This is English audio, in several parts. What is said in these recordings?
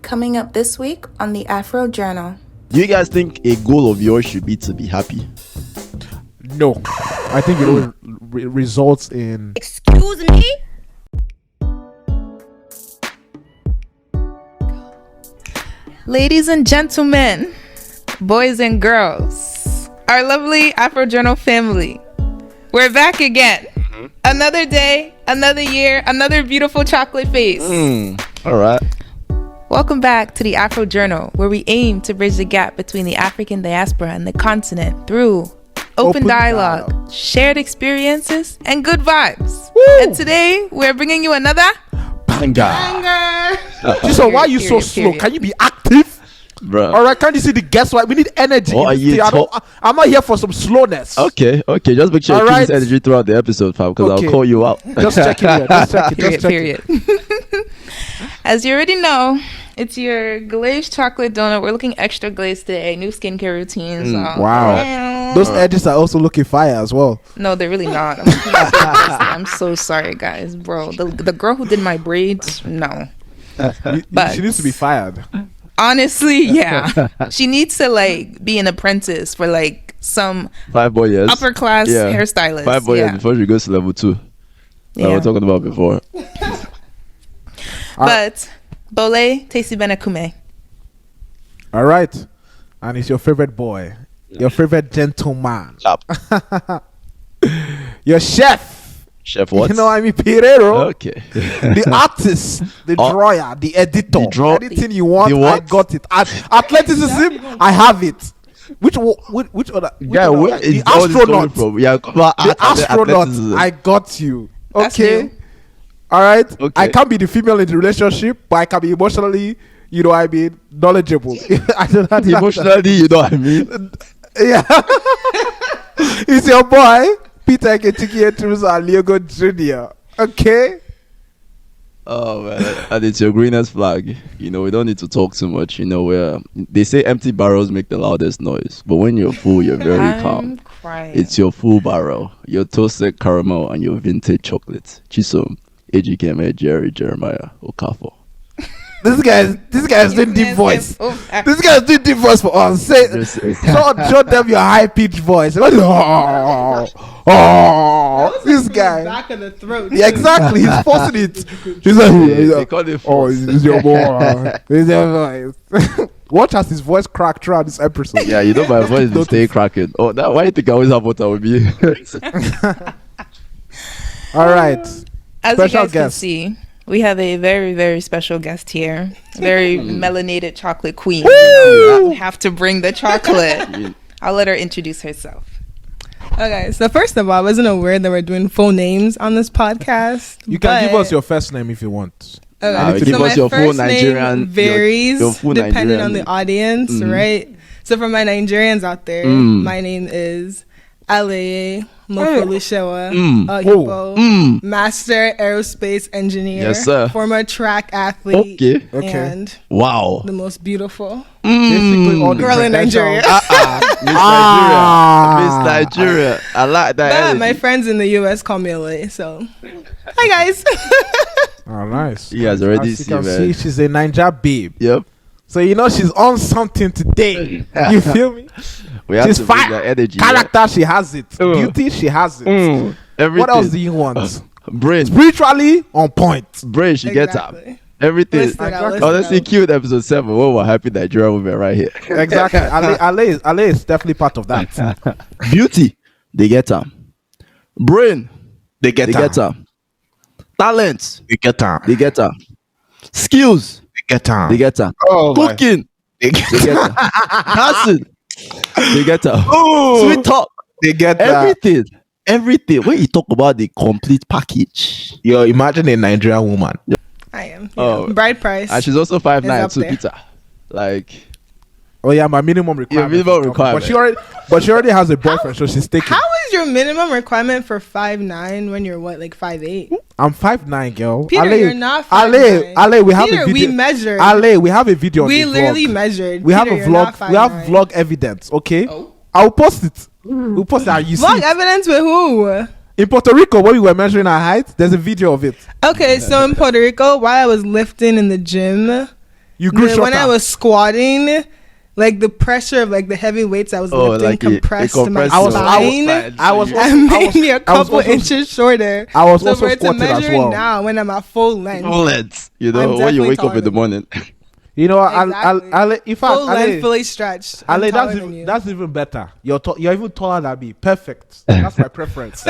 coming up this week on the Afro Journal. Do you guys think a goal of yours should be to be happy? No. I think it results in... Excuse me? Ladies and gentlemen, boys and girls, our lovely Afro Journal family, we're back again. Another day, another year, another beautiful chocolate face. All right. Welcome back to the Afro Journal, where we aim to bridge the gap between the African diaspora and the continent through open dialogue, shared experiences, and good vibes. Woo! And today, we're bringing you another banger. So why are you so slow? Can you be active? Bro. All right, can't you see the guess what? We need energy. I'm not here for some slowness. Okay. Just make sure you keep this energy throughout the episode, fam, because I'll call you out. Just check it. Period. As you already know, it's your glazed chocolate donut. We're looking extra glazed today. New skincare routines. Wow. Those edges are also looking fire as well. No, they're really not. I'm so sorry, guys. Bro, the girl who did my braids, no. But she needs to be fired. Honestly, yeah. She needs to be an apprentice for some 5 more years. Upper class hairstylist. 5 more years before she goes to level 2. That we were talking about before. But Bole Tesi Benakume. All right. And it's your favorite boy. Your favorite gentleman. Your chef. Chef what? You know what I mean? Pirero. Okay. The artist, the drawer, the editor. Anything you want, I got it. Athleticism, I have it. Which other? The astronaut. The astronaut, I got you. Okay. All right. Okay. I can't be the female in the relationship, but I can be emotionally, knowledgeable. Emotionally, you know what I mean? Yeah. It's your boy, Peter Ketiki Etrusa Lego Jr. Okay? Oh, man. And it's your greenest flag. We don't need to talk too much. Where they say empty barrels make the loudest noise. But when you're full, you're very calm. Crying. It's your full barrel, your toasted caramel, and your vintage chocolate. Chisom, Ejikeme, Jeremiah, Okafor. This guy's doing deep voice. This guy's doing deep voice for us. Show them your high pitched voice. This guy. Back of the throat. Yeah, exactly. He's forcing it. He's They call it it's your boy. It's your voice. Watch as his voice crack throughout this episode. Yeah, my voice will stay cracking. Oh, why do you think I always have water with me? All right. As you guys can see, we have a very, very special guest here. Very melanated chocolate queen. We have to bring the chocolate. I'll let her introduce herself. Okay, so first of all, I wasn't aware that we're doing full names on this podcast. You can give us your first name if you want. Okay, give us your full Nigerian. Varies your full depending on the audience, right? So for my Nigerians out there, my name is Aleye Okhipo, master aerospace engineer, yes, sir. Former track athlete, and the most beautiful girl in Nigeria. Miss Nigeria. I like that. But my friends in the US call me Aleye, so hi guys. Oh, nice. You guys already see, man. See, she's a Ninja babe. Yep. So she's on something today. You feel me? She's fine. Energy. Character, she has it. Beauty, she has it. Everything. What else do you want? Brain. Spiritually on point. Brain, she gets up. Everything. Honestly, cute episode 7. When we're happy Nigerian women right here. Exactly. Ale is definitely part of that. Beauty, they get them. Brain, they get them. Talent, they get them. Skills, they get them. Cooking, they get them. Dancing, they get them. Sweet talk, they get everything. When you talk about the complete package, you imagine a Nigerian woman. I am. Bride price. And she's also 5'9" too, Peter. Oh yeah, my minimum requirement. Yeah, minimum requirement. But she already has a boyfriend, so she's taking. How is your minimum requirement for 5'9" when you're 5'8"? I'm 5'9", girl. Peter, you're not 5'9". Ale, we have Peter, a video. We measured. Ale, we have a video. We literally measured. We have a vlog. We have vlog evidence. Okay, I'll post it. We'll post it. You vlog evidence with who? In Puerto Rico, when we were measuring our height, there's a video of it. Okay, so in Puerto Rico, while I was lifting in the gym, You grew shorter. When I was squatting, like the pressure of like the heavy weights I was lifting like compressed my spine. I was made me a couple inches shorter. I was so also for it to squatted as measure well. now when I'm at full length. Full length. You know, when you wake up in the morning. You know, Exactly. full length, fully stretched. Ale, that's even better. You're even taller than me. Perfect. That's my preference.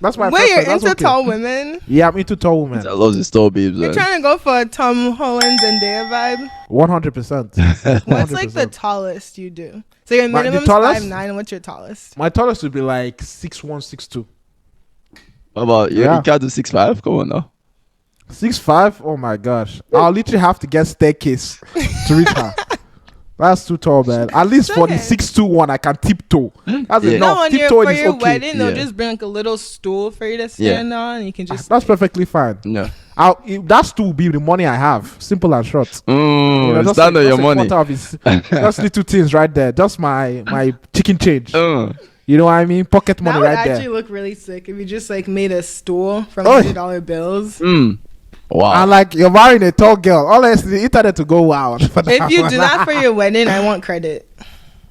That's my Wait, preference. you're into tall women? Yeah, I'm into tall women. I love the tall babes. You're trying to go for a Tom Holland and Zendaya vibe? 100%. What's like the tallest you do? So your minimum is 5'9", and what's your tallest? My tallest would be like 6'1", 6'2". How about you? You can't do 6'5"? Come on now. 6'5"? Oh my gosh. I'll literally have to get staircase to reach her. That's too tall, man. At least for the 6'2" one, I can tiptoe. That's enough. Tiptoe for is your okay. wedding, they'll just bring like a little stool for you to stand on, and you can just. That's perfectly fine. Yeah. That stool will be the money I have. Simple and short. Stand on your money. Just little things right there. Just my chicken change. You know what I mean? Pocket money right there. That would actually look really sick if you just like made a stool from $100 bills. Wow. And like you're marrying a tall girl. Honestly, the internet to go wild. If you do that for your wedding, I want credit.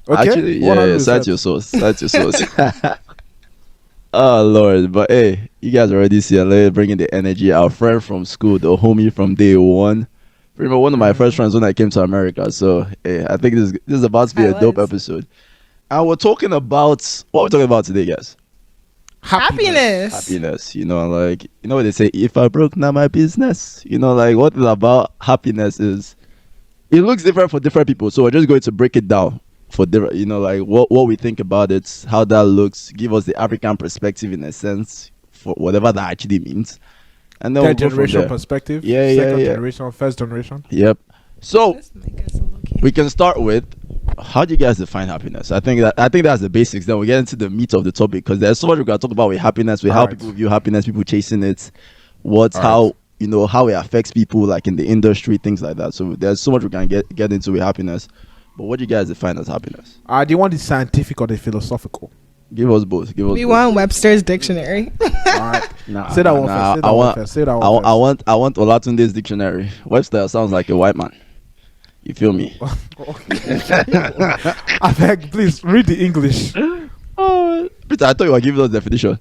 Okay. Actually, yeah, that's your source. That's your source. Oh Lord, but hey, you guys already see Aleye bringing the energy. Our friend from school, the homie from day one. Remember one of my first friends when I came to America. So hey, I think this is about to be a dope episode. And we're talking about what we're talking about today, guys. Happiness. You know, like you know what they say, if I broke, not my business. You know, like what is about happiness is it looks different for different people. So we're just going to break it down for different, you know, like what we think about it, how that looks, give us the African perspective in a sense for whatever that actually means. And then third generation perspective. Second generation, first generation. Yep. So we can start with, how do you guys define happiness? I think that's the basics. Then we get into the meat of the topic, because there's so much we can talk about with happiness, with how people view happiness, people chasing it, how it affects people, like in the industry, things like that. So there's so much we can get into with happiness. But what do you guys define as happiness? Do you want the scientific or the philosophical? Give us both. We want Webster's dictionary. All right. Say that one first. I want Olatunde's dictionary. Webster sounds like a white man. You feel me? I beg, please read the English. Peter, I thought you were giving us definition.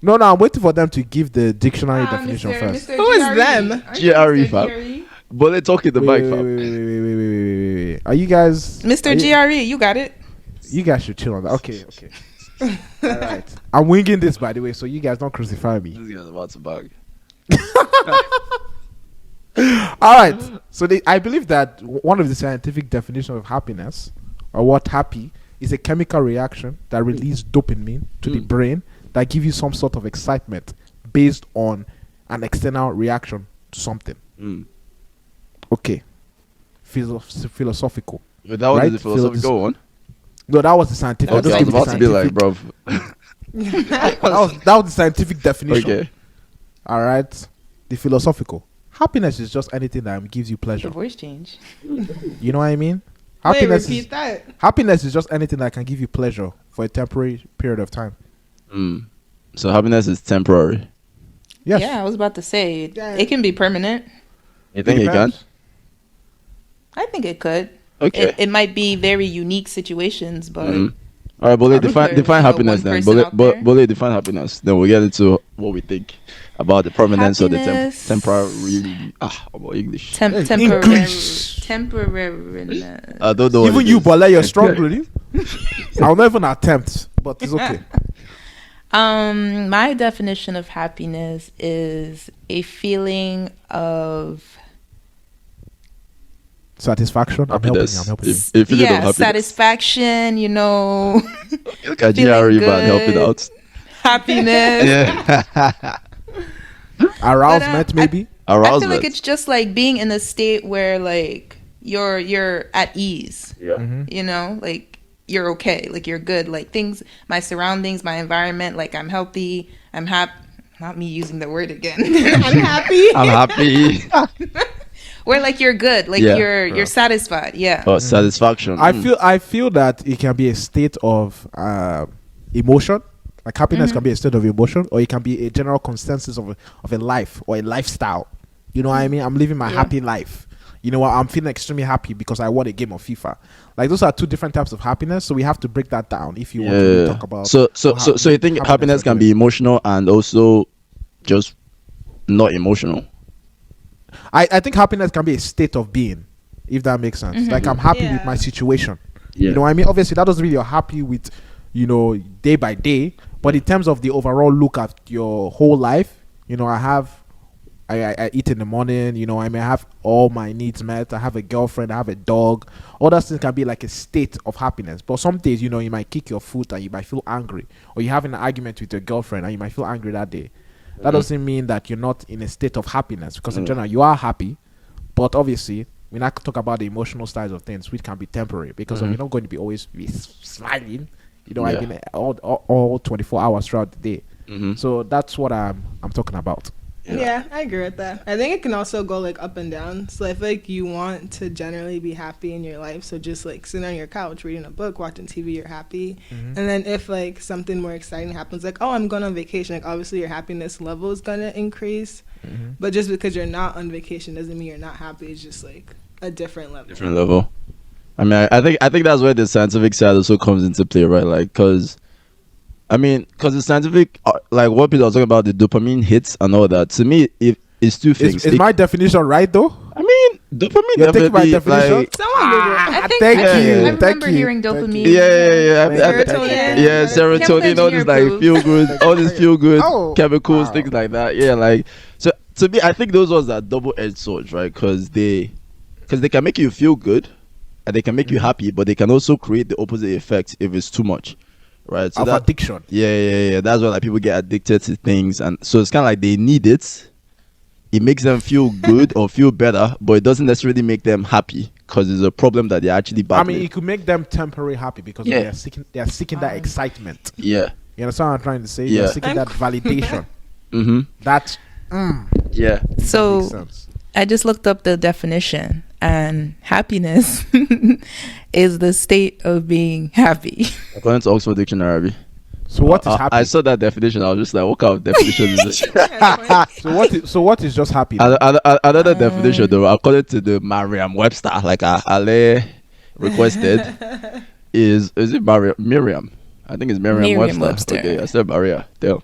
No, I'm waiting for them to give the dictionary definition first. Who is them? GRE, fam. But they talk in the mic, fam. Wait. Are you guys... Mr. GRE, you got it. You guys should chill on that. Okay. All right. I'm winging this, by the way, so you guys don't crucify me. This guy's about to bag. All right. So I believe that one of the scientific definitions of happiness, or what happy, is a chemical reaction that releases dopamine to the brain that gives you some sort of excitement based on an external reaction to something. Okay. Philosophical. But that was the philosophical one? No, that was the scientific. Okay, I was about to be like, bro. that was the scientific definition. Okay. All right. The philosophical. Happiness is just anything that gives you pleasure. The voice change. You know what I mean? Repeat that. Happiness is just anything that can give you pleasure for a temporary period of time. So happiness is temporary. Yes. Yeah, I was about to say it can be permanent. You think it can? I think it could. Okay. It might be very unique situations, but all right, Bole, define happiness then. Bole, define happinance. Then we'll get into what we think about the permanence or the temporary. About English. Temporariness. I don't know. Even you, Bole, you're struggling. I'll never attempt, but it's okay. My definition of happiness is a feeling of satisfaction. I'm helping you. Satisfaction, you know. Look at GRE man helping out. Happiness. Yeah. Arousement, maybe. I feel like it's just like being in a state where like you're at ease. Yeah. You know, like you're okay, like you're good, like things, my surroundings, my environment, like I'm healthy, I'm happy. Not me using the word again. I'm happy. I'm happy. Where like you're good, like you're satisfied. Yeah. Oh, satisfaction. I feel that it can be a state of emotion. Like happiness can be a state of emotion, or it can be a general consensus of a life or a lifestyle. You know what I mean? I'm living my happy life. you know what, I'm feeling extremely happy because I won a game of FIFA. Like those are two different types of happiness, so we have to break that down if you want to really talk about. So you think happiness can be emotional and also just not emotional? I think happiness can be a state of being, if that makes sense. Like I'm happy with my situation. You know what I mean? Obviously that doesn't mean you're happy with, you know, day by day, but in terms of the overall look at your whole life, you know, I eat in the morning, you know, I mean, I have all my needs met. I have a girlfriend, I have a dog. All that things can be like a state of happiness. But some days, you know, you might kick your foot and you might feel angry, or you have an argument with your girlfriend and you might feel angry that day. That doesn't mean that you're not in a state of happiness, because in general you are happy, but obviously we're not talk about the emotional sides of things, which can be temporary, because you're not going to be always be smiling, you know, I mean, all 24 hours throughout the day. So that's what I'm talking about. Yeah, I agree with that. I think it can also go like up and down. So I feel like you want to generally be happy in your life. So just like sitting on your couch, reading a book, watching TV, you're happy. And then if like something more exciting happens, like, oh, I'm going on vacation, like obviously your happiness level is going to increase. But just because you're not on vacation doesn't mean you're not happy. It's just like a different level. I mean, I think that's where the scientific side also comes into play, right? Like, because the scientific, like what people are talking about, the dopamine hits and all that, to me, it's two things. Is my definition right, though? I mean, dopamine You're taking my definition? like... I think Thank you. I remember hearing dopamine. Yeah. Serotonin, all this like feel good, all these feel good chemicals, things like that. Yeah, like, so to me, I think those ones are double-edged swords, right? Because they can make you feel good and they can make you happy, but they can also create the opposite effect if it's too much. Right, so of addiction. Yeah. That's why like people get addicted to things, and so it's kind of like they need it. It makes them feel good or feel better, but it doesn't necessarily make them happy because it's a problem that they're actually battling. I mean, it could make them temporarily happy because they are seeking that excitement. Yeah, you understand what I'm trying to say? They're seeking that validation. That's yeah. So that makes sense. I just looked up the definition, and happiness is the state of being happy. According to Oxford Dictionary. So what is happy? I saw that definition. I was just like, what kind of definition is this? So what is just happy? Another definition, though, according to the Merriam-Webster, like Aleye requested, is it Miriam? I think it's Merriam-Webster. Okay, I said Maria. Damn.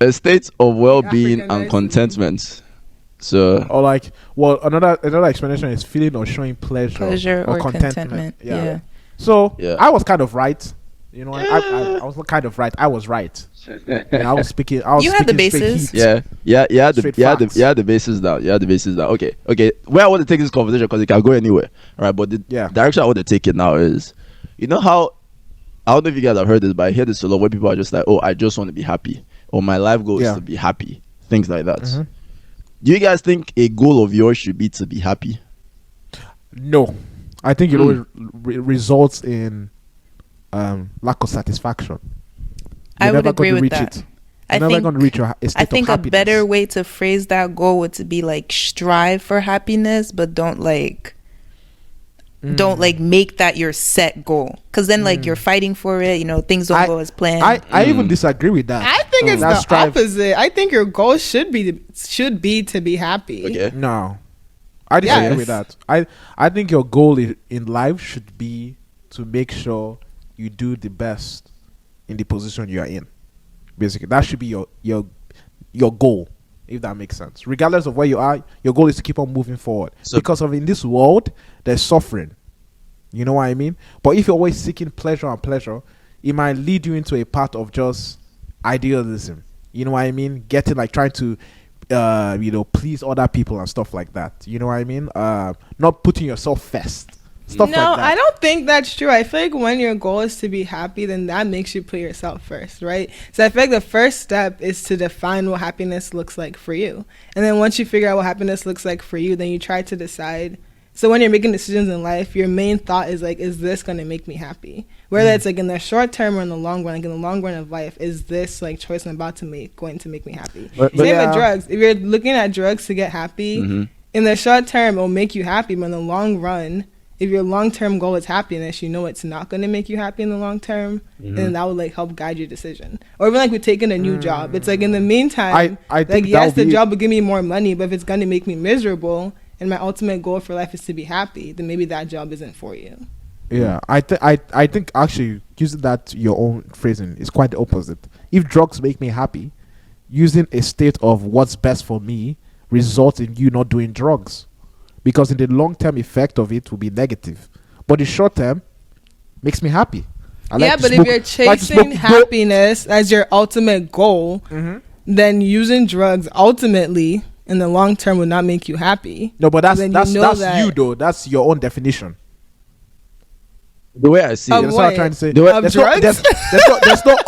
A state of well-being and contentment. So, or like, well, another explanation is feeling or showing pleasure or contentment. Yeah. So I was kind of right. You know, I was kind of right. I was right. I was speaking. You had the basis. Yeah. You had the basis down. Okay. Where I want to take this conversation, because it can go anywhere. All right, but the direction I want to take it now is, you know how, I don't know if you guys have heard this, but I hear this a lot where people are just like, oh, I just want to be happy, or my life goal is to be happy, things like that. Do you guys think a goal of yours should be to be happy? No, I think it always results in lack of satisfaction. I would agree with that. You're never going to reach a state I think of happiness. A better way to phrase that goal would to be like strive for happiness, but don't make that your set goal, because then like you're fighting for it, you know, things don't go as planned. I even disagree with that. I think it's the opposite. I think your goal should be to be happy. Okay. No, I disagree with that. I think your goal in life should be to make sure you do the best in the position you are in. Basically, that should be your goal, if that makes sense. Regardless of where you are, your goal is to keep on moving forward. Because of in this world, there's suffering. You know what I mean? But if you're always seeking pleasure, it might lead you into a path of just idealism. You know what I mean? Getting like trying to, please other people and stuff like that. You know what I mean? Not putting yourself first. Stuff like that. I don't think that's true. I feel like when your goal is to be happy, then that makes you put yourself first, right? So I feel like the first step is to define what happiness looks like for you. And then once you figure out what happiness looks like for you, then you try to decide. So when you're making decisions in life, your main thought is like, is this going to make me happy? Whether it's like in the short term or in the long run, like in the long run of life, is this like choice I'm about to make going to make me happy? Same with drugs. If you're looking at drugs to get happy, in the short term, it'll make you happy, but in the long run, if your long-term goal is happiness, you know it's not going to make you happy in the long term, and that would like help guide your decision. Or even like with taking a new job, it's like in the meantime, I think like yes, the job will give me more money, but if it's going to make me miserable and my ultimate goal for life is to be happy, then maybe that job isn't for you. Yeah, I think actually using that your own phrasing is quite the opposite. If drugs make me happy, using a state of what's best for me results in you not doing drugs, because in the long term effect of it will be negative, but the short term makes me happy. But if you're chasing happiness as your ultimate goal, then using drugs ultimately in the long term will not make you happy. No, but that's you though. That's your own definition. The way I see it, that's what I'm trying to say. There's no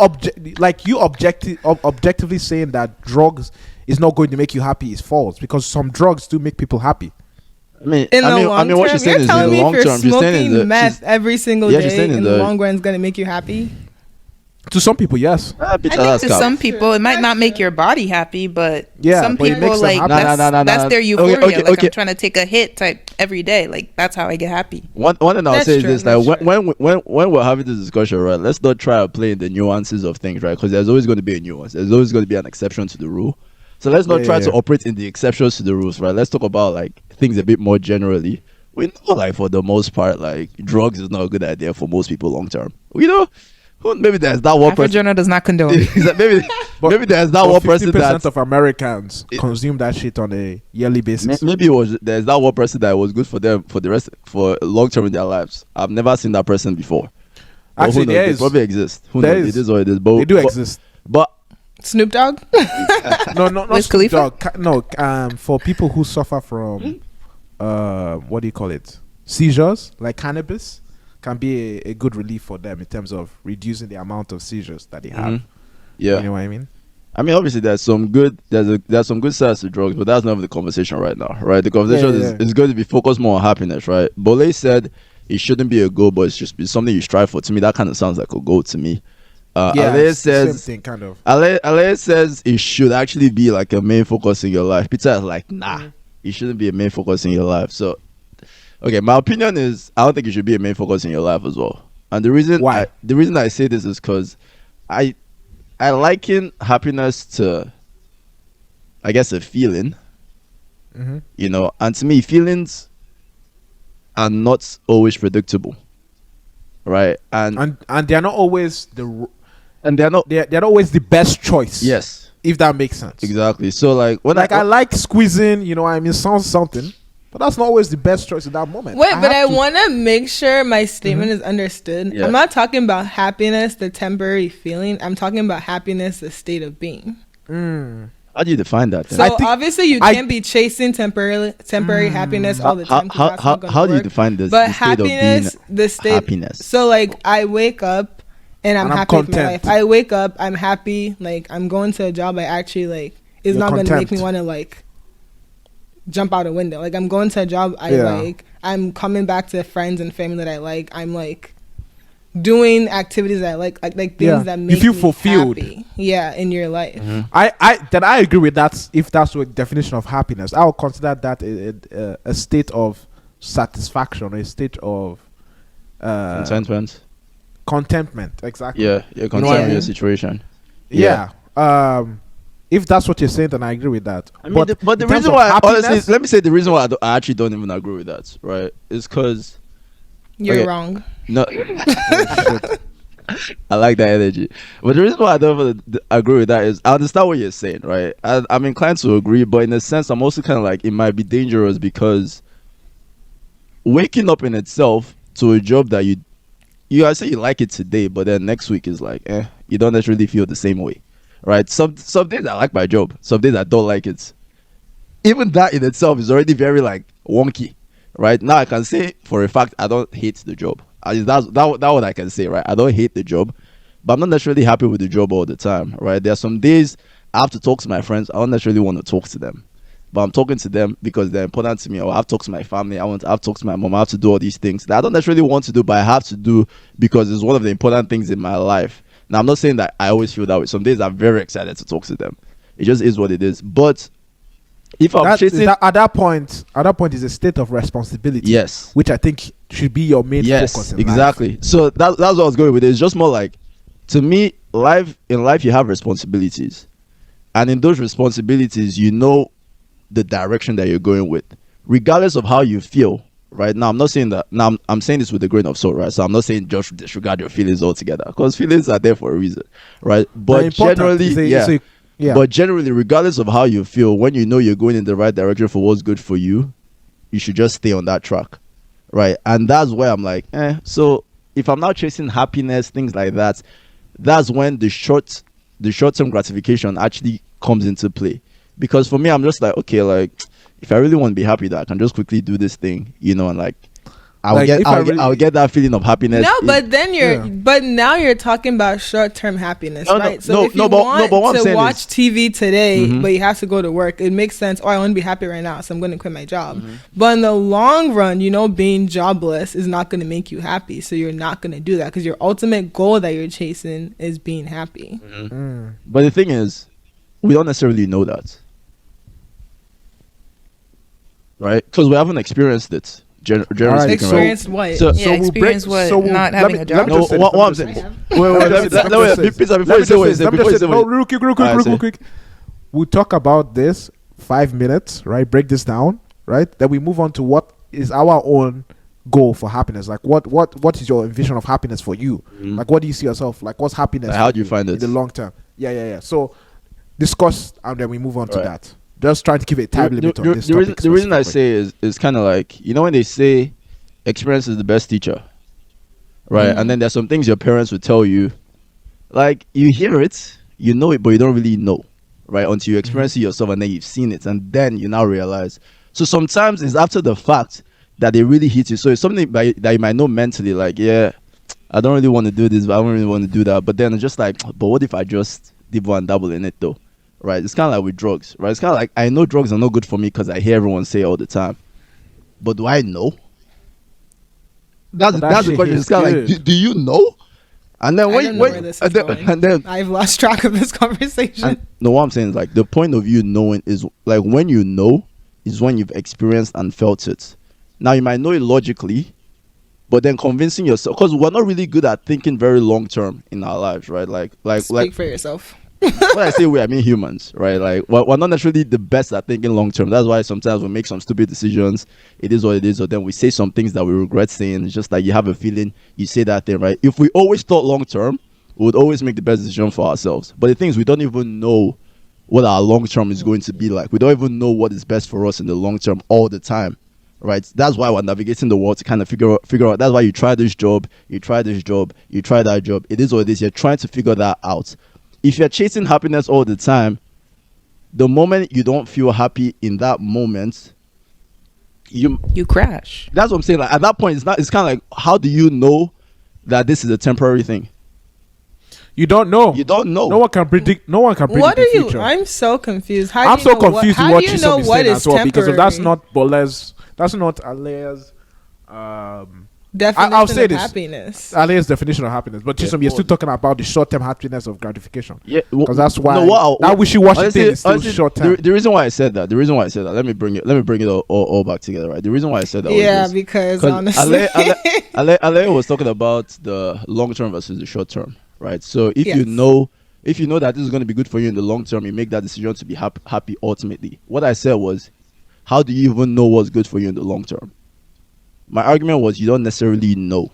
objectively saying that drugs is not going to make you happy is false, because some drugs do make people happy. I mean, what you're saying is in the long term. You're smoking meth every single day in the long run is going to make you happy. To some people, yes. I think to some people it might not make your body happy, but some people like that's their euphoria. I'm trying to take a hit type every day. Like that's how I get happy. One thing I'll say is this: like when we're having this discussion, right? Let's not try to play in the nuances of things, right? Because there's always going to be a nuance. There's always going to be an exception to the rule. So let's not try to operate in the exceptions to the rules, right? Let's talk about like things a bit more generally. We know, like for the most part, like drugs is not a good idea for most people long term. You know. Maybe there's that one person. Journal does not condone. maybe there's that one person that 50% of Americans consume that shit on a yearly basis. Maybe there's that one person that was good for them for long term in their lives. I've never seen that person before. Actually, they probably exist. Who knows? It is what it is. But, they do exist. But Snoop Dogg? No, not Snoop Dogg. No, for people who suffer from what do you call it? Seizures, like cannabis. Can be a good relief for them in terms of reducing the amount of seizures that they have. Yeah, you know what I mean. I mean, obviously, there's some good sides to drugs, but that's not the conversation right now, right? The conversation is going to be focused more on happiness, right? Bole said it shouldn't be a goal, but it's just something you strive for. To me, that kind of sounds like a goal to me. Aleye says same thing, kind of. Aleye says it should actually be like a main focus in your life. Peter is like, nah, it shouldn't be a main focus in your life. So. Okay, my opinion is I don't think it should be a main focus in your life as well. And the reason I say this is because I liken happiness to, I guess, a feeling. You know, and to me, feelings are not always predictable, right? And they're not always they're not always the best choice. Yes, if that makes sense. Exactly. So like I like squeezing, you know, I mean, sounds something. But that's not always the best choice at that moment. Wait, I want to make sure my statement is understood. Yeah. I'm not talking about happiness, the temporary feeling. I'm talking about happiness, the state of being. How do you define that? Then? So obviously you can't be chasing temporary happiness all the time. How do you define this? But happiness, the state. Happiness. So like I wake up and I'm happy with my life. I wake up, I'm happy. Like I'm going to a job I actually like. It's not going to make me want to like jump out a window. Like I'm going to a job I like. I'm coming back to friends and family that I like. I'm like doing activities that I like things that make you feel fulfilled. Happy. Yeah, in your life. I agree with that. If that's the definition of happiness, I would consider that a state of satisfaction, a state of contentment. Exactly. Yeah, you're content with your situation. Yeah. If that's what you're saying, then I agree with that. I mean, but the reason why, honestly, let me say the reason why I actually don't even agree with that, right, is because you're wrong. No, I like that energy. But the reason why I don't agree with that is I understand what you're saying, right? I'm inclined to agree, but in a sense, I'm also kind of like it might be dangerous because waking up in itself to a job that I say you like it today, but then next week is like, you don't necessarily feel the same way. Right, some days I like my job, some days I don't like it. Even that in itself is already very like wonky, right? Now I can say for a fact I don't hate the job. That's what I can say, right? I don't hate the job, but I'm not necessarily happy with the job all the time, right? There are some days I have to talk to my friends. I don't necessarily want to talk to them, but I'm talking to them because they're important to me. Or I have to talk to my family. I have to talk to my mom. I have to do all these things that I don't necessarily want to do, but I have to do because it's one of the important things in my life. Now, I'm not saying that I always feel that way. Some days I'm very excited to talk to them. It just is what it is. But if I'm chasing... at that point is a state of responsibility. Yes. Which I think should be your main focus in exactly. life. So that's what I was going with. It's just more like, to me, in life you have responsibilities. And in those responsibilities, you know the direction that you're going with. regardless of how you feel, right? Now, I'm not saying that. Now, I'm saying this with a grain of salt, right? So I'm not saying just disregard your feelings altogether, because feelings are there for a reason, right? But generally, But generally, regardless of how you feel, when you know you're going in the right direction for what's good for you, you should just stay on that track, right? And that's where I'm like, So if I'm not chasing happiness, things like that, that's when the short-term gratification actually comes into play. Because for me, I'm just like, okay, like if I really want to be happy, that I can just quickly do this thing, and like I'll get that feeling of happiness. No, but then but now you're talking about short-term happiness, right? So if you want to watch TV today, but you have to go to work, it makes sense. Oh, I want to be happy right now, so I'm going to quit my job. But in the long run, being jobless is not going to make you happy. So you're not going to do that because your ultimate goal that you're chasing is being happy. But the thing is, we don't necessarily know that, right? Because we haven't experienced it. Generally experienced what? So experience what? Not having a job. No, what I'm saying. Real quick. We'll talk about this 5 minutes, right? Break this down, right? Then we move on to what is our own goal for happiness. Like, what is your vision of happiness for you? Like, what do you see yourself? Like, what's happiness? Like, how do you find it in the long term? Yeah. So, discuss and then we move on to that. Just trying to keep a time limit on this topic. The reason I say is kind of like, when they say experience is the best teacher, right? And then there's some things your parents would tell you, like you hear it, you know it, but you don't really know, right? Until you experience it yourself and then you've seen it, and then you now realize. So sometimes it's after the fact that they really hit you. So it's something that you might know mentally, like, yeah, I don't really want to do this, but I don't really want to do that. But then it's just like, but what if I just dibble and dabble in it though? Right, it's kind of like with drugs, right? It's kind of like, I know drugs are not good for me because I hear everyone say it all the time, but do I know? That's the question. It's kind of like, do you know? And then I've lost track of this conversation. No, what I'm saying is like the point of you knowing is like when you know is when you've experienced and felt it. Now you might know it logically, but then convincing yourself, because we're not really good at thinking very long term in our lives, right? Like speak for yourself. When I say I mean humans, right? Like we're not necessarily the best at thinking long term. That's why sometimes we make some stupid decisions. It is what it is, or then we say some things that we regret saying. It's just like you have a feeling, you say that thing, right? If we always thought long term, we would always make the best decision for ourselves. But the thing is, we don't even know what our long term is going to be like. We don't even know what is best for us in the long term all the time, right? That's why we're navigating the world to kind of figure out. That's why you try this job, you try this job, you try that job. It is what it is. You're trying to figure that out. If you're chasing happiness all the time, the moment you don't feel happy in that moment, you crash. That's what I'm saying. Like at that point, it's kind of like, how do you know that this is a temporary thing? You don't know. You don't know. No one can predict. What are you? Future. I'm so confused. I'm so confused with what she's saying as well, because that's not Bole's. That's not Aleye's. Definition I'll say of this. Happiness. Ali's definition of happiness, but Chisom, you're still talking about the short-term happiness of gratification. Yeah, because that's why that wishy-washy thing is still short-term. The reason why I said that, let me bring it all back together, right? The reason why I said that, was because honestly, Aleye was talking about the long-term versus the short-term, right? So if you know that this is going to be good for you in the long term, you make that decision to be happy ultimately. What I said was, how do you even know what's good for you in the long term? My argument was you don't necessarily know,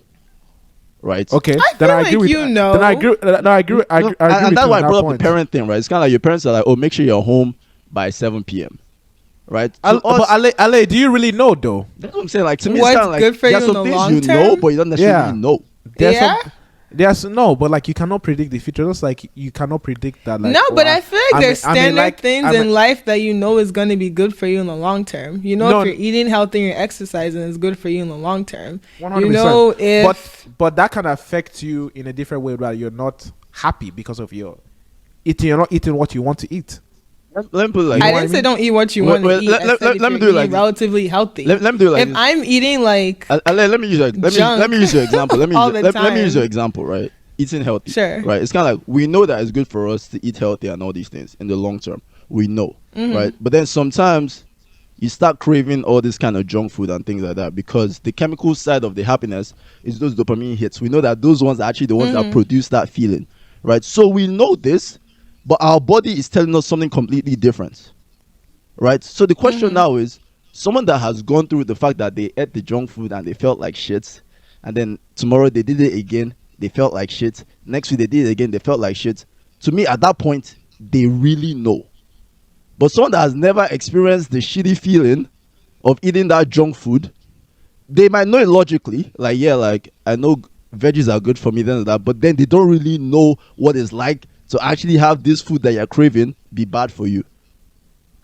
right? Okay, I agree with you. Then I agree. I agree. And that's why I brought up the parent thing, right? It's kind of like your parents are like, oh, make sure you're home by 7 p.m. Right? But Ale, do you really know though? That's what I'm saying. Like to me, what's it's kind of like good for there's you some in the things long you term? know, but you don't necessarily know. But like you cannot predict the future. Just like you cannot predict that. Like, but I feel like there's standard things in life that you know is going to be good for you in the long term. You know, if you're eating healthy, you're exercising, it's good for you in the long term. 100%. You know, but that can affect you in a different way where you're not happy because of your eating. You're not eating what you want to eat. Let me put it like I didn't say don't eat what you want to eat. Let me do it like relatively healthy. Let me do it like if I'm eating like let me use your example. Let me use your example, right? Eating healthy, sure, right? It's kind of like we know that it's good for us to eat healthy and all these things in the long term. We know, right? But then sometimes you start craving all this kind of junk food and things like that because the chemical side of the happiness is those dopamine hits. We know that those ones are actually the ones that produce that feeling, right? So we know this, but our body is telling us something completely different, right? So the question now is, someone that has gone through the fact that they ate the junk food and they felt like shit, and then tomorrow they did it again, they felt like shit. Next week they did it again, they felt like shit. To me, at that point, they really know. But someone that has never experienced the shitty feeling of eating that junk food, they might know it logically, like, yeah, like, I know veggies are good for me, then that, but then they don't really know what it's like to actually have this food that you're craving be bad for you.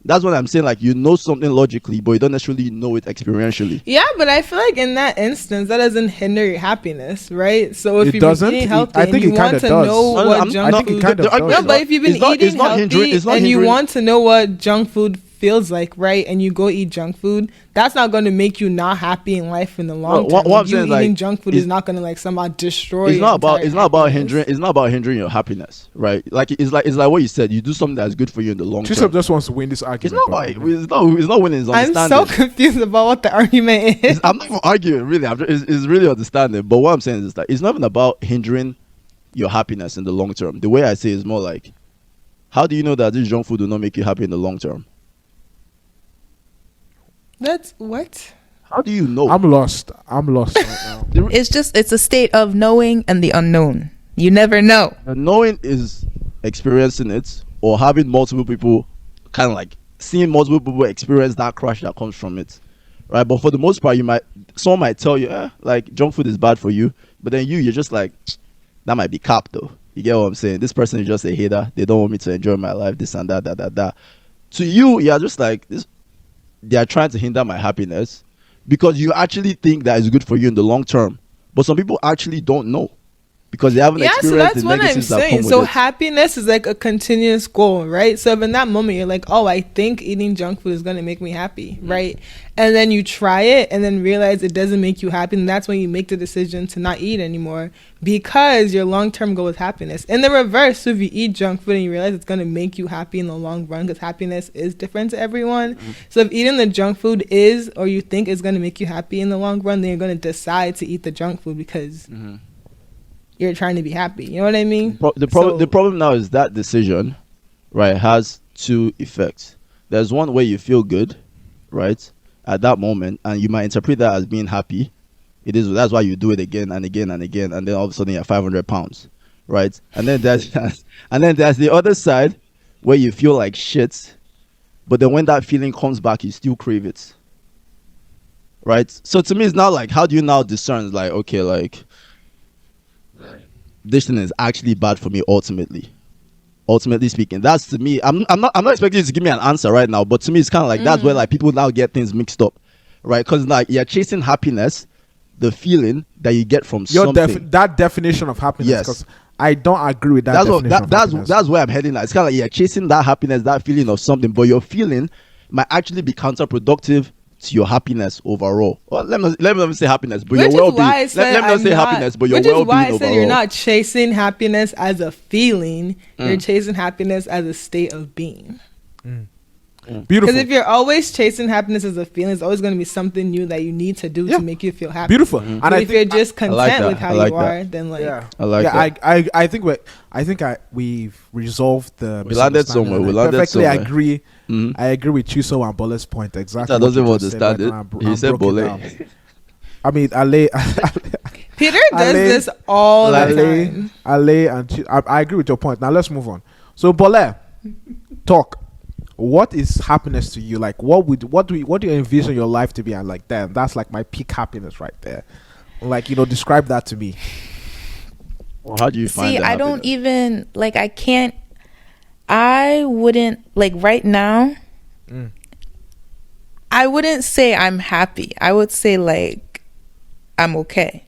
That's what I'm saying. Like, you know something logically, but you don't necessarily know it experientially. Yeah, but I feel like in that instance, that doesn't hinder your happiness, right? So if you've been eating healthy and you want to know what junk food... No, but if you've been eating healthy and you want to know what junk food feels like, right, and you go eat junk food, that's not going to make you not happy in life in the long term. What I'm saying, eating junk food is not going to like somehow destroy. It's not about hindering your happiness, right? Like it's like what you said. You do something that's good for you in the long term. Chisholm just wants to win this argument. It's not winning. It's understanding. I'm so confused about what the argument is. I'm not even arguing, really. It's really understanding. But what I'm saying is that it's not even about hindering your happiness in the long term. The way I say it is more like, how do you know that this junk food will not make you happy in the long term? That's what? How do you know? I'm lost right now. It's a state of knowing and the unknown. You never know. Knowing is experiencing it, or having multiple people, kind of like seeing multiple people experience that crush that comes from it, right? But for the most part, someone might tell you, like, junk food is bad for you, but then you're just like, that might be cap though. You get what I'm saying? This person is just a hater. They don't want me to enjoy my life. This and that. To you, you're just like this. They are trying to hinder my happiness because you actually think that it's good for you in the long term. But some people actually don't know because they haven't experienced the negatives that come with it. So happiness is like a continuous goal, right? So if in that moment you're like, oh, I think eating junk food is going to make me happy, right? And then you try it and then realize it doesn't make you happy. And that's when you make the decision to not eat anymore because your long-term goal is happiness. In the reverse, so if you eat junk food and you realize it's going to make you happy in the long run, because happiness is different to everyone. So if eating the junk food is, or you think is going to make you happy in the long run, then you're going to decide to eat the junk food because you're trying to be happy. You know what I mean? The problem now is that decision, right, has two effects. There's one where you feel good, right, at that moment, and you might interpret that as being happy. That's why you do it again and again and again, and then all of a sudden you're 500 pounds, right? And then there's the other side where you feel like shit, but then when that feeling comes back, you still crave it, right? So to me, it's now like, how do you now discern, like, okay, like, this thing is actually bad for me ultimately speaking? That's, to me, I'm not expecting you to give me an answer right now, but to me it's kind of like that's where like people now get things mixed up, right? Because like you're chasing happiness, the feeling that you get from something. That definition of happiness. Yes. Because I don't agree with that. That's where I'm heading at. It's kind of like you're chasing that happiness, that feeling of something, but your feeling might actually be counterproductive to your happiness overall. Well, let me not say happiness, but your well-being. Let me not say happiness, but your well-being overall. Which is why I said you're not chasing happiness as a feeling. You're chasing happiness as a state of being. Beautiful. Because if you're always chasing happiness as a feeling, it's always going to be something new that you need to do to make you feel happy. Beautiful. And if you're just content with how you are, then like I like that. I think we've resolved the. We landed somewhere. Perfectly agree. I agree with Chiso and Bole's point exactly. I doesn't understand it. He said Bole. I mean, Aleye. Peter does this all the time. Aleye and I agree with your point. Now let's move on. So Bole, talk. What is happiness to you? Like, what do you envision your life to be? And like, damn, that's like my peak happiness right there. Like, describe that to me. Well, how do you find? See, I don't even like. I wouldn't like right now. I wouldn't say I'm happy. I would say like I'm okay.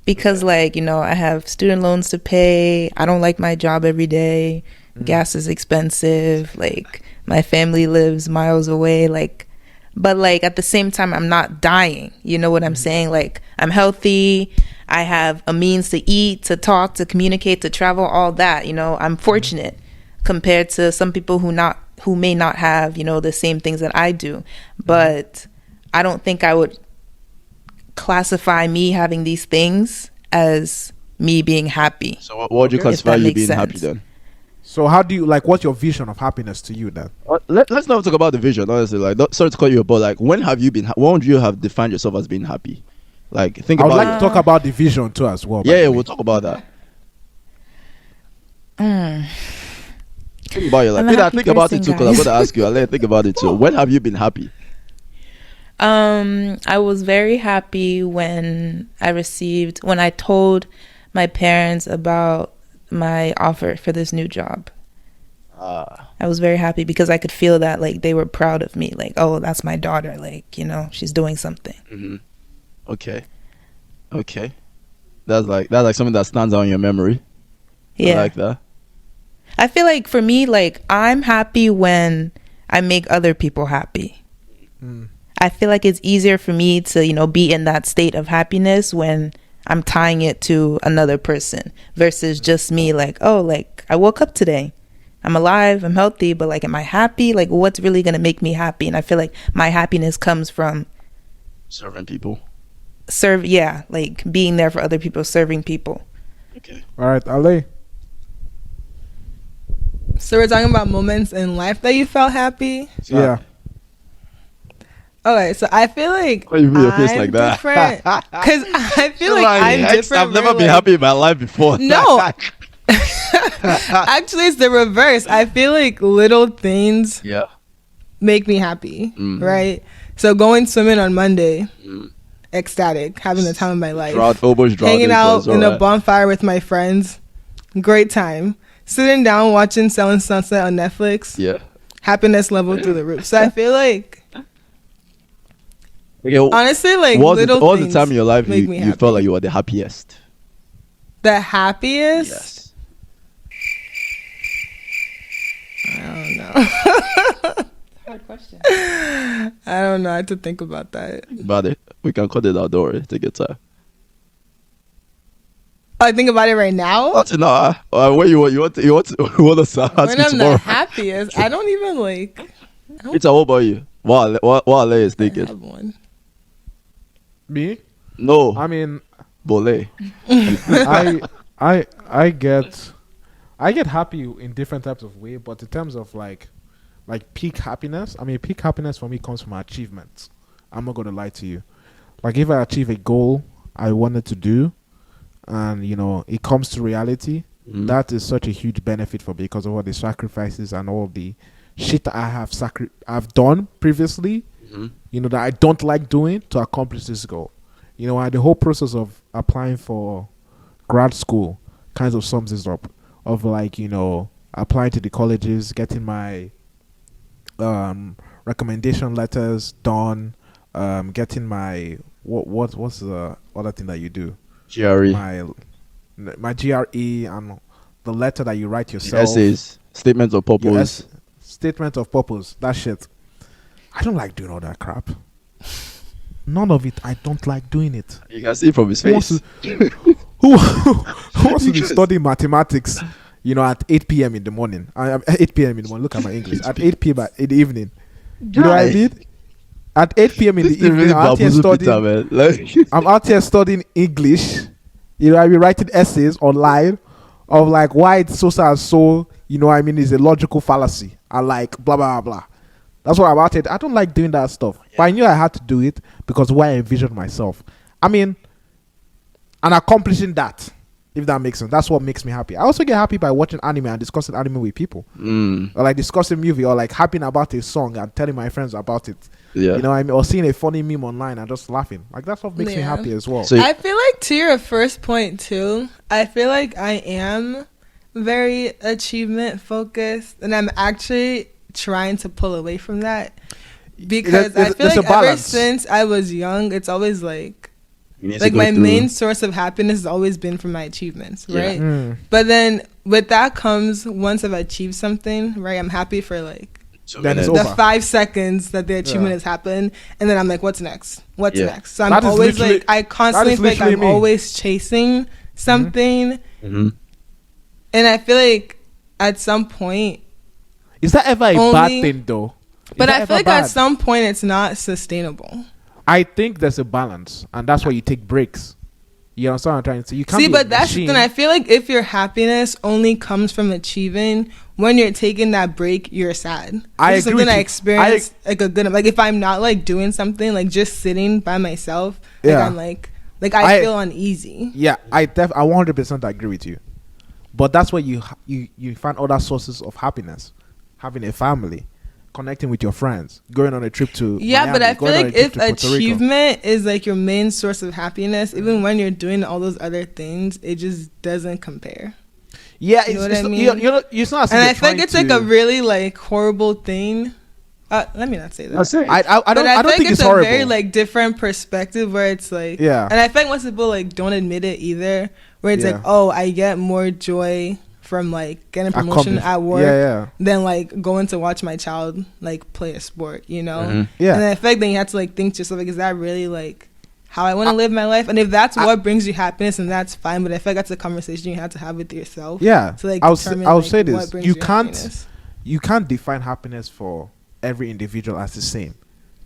Because like, I have student loans to pay. I don't like my job every day. Gas is expensive. Like, my family lives miles away. Like, but like at the same time, I'm not dying. You know what I'm saying? Like, I'm healthy. I have a means to eat, to talk, to communicate, to travel, all that. I'm fortunate compared to some people who may not have, the same things that I do. But I don't think I would classify me having these things as me being happy. So what would you classify you being happy then? So how do you what's your vision of happiness to you then? Let's not talk about the vision, honestly. Sorry to call you, but when would you have defined yourself as being happy? I would like to talk about the vision too as well. Yeah, we'll talk about that. Think about your life. Peter, think about it too, because I'm going to ask you. I'll let you think about it too. When have you been happy? I was very happy when I told my parents about my offer for this new job. I was very happy because I could feel that they were proud of me. Oh, that's my daughter. She's doing something. Mm-hmm. Okay. That's something that stands out in your memory. Yeah. I like that. I feel for me, I'm happy when I make other people happy. I feel it's easier for me to, be in that state of happiness when I'm tying it to another person versus just me I woke up today. I'm alive, I'm healthy, but am I happy? What's really going to make me happy? And I feel my happiness comes from serving people. Being there for other people, serving people. Okay. All right, Aleye. So we're talking about moments in life that you felt happy? Yeah. Okay, so I feel Why you made your face like that? Different because I feel I'm different. I've never been happy in my life before. No. Actually, it's the reverse. I feel little things make me happy, right? So going swimming on Monday, ecstatic, having the time of my life. Hanging out in a bonfire with my friends, great time. Sitting down watching Selling Sunset on Netflix, happiness level through the roof. So I feel honestly, all the time in your life you felt like you were the happiest. The happiest? Yes. I don't know. Hard question. I don't know. I have to think about that. About it. We can cut it out, don't worry. Take your time. I think about it right now. When you want to start when I'm the happiest, I don't even It's what about you? What Aleye is thinking? I have one. Me? No. I mean, Bole. I get happy in different types of way, but in terms of peak happiness, peak happiness for me comes from achievements. I'm not gonna lie to you. If I achieve a goal I wanted to do, and it comes to reality, that is such a huge benefit for me because of all the sacrifices and all the shit that I have I've done previously, that I don't like doing to accomplish this goal. The whole process of applying for grad school kind of sums this up of applying to the colleges, getting my recommendation letters done, getting my what's the other thing that you do? GRE. My GRE and the letter that you write yourself. Essays, statements of purpose. Statement of purpose. That shit. I don't like doing all that crap. None of it. I don't like doing it. You can see from his face. Who wants to be studying mathematics? At 8 p.m. in the morning. 8 p.m. in the morning. Look at my English. At 8 p.m. in the evening. You know what I mean? At 8 p.m. in the evening, I'm out here studying English. I be writing essays online of why it's so and so. Is a logical fallacy. I blah blah blah. That's what I'm out here. I don't like doing that stuff, but I knew I had to do it because why I envisioned myself. And accomplishing that, if that makes sense. That's what makes me happy. I also get happy by watching anime and discussing anime with people, or discussing movie, or happy about a song and telling my friends about it. Yeah. Or seeing a funny meme online and just laughing. That's what makes me happy as well. So I feel to your first point too, I feel I am very achievement focused, and I'm actually trying to pull away from that because I feel ever since I was young, it's always my main source of happiness has always been from my achievements, right? But then with that comes, once I've achieved something, right, I'm happy for the 5 seconds that the achievement has happened, and then I'm what's next? What's next? So I'm always I constantly feel I'm always chasing something, and I feel at some point, is that ever a bad thing though? But I feel at some point it's not sustainable. I think there's a balance, and that's why you take breaks. You understand what I'm trying to say? You can't see, be but that's the thing. I feel like if your happiness only comes from achieving, when you're taking that break, you're sad. I agree. Something I experienced like a good, like if I'm not like doing something, like just sitting by myself, like I'm like I feel uneasy. Yeah, I 100% agree with you. But that's where you find other sources of happiness. Having a family, connecting with your friends, going on a trip to Miami, but I feel like if achievement is like your main source of happiness, even when you're doing all those other things, it just doesn't compare. Yeah, you know what I mean? It's not. And I feel like it's like a really like horrible thing. Let me not say that. I don't think it's horrible. A very like different perspective where it's like, and I feel like most people like don't admit it either. Where it's like, oh, I get more joy from like getting promotion at work than like going to watch my child like play a sport, you know? And I feel like then you have to like think to yourself, like, is that really like how I want to live my life? And if that's what brings you happiness, then that's fine. But I feel like that's a conversation you have to have with yourself. Yeah. To like I'll determine say this. What brings you happiness. You can't define happiness for every individual as the same.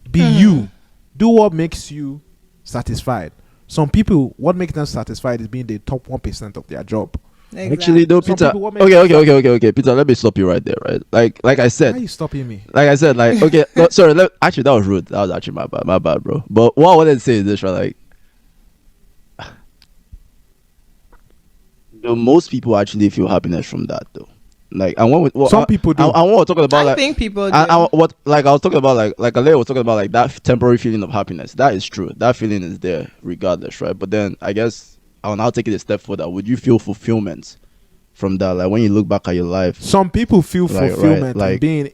Be you. Do what makes you satisfied. Some people, what makes them satisfied is being the top 1% of their job. Exactly. Actually, though, Peter. Okay, Peter. Let me stop you right there, right? Like I said. Why are you stopping me? Like I said, like okay. No, sorry. Actually, that was rude. That was actually my bad, bro. But what I wanted to say is this, right? Like, most people actually feel happiness from that, though. Like, some people do. I want to talk about. I think people do. I was talking about like Aleye was talking about like that temporary feeling of happiness. That is true. That feeling is there regardless, right? But then I guess I'll now take it a step further. Would you feel fulfillment from that? Like when you look back at your life, some people feel fulfillment in being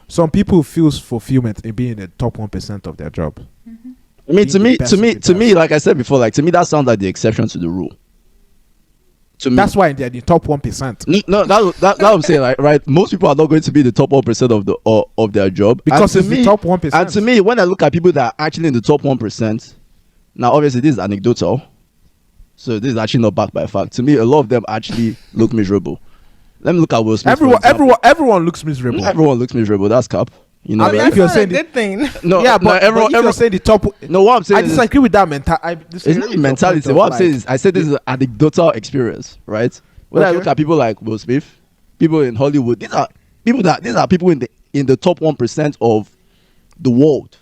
some people feel fulfillment in being the top 1% of their job. I mean, to me, like I said before, like to me that sounds like the exception to the rule. That's why they're the top 1%. No, that I'm saying, like, right? Most people are not going to be the top 1% of their job because it's the top 1%. And to me, when I look at people that are actually in the top 1%, now obviously this is anecdotal, so this is actually not backed by fact. To me, a lot of them actually look miserable. Let me look at Will Smith. Everyone looks miserable. Everyone looks miserable. That's cap. You know, if you're saying a good thing. No, yeah, but everyone saying the top. No, what I'm saying, I disagree with that mentality. It's not mentality. What I'm saying is, I said this is an anecdotal experience, right? When I look at people like Will Smith, people in Hollywood, these are people in the top 1% of the world.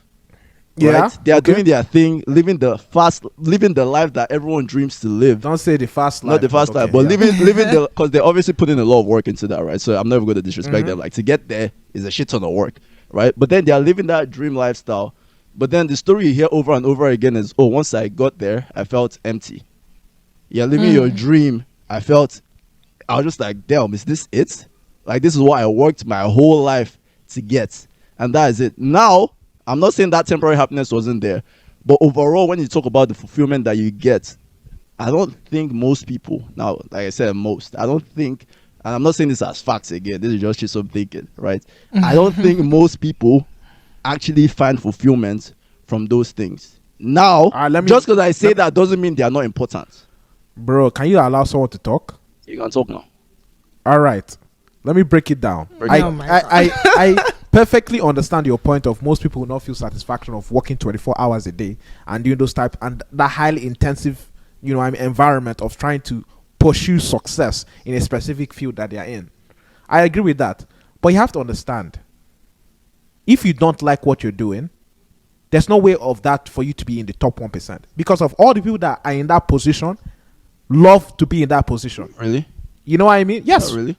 Yeah, right? They are doing their thing, living the life that everyone dreams to live. Don't say the fast life. Not the fast life, but living the, because they're obviously putting a lot of work into that, right? So I'm never going to disrespect them. Like, to get there is a shit ton of work, right? But then they are living that dream lifestyle. But then the story you hear over and over again is, oh, once I got there, I felt empty. You're living your dream. I was just like, damn, is this it? Like, this is what I worked my whole life to get. And that is it. Now, I'm not saying that temporary happiness wasn't there, but overall, when you talk about the fulfillment that you get, I don't think most people, now, like I said, I don't think, and I'm not saying this as facts again, this is just some thinking, right? I don't think most people actually find fulfillment from those things. Now, just because I say that doesn't mean they are not important. Bro, can you allow someone to talk? You can talk now. All right. Let me break it down. I perfectly understand your point of most people will not feel satisfaction of working 24 hours a day and doing those type and that highly intensive, environment of trying to pursue success in a specific field that they are in. I agree with that. But you have to understand, if you don't like what you're doing, there's no way of that for you to be in the top 1%. Because of all the people that are in that position, love to be in that position. Really? You know what I mean? Yes. Not really.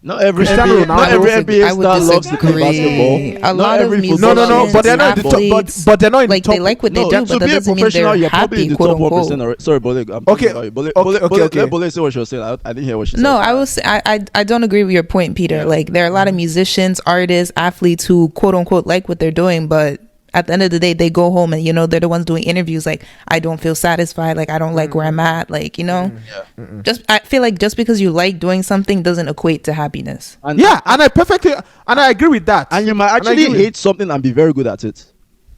Not every NBA star loves to play basketball. A lot of musicians, no, but they're not athletes, but they're not in the like top. they like what they do, but that doesn't mean they're happy, quote unquote. Sorry, Bole. Okay. Let Bole say what she was saying. I didn't hear what she said. No, I don't agree with your point, Peter. Like, there are a lot of musicians, artists, athletes who quote unquote like what they're doing, but at the end of the day, they go home and, they're the ones doing interviews like, I don't feel satisfied, like, I don't like where I'm at, like, I feel like just because you like doing something doesn't equate to happiness. And I agree with that. And you might actually hate something and be very good at it.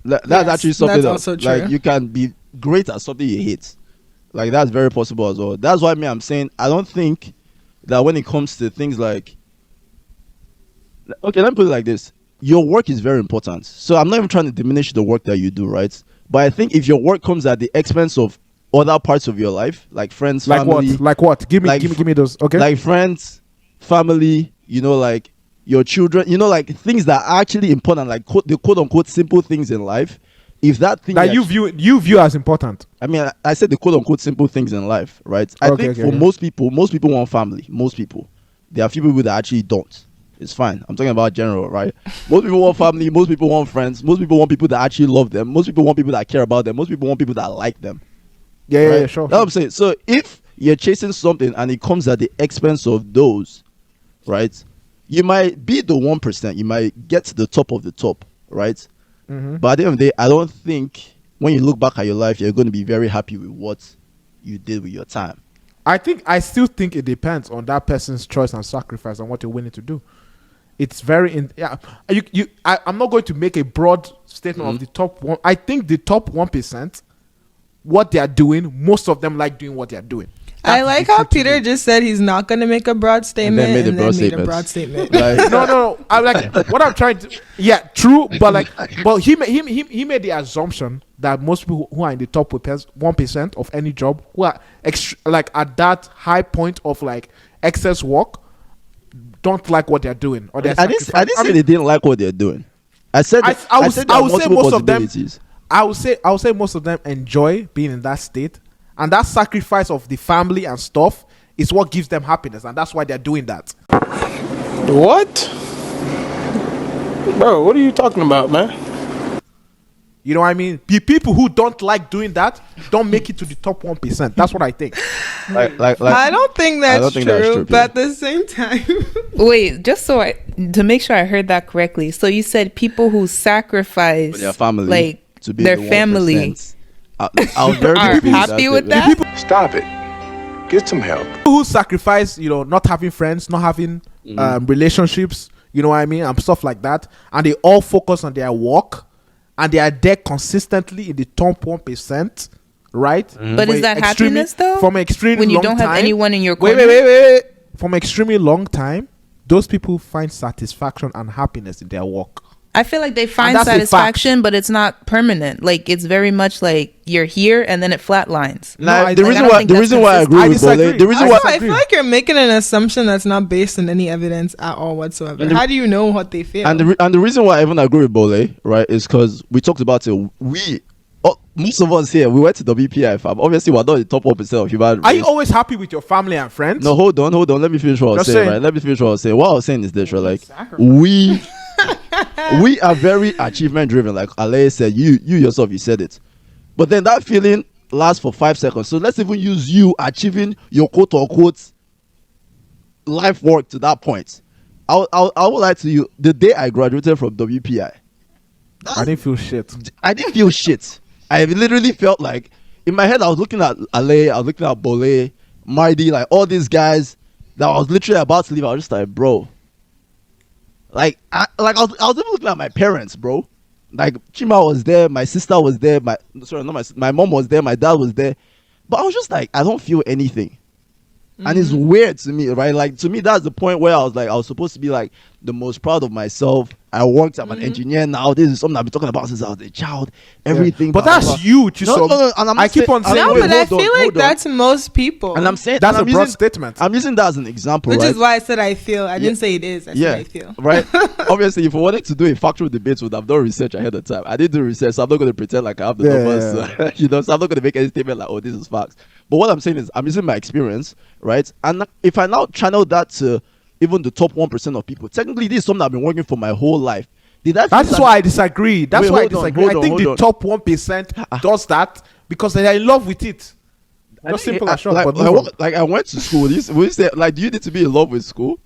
That's actually something that's also true. Like, you can be great at something you hate. Like, that's very possible as well. That's why I'm saying I don't think that when it comes to things like, okay, let me put it like this. Your work is very important. So I'm not even trying to diminish the work that you do, right? But I think if your work comes at the expense of other parts of your life, like friends, family. Like what? Give me those. Okay. Like friends, family. Like your children. Like things that are actually important, like the quote unquote simple things in life. If that thing that you view as important. I mean, I said the quote unquote simple things in life, right? I think most people want family. Most people. There are a few people that actually don't. It's fine. I'm talking about general, right? Most people want family. Most people want friends. Most people want people that actually love them. Most people want people that care about them. Most people want people that like them. Yeah, sure. That's what I'm saying. So if you're chasing something and it comes at the expense of those, right? You might be the 1%. You might get to the top of the top, right? Mm-hmm. But at the end of the day, I don't think when you look back at your life, you're going to be very happy with what you did with your time. I still think it depends on that person's choice and sacrifice and what they're willing to do. It's very I'm not going to make a broad statement of the top one. I think the top 1%, what they are doing, most of them like doing what they are doing. I like how Peter just said he's not going to make a broad statement and then made a broad statement. Like, no. I like what I'm trying to. Yeah, true. But he made the assumption that most people who are in the top 1% of any job, who are at that high point of like excess work, don't like what they're doing. Or I didn't say they didn't like what they're doing. I said I would say most of them. I would say most of them enjoy being in that state. And that sacrifice of the family and stuff is what gives them happiness. And that's why they're doing that. What? Bro, what are you talking about, man? You know what I mean? The people who don't like doing that don't make it to the top 1%. That's what I think. I don't think that's true, but at the same time. Wait, just to make sure I heard that correctly. So you said people who sacrifice their family, like to be their the family. I was very happy with that. Stop it. Get some help. People who sacrifice, not having friends, not having relationships, you know what I mean, and stuff like that, and they all focus on their work, and they are there consistently in the top 1%, right? Mm-hmm. But is that happiness though? From extremely when you long don't have time, anyone in your corner. Wait. From extremely long time, those people find satisfaction and happiness in their work. I feel like they find satisfaction, but it's not permanent. Like it's very much like you're here and then it flatlines. The reason why I agree with Bole, I feel like you're making an assumption that's not based on any evidence at all whatsoever. How do you know what they feel? And the reason why I even agree with Bole, right, is because we talked about it. Most of us here, we went to WPI, fam. Obviously, we're not the top 1% of human race. Are you always happy with your family and friends? No, hold on. Let me finish what I was saying, right? Let me finish what I was saying. What I was saying is this, right? Like, we are very achievement driven. Like Aleye said, you yourself, you said it. But then that feeling lasts for 5 seconds. So let's even use you achieving your quote unquote life work to that point. I would like to you, the day I graduated from WPI, I didn't feel shit. I literally felt like in my head I was looking at Aleye, I was looking at Bole, Mardi, like all these guys that I was literally about to leave. I was just like, bro. I was even looking at my parents, bro. Like Chima was there, my sister was there, my mom was there, my dad was there. But I was just like, I don't feel anything. And it's weird to me, right? Like to me, that's the point where I was supposed to be like the most proud of myself. I worked. I'm an engineer now. This is something I've been talking about since I was a child. Everything. But that's huge. No. And I keep on saying. No, but I feel like that's most people. And I'm saying that's a broad statement. I'm using that as an example, which right? is why I said I feel. I didn't say it is. I said I feel. Right. Obviously, if I wanted to do a factual debate, would have done research ahead of time. I didn't do research, so I'm not going to pretend like I have the numbers. So I'm not going to make any statement like, "Oh, this is facts." But what I'm saying is, I'm using my experience, right? And if I now channel that to even the top 1% of people, technically, this is something I've been working for my whole life. That's why I disagree. I think the top 1% does that because they are in love with it. Not simple as short. Like I went to school. Do you need to be in love with school?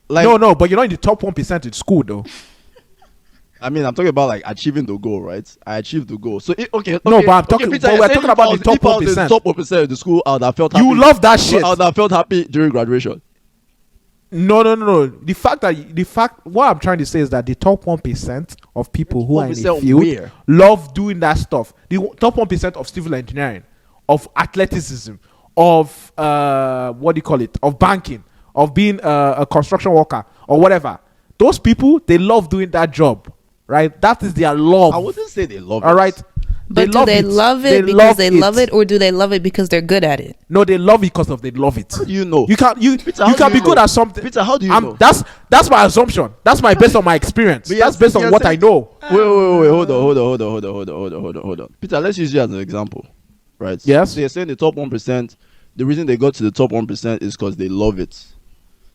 Like, no, but you're not in the top 1% in school though. I mean, I'm talking about like achieving the goal, right? I achieved the goal. So but we're talking about the top 1%. Top 1% of the school, I would have felt happy. You love that shit. I would have felt happy during graduation. No. The fact what I'm trying to say is that the top 1% of people who are in the field love doing that stuff. The top 1% of civil engineering, of athleticism, of of banking, of being a construction worker or whatever. Those people, they love doing that job, right? That is their love. I wouldn't say they love it. All right. But do they love it because they love it, or do they love it because they're good at it? No, they love it because they love it. You know, you can be good at something. Peter, how do you know? That's my assumption. That's based on my experience. That's based on what I know. Wait, hold on. Peter, let's use you as an example, right? Yes. So you're saying the top 1%. The reason they got to the top 1% is because they love it.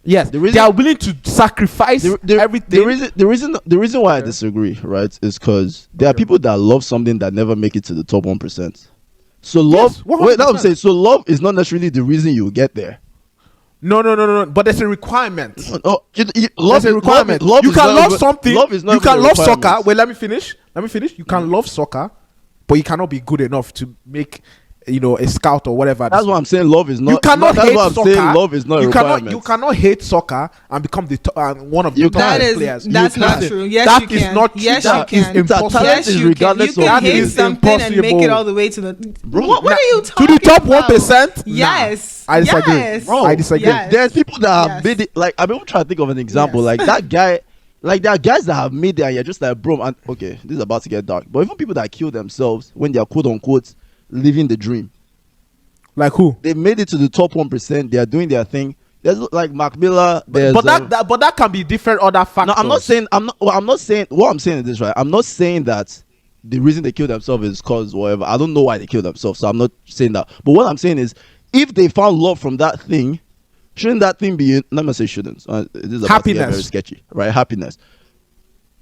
Yes, they are willing to sacrifice everything. The reason why I disagree, right, is because there are people that love something that never make it to the top 1%. So love, that's what I'm saying. So love is not necessarily the reason you get there. No. But there's a requirement. Love is a requirement. You can love something. Love is not. You can love soccer. Wait, let me finish. You can love soccer, but you cannot be good enough to make, a scout or whatever. That's what I'm saying. Love is not. You cannot hate soccer. Love is not a requirement. You cannot hate soccer and become one of the top players. That's not true. Yes, that you can. Is not true. Yes, that you can. Is impossible. Yes, you can. You can hate something and make it all the way to the. Bro, what are you talking to the top about? 1%? Yes. I disagree. Yes. Bro, I disagree. Yes. There's people that have made it. Like, I'm trying to think of an example. Yes. Like that guy. Like there are guys that have made it and you're just like, bro, and okay, this is about to get dark. But even people that kill themselves when they are quote unquote living the dream. Like who? They made it to the top 1%. They are doing their thing. There's like Mark Miller. But that can be different other factors. No, I'm not saying. What I'm saying is this, right? I'm not saying that the reason they kill themselves is cause whatever. I don't know why they kill themselves, so I'm not saying that. But what I'm saying is, if they found love from that thing, shouldn't that thing be? Let me say shouldn't. This is about to get very sketchy, right? Happiness.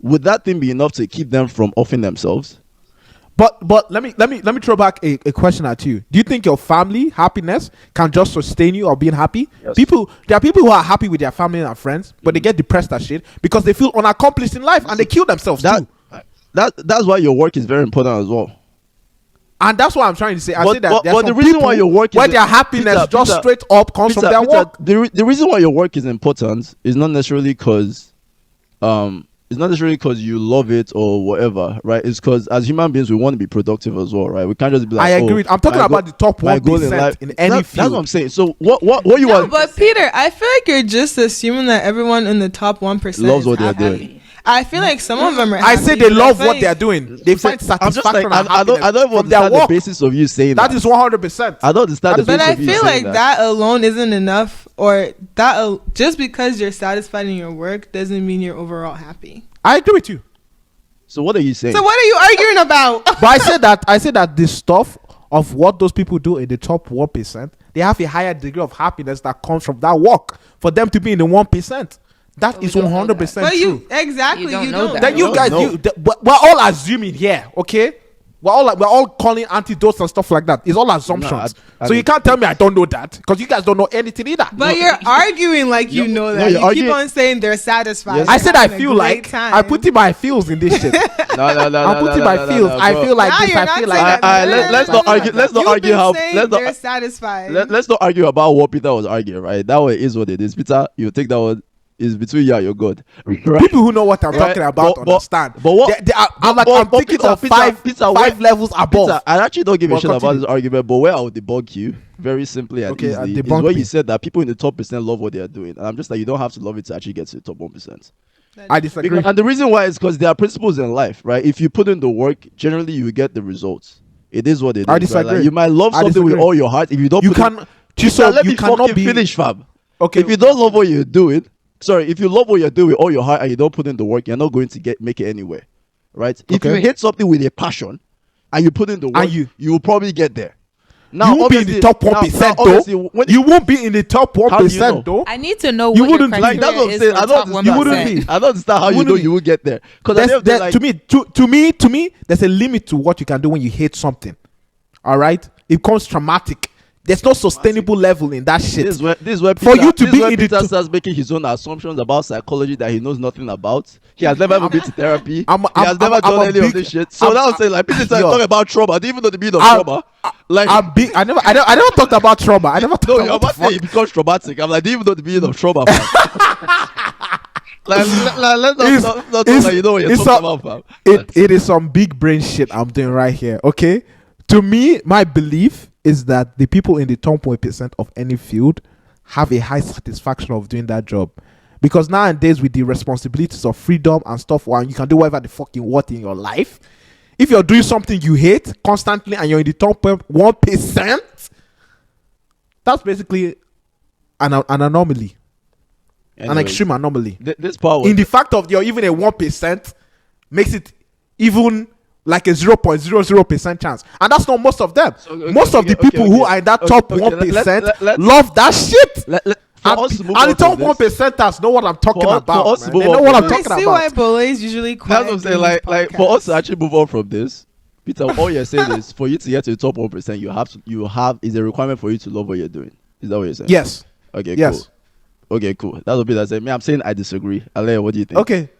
Would that thing be enough to keep them from offing themselves? But let me throw back a question at you. Do you think your family happiness can just sustain you or being happy? Yes. There are people who are happy with their family and friends, but they get depressed as shit because they feel unaccomplished in life and they kill themselves too. That's why your work is very important as well. And that's what I'm trying to say. I say that but the reason why your work where their happiness just straight up comes from their work. The reason why your work is important is not necessarily because you love it or whatever, right? It's because as human beings we want to be productive as well, right? We can't just be like, I agree. I'm talking about the top 1% in any field. That's what I'm saying. So what you want? But Peter, I feel like you're just assuming that everyone in the top 1% loves what they're happy. doing. I feel like some of them are happy. I say they love what they're doing. They find satisfaction and I don't understand the basis of you saying that. That is 100%. I don't understand the basis of you saying that. But I feel like that alone isn't enough, or just because you're satisfied in your work doesn't mean you're overall happy. I agree with you. So what are you saying? So what are you arguing about? But I said that the stuff of what those people do in the top 1%, they have a higher degree of happiness that comes from that work. For them to be in the 1%, that is 100% true. Exactly. You don't know that. Then you guys, we're all assuming here, okay? We're all calling antidotes and stuff like that. It's all assumptions. So you can't tell me I don't know that because you guys don't know anything either. But you're arguing like you know that. You keep on saying they're satisfied. Yes. I said I feel like I put in my feels in this shit. No. I'm putting my feels. I feel like this. I feel like let's not argue. Let's not argue how. They're satisfied. Let's not argue about what Peter was arguing. Right, that one is what it is. Peter, you take that one. Is between you and your God. Right? People who know what I'm talking about understand. But what? I'm thinking of five levels above. Peter, I actually don't give a shit about this argument, but where I would debunk you very simply and easily is where you said that people in the top percent love what they are doing. And I'm just like, you don't have to love it to actually get to the top 1%. I disagree. And the reason why is because there are principles in life, right? If you put in the work, generally you will get the results. It is what it is. I disagree. Right? Like, you might love something with all your heart. If you don't, let me fucking finish, fam. Okay. If you don't love what you're doing. Sorry, if you love what you're doing with all your heart and you don't put in the work, you're not going to make it anywhere, right? Okay. If you hate something with a passion and you put in the work, you will probably get there. Now, you won't be in the top 1% though. You won't be in the top 1% though. I need to know what your criteria that's what I'm saying. I don't understand how you know you will get there. Because to me, there's a limit to what you can do when you hate something. All right, it becomes traumatic. There's no sustainable level in that shit. This is where Peter starts making his own assumptions about psychology that he knows nothing about. He has never been to therapy. He has never done any of this shit. So that was saying, like, Peter started talking about trauma. Do you even know the meaning of trauma? Like, I never talked about trauma. I never talked about. No, you're about to say it becomes traumatic. I'm like, do you even know the meaning of trauma? Let's not talk like you know what you're talking about, fam. It is some big brain shit I'm doing right here. Okay, to me, my belief is that the people in the top 1% of any field have a high satisfaction of doing that job. Because nowadays with the responsibilities of freedom and stuff, you can do whatever the fuck you want in your life. if you're doing something you hate constantly and you're in the top 1%, that's basically an anomaly. Anyway, an extreme anomaly. This power in the fact of you're even a 1% makes it even like a 0.00% chance, and that's not most of them. So, most of the people who are in that top 1% love that shit. And the top 1%ers know what I'm talking about. They know what I'm talking about. I see why bullies usually quiet. That's what I'm saying. Like for us to actually move on from this, Peter, all you're saying is for you to get to the top 1%, you have is a requirement for you to love what you're doing. Is that what you're saying? Yes. Okay. Yes. Cool. Okay. Cool. That's what Peter said. Me, I'm saying I disagree. Aleye, what do you think? Okay.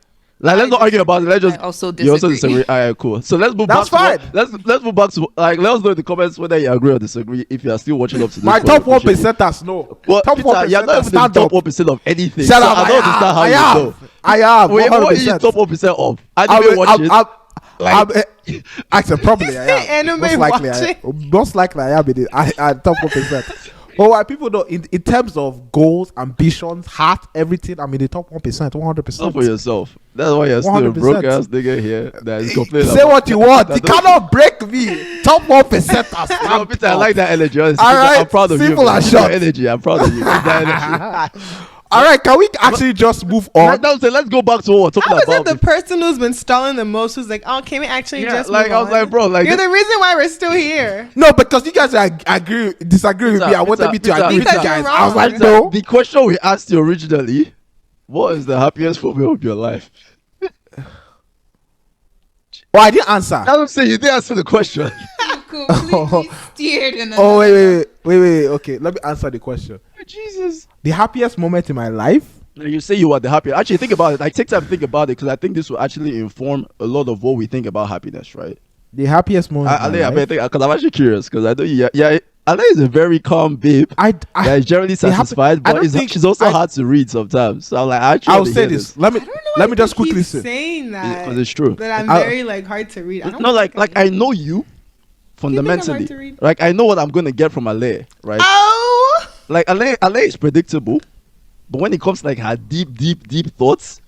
Like, let's not argue about it. Let's just. I also disagree. You also disagree. All right, cool. So let's move. That's back fine. Let's move back to let us know in the comments whether you agree or disagree. If you are still watching up to this. My top 1%ers no. Well, top Peter, 1%. You're not even the top 1% of anything. Shut up! I don't understand how you know. I am. Wait, what are you top 1% of? Anime watching. Actually, probably I am. Anime watching. Most likely I am in it. I top 1%. But why people know in terms of goals, ambitions, heart, everything, I'm in the top 1%, 100%. Not for yourself. That's why you're still a broke ass nigga here that is complaining. Say what you want. You cannot break me. Top 1%. No, Peter, I like that energy. All right, I'm proud of you. Simple and short. Energy. I'm proud of you. That energy. All right, can we actually just move on? Let's go back to what we're talking about. How is it the person who's been stalling the most who's like, oh, can we actually just move I was on? like, bro, like you're the reason why we're still here. No, because you guys disagree with me. I wanted me to agree with you guys. I was like, no. The question we asked you originally, what is the happiest moment of your life? Oh, I didn't answer. I don't say you didn't answer the question. Completely steered in Oh, wait. Okay, let me answer the question. Jesus. The happiest moment in my life? You say you are the happiest. Actually, think about it. Like, take time to think about it, because I think this will actually inform a lot of what we think about happiness, right? The happiest moment. Because I'm actually curious, because I know Aleye is a very calm babe. That is generally satisfied, but she's also hard to read sometimes. So I'm like, I'll say this. Let me just quickly say. Saying that because it's true. That I'm very hard to read. I know you fundamentally. Like, I know what I'm gonna get from Aleye, right? Oh. Like Aleye is predictable, but when it comes to like her deep thoughts,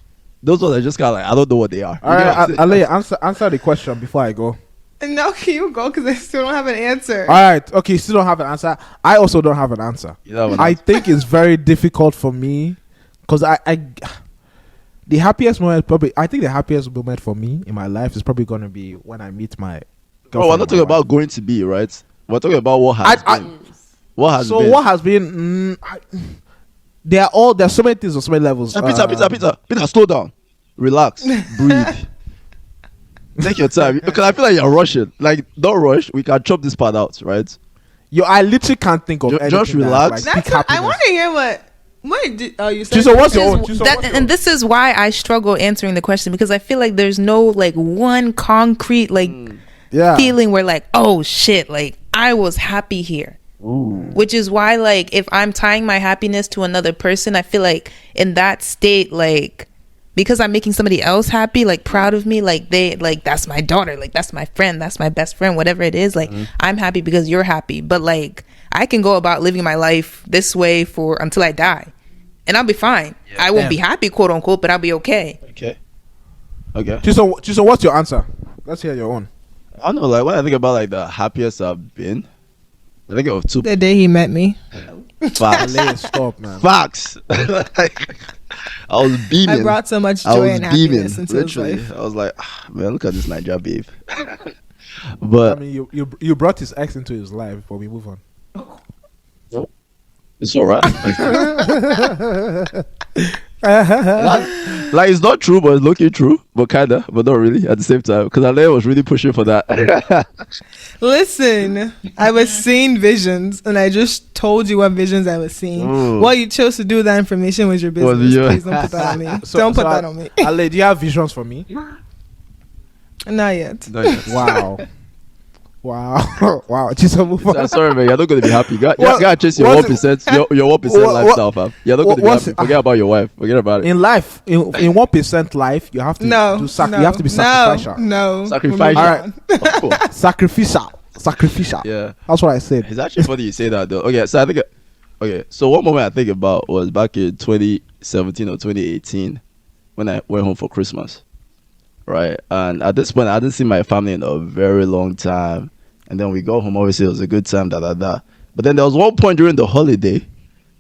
those ones are just kind of like I don't know what they are. All right, Aleye, answer the question before I go. No, can you go? Because I still don't have an answer. All right, okay, you still don't have an answer. I also don't have an answer. I think it's very difficult for me because the happiest moment the happiest moment for me in my life is probably going to be when I meet my girlfriend. We're not talking about going to be, right? We're talking about what has been. What has been? There's so many things on so many levels. Peter, slow down, relax, breathe. Take your time, because I feel like you're rushing. Like, don't rush. We can chop this part out, right? I literally can't think of anything. Just relax. I want to hear what you said. So what's your own? And this is why I struggle answering the question, because I feel like there's no like one concrete feeling where like, oh shit, like I was happy here. Ooh. Which is why like if I'm tying my happiness to another person, I feel like in that state, like because I'm making somebody else happy, like proud of me, like they like that's my daughter, like that's my friend, that's my best friend, whatever it is, like I'm happy because you're happy. But like I can go about living my life this way until I die, and I'll be fine. I won't be happy, quote unquote, but I'll be okay. Okay. So what's your answer? Let's hear your own. I don't know, like when I think about like the happiest I've been, I think of two. The day he met me. Facts. Stop, man. Facts. Like, I was beaming. I brought so much joy and happiness into his life. I was like, man, look at this Niger babe. But I mean, you brought his ex into his life, but we move on. It's alright. Like it's not true, but it's looking true, but kinda, but not really at the same time. Because Aleye was really pushing for that. Listen, I was seeing visions, and I just told you what visions I was seeing. Ooh. What you chose to do with that information was your business. Please don't put that on me. Don't put that on me. Aleye, do you have visions for me? Not yet. Wow. Wow. Sorry, man. You're not going to be happy. You gotta chase your 1%. Your 1% lifestyle, fam. You're not going to be happy. Forget about your wife. Forget about it. In life, in 1% life, you have to you have to be sacrificial. No. Sacrificial. All right. Sacrificial. Yeah. That's what I said. It's actually funny you say that, though. Okay, so I think. Okay, so one moment I think about was back in 2017 or 2018 when I went home for Christmas. right? And at this point, I didn't see my family in a very long time. And then we go home. Obviously, it was a good time. But then there was one point during the holiday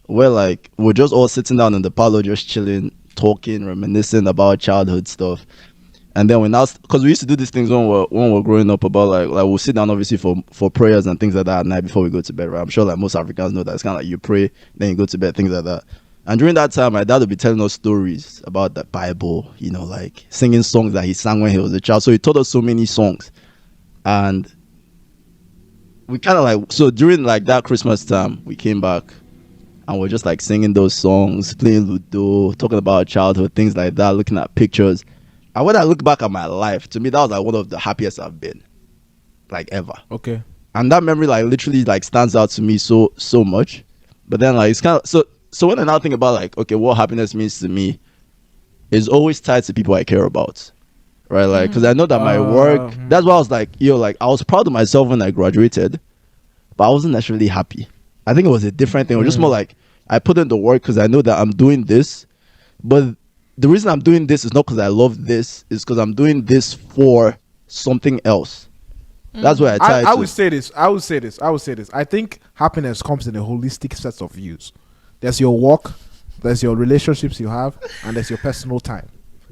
where like we're just all sitting down in the parlor, just chilling, talking, reminiscing about childhood stuff. And then we now, because we used to do these things when we're growing up, about like we'll sit down obviously for prayers and things like that at night before we go to bed, right? I'm sure like most Africans know that it's kind of like you pray, then you go to bed, things like that. And during that time, my dad would be telling us stories about the Bible, you know, like singing songs that he sang when he was a child. So he taught us so many songs. And we kind of like, so during like that Christmas time, we came back and we're just like singing those songs, playing Ludo, talking about childhood, things like that, looking at pictures. And when I look back at my life, to me, that was like one of the happiest I've been, like ever. Okay. And that memory like literally like stands out to me so much. But then like it's kind of, so when I now think about like, okay, what happiness means to me is always tied to people I care about. Right? Like, because I know that my work, that's why I was like, like I was proud of myself when I graduated, but I wasn't necessarily happy. I think it was a different thing. It was just more like I put in the work because I know that I'm doing this, but the reason I'm doing this is not because I love this, it's because I'm doing this for something else. That's why I would say this. I think happiness comes in a holistic set of views. There's your work, there's your relationships you have, and there's your personal time.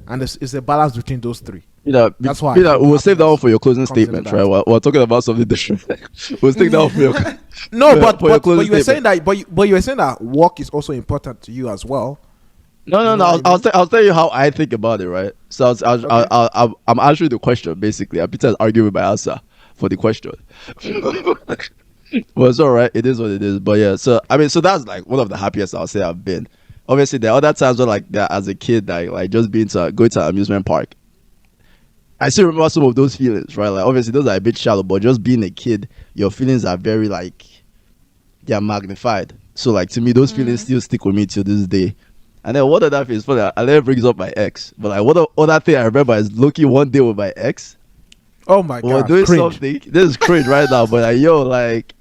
And it's a balance between those three. That's why. We'll save that one for your closing statement, right? We're talking about something different. We'll take that one for your no, but you were saying that. But you were saying that work is also important to you as well. No. I'll tell you how I think about it, right? So I'm answering the question basically. And Peter's arguing with my answer for the question. Well, it's all right. It is what it is. But yeah, so that's like one of the happiest I'll say I've been. Obviously, there are other times where like that as a kid, like just going to an amusement park. I still remember some of those feelings, right? Like obviously those are a bit shallow, but just being a kid, your feelings are very like they're magnified. So like to me, those feelings still stick with me till this day. And then what other thing is funny? Aleye brings up my ex, but like what other thing I remember is looking one day with my ex. Oh my god! We're doing something. This is cringe right now, but like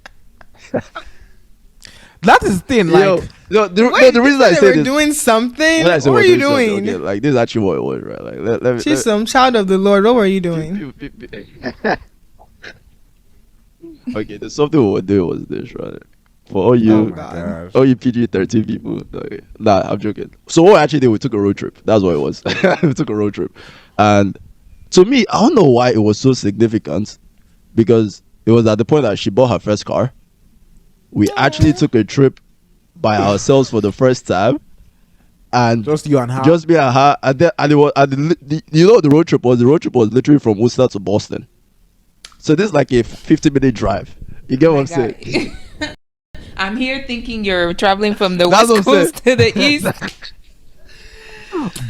that is the thing. Like the reason I say we're doing something. What were you doing? Okay, like this is actually what it was, right? Like let me. She's some child of the Lord. What were you doing? Okay, there's something we were doing was this, right? For all you, all you PG-13 people. Okay. Nah, I'm joking. So what we actually did, we took a road trip. That's what it was. We took a road trip, and to me, I don't know why it was so significant, because it was at the point that she bought her first car. We actually took a trip by ourselves for the first time, and just you and her, just me and her, and it was, you know what the road trip was? The road trip was literally from Worcester to Boston. So this is like a 50-minute drive. You get what I'm saying? I'm here thinking you're traveling from the west coast to the east.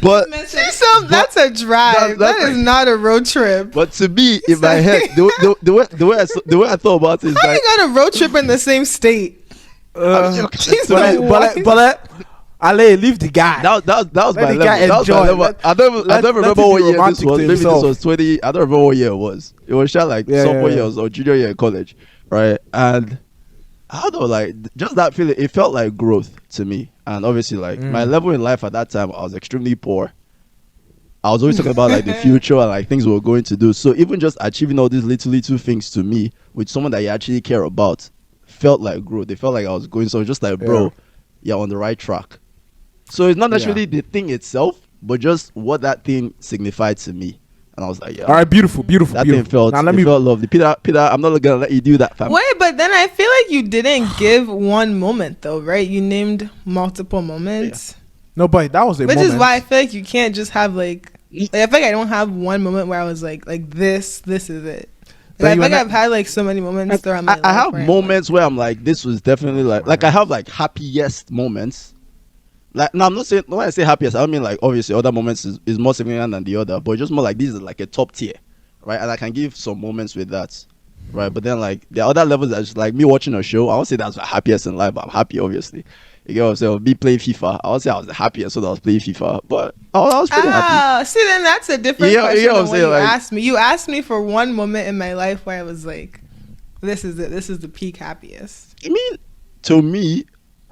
But that's a drive. That is not a road trip. But to me, in my head, the way I thought about it is how like, you got a road trip in the same state? But Ale, leave the guy. That was my level. I don't remember what year this was. Maybe this was 20. I don't remember what year it was. It was shot like sophomore years or junior year in college, right? And I don't know, like just that feeling. It felt like growth to me. And obviously, like my level in life at that time, I was extremely poor. I was always talking about like the future and like things we were going to do. So even just achieving all these little things to me with someone that you actually care about felt like growth. They felt like I was going. So just like, bro, you're on the right track. So it's not necessarily the thing itself, but just what that thing signified to me. And I was like, yeah. All right, beautiful. That thing felt, felt lovely. Peter, I'm not going to let you do that, fam. Wait, but then I feel like you didn't give one moment, though, right? You named multiple moments. Yeah. No, but that was a moment. Which is why I feel like you can't just have, like I feel like I don't have one moment where I was like this is it. Like, I feel like I've had, like, so many moments throughout my life. I have moments where I'm like, this was definitely, like I have, like, happiest moments. Like, no, I'm not saying, when I say happiest, I don't mean like obviously other moments is more significant than the other, but just more like this is like a top tier, right? And I can give some moments with that, right? But then like the other levels are just like me watching a show. I won't say that's the happiest in life, but I'm happy, obviously. You get what I'm saying? Me playing FIFA. I won't say I was the happiest when I was playing FIFA, but I was pretty happy. See, then that's a different question than what you asked me. You asked me for one moment in my life where I was like, this is it. This is the peak happiest. I mean, to me,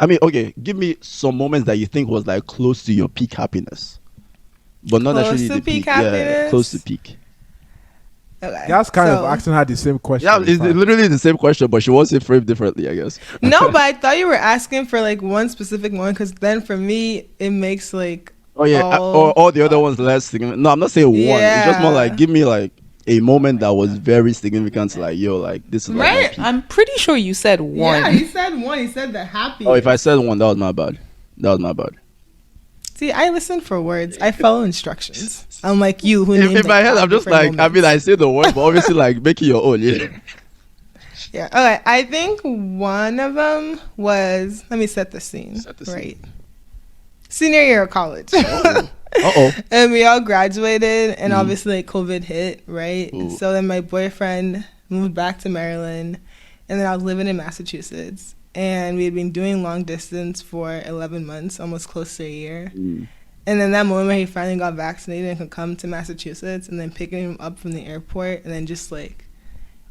okay, give me some moments that you think was like close to your peak happiness. but not Close necessarily to the peak peak. Yeah, happiness? close to peak. Okay. That's kind of asking her the same question. Yeah, it's literally the same question, but she wants it framed differently, I guess. No, but I thought you were asking for like one specific one, because then for me it makes like. Oh yeah, or all the other ones less significant. No, I'm not saying one. It's just more like give me like a moment that was very significant. Like yo, like this is like right. I'm pretty sure you said one. Yeah, he said one. He said the happy. Oh, if I said one, that was my bad. See, I listen for words. I follow instructions. Unlike you, who in my head, I'm just like, moments. I mean, I say the word, but obviously, like, make it your own, yeah. Yeah. Okay. I think one of them was. Let me set the scene. Right. Senior year of college. Uh-oh. And we all graduated, and obviously, like, COVID hit, right? Ooh. So then my boyfriend moved back to Maryland, and then I was living in Massachusetts. And we had been doing long distance for 11 months, almost close to a year. And then that moment he finally got vaccinated and could come to Massachusetts, and then picking him up from the airport and then just like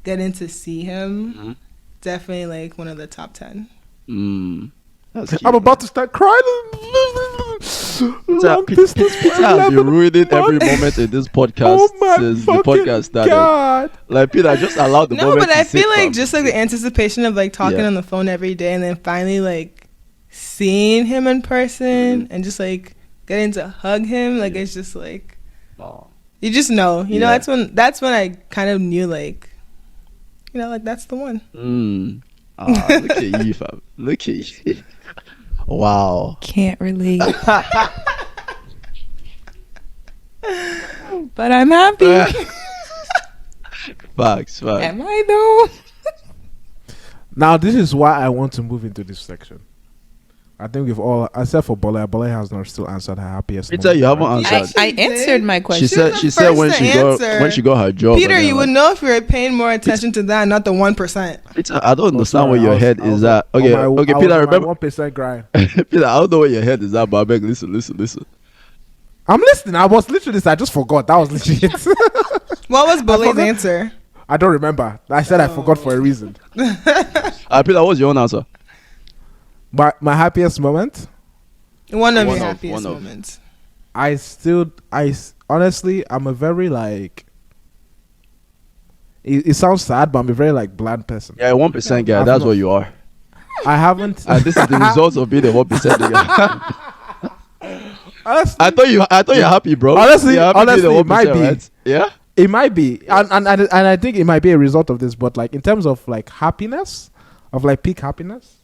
getting to see him, definitely like one of the top 10. I'm about to start crying. Peter, you ruining every moment in this podcast since the podcast started. God. Like Peter, just allow the moment. No, but I feel like just like the anticipation of like talking on the phone every day, and then finally like seeing him in person and just like getting to hug him, like it's just like you just know, you know. That's when I kind of knew, like, you know, like that's the one. Look at you, fam. Look at you. Wow. Can't relate. But I'm happy. Facts. Am I though? Now this is why I want to move into this section. I think we've all, except for Bola has not still answered her happiest. Peter, you haven't answered. I answered my question. She said when she got her job. Peter, you would know if you were paying more attention to that, not the 1%. Peter, I don't understand where your head is at. Okay, Peter, remember 1% grind. Peter, I don't know where your head is at, but I beg, listen. I'm listening. I was literally, I just forgot. That was literally it. What was Bola's answer? I don't remember. I said I forgot for a reason. Peter, what's your own answer? My happiest moment? One of your happiest moments. Honestly, I'm a very like, it sounds sad, but I'm a very like bland person. Yeah, 1% guy, that's what you are. I haven't. And this is the result of being a 1% guy. Honestly, I thought you're happy, bro. Honestly, it might be. Right? Yeah? It might be. And I think it might be a result of this, but like in terms of like happiness, of like peak happiness,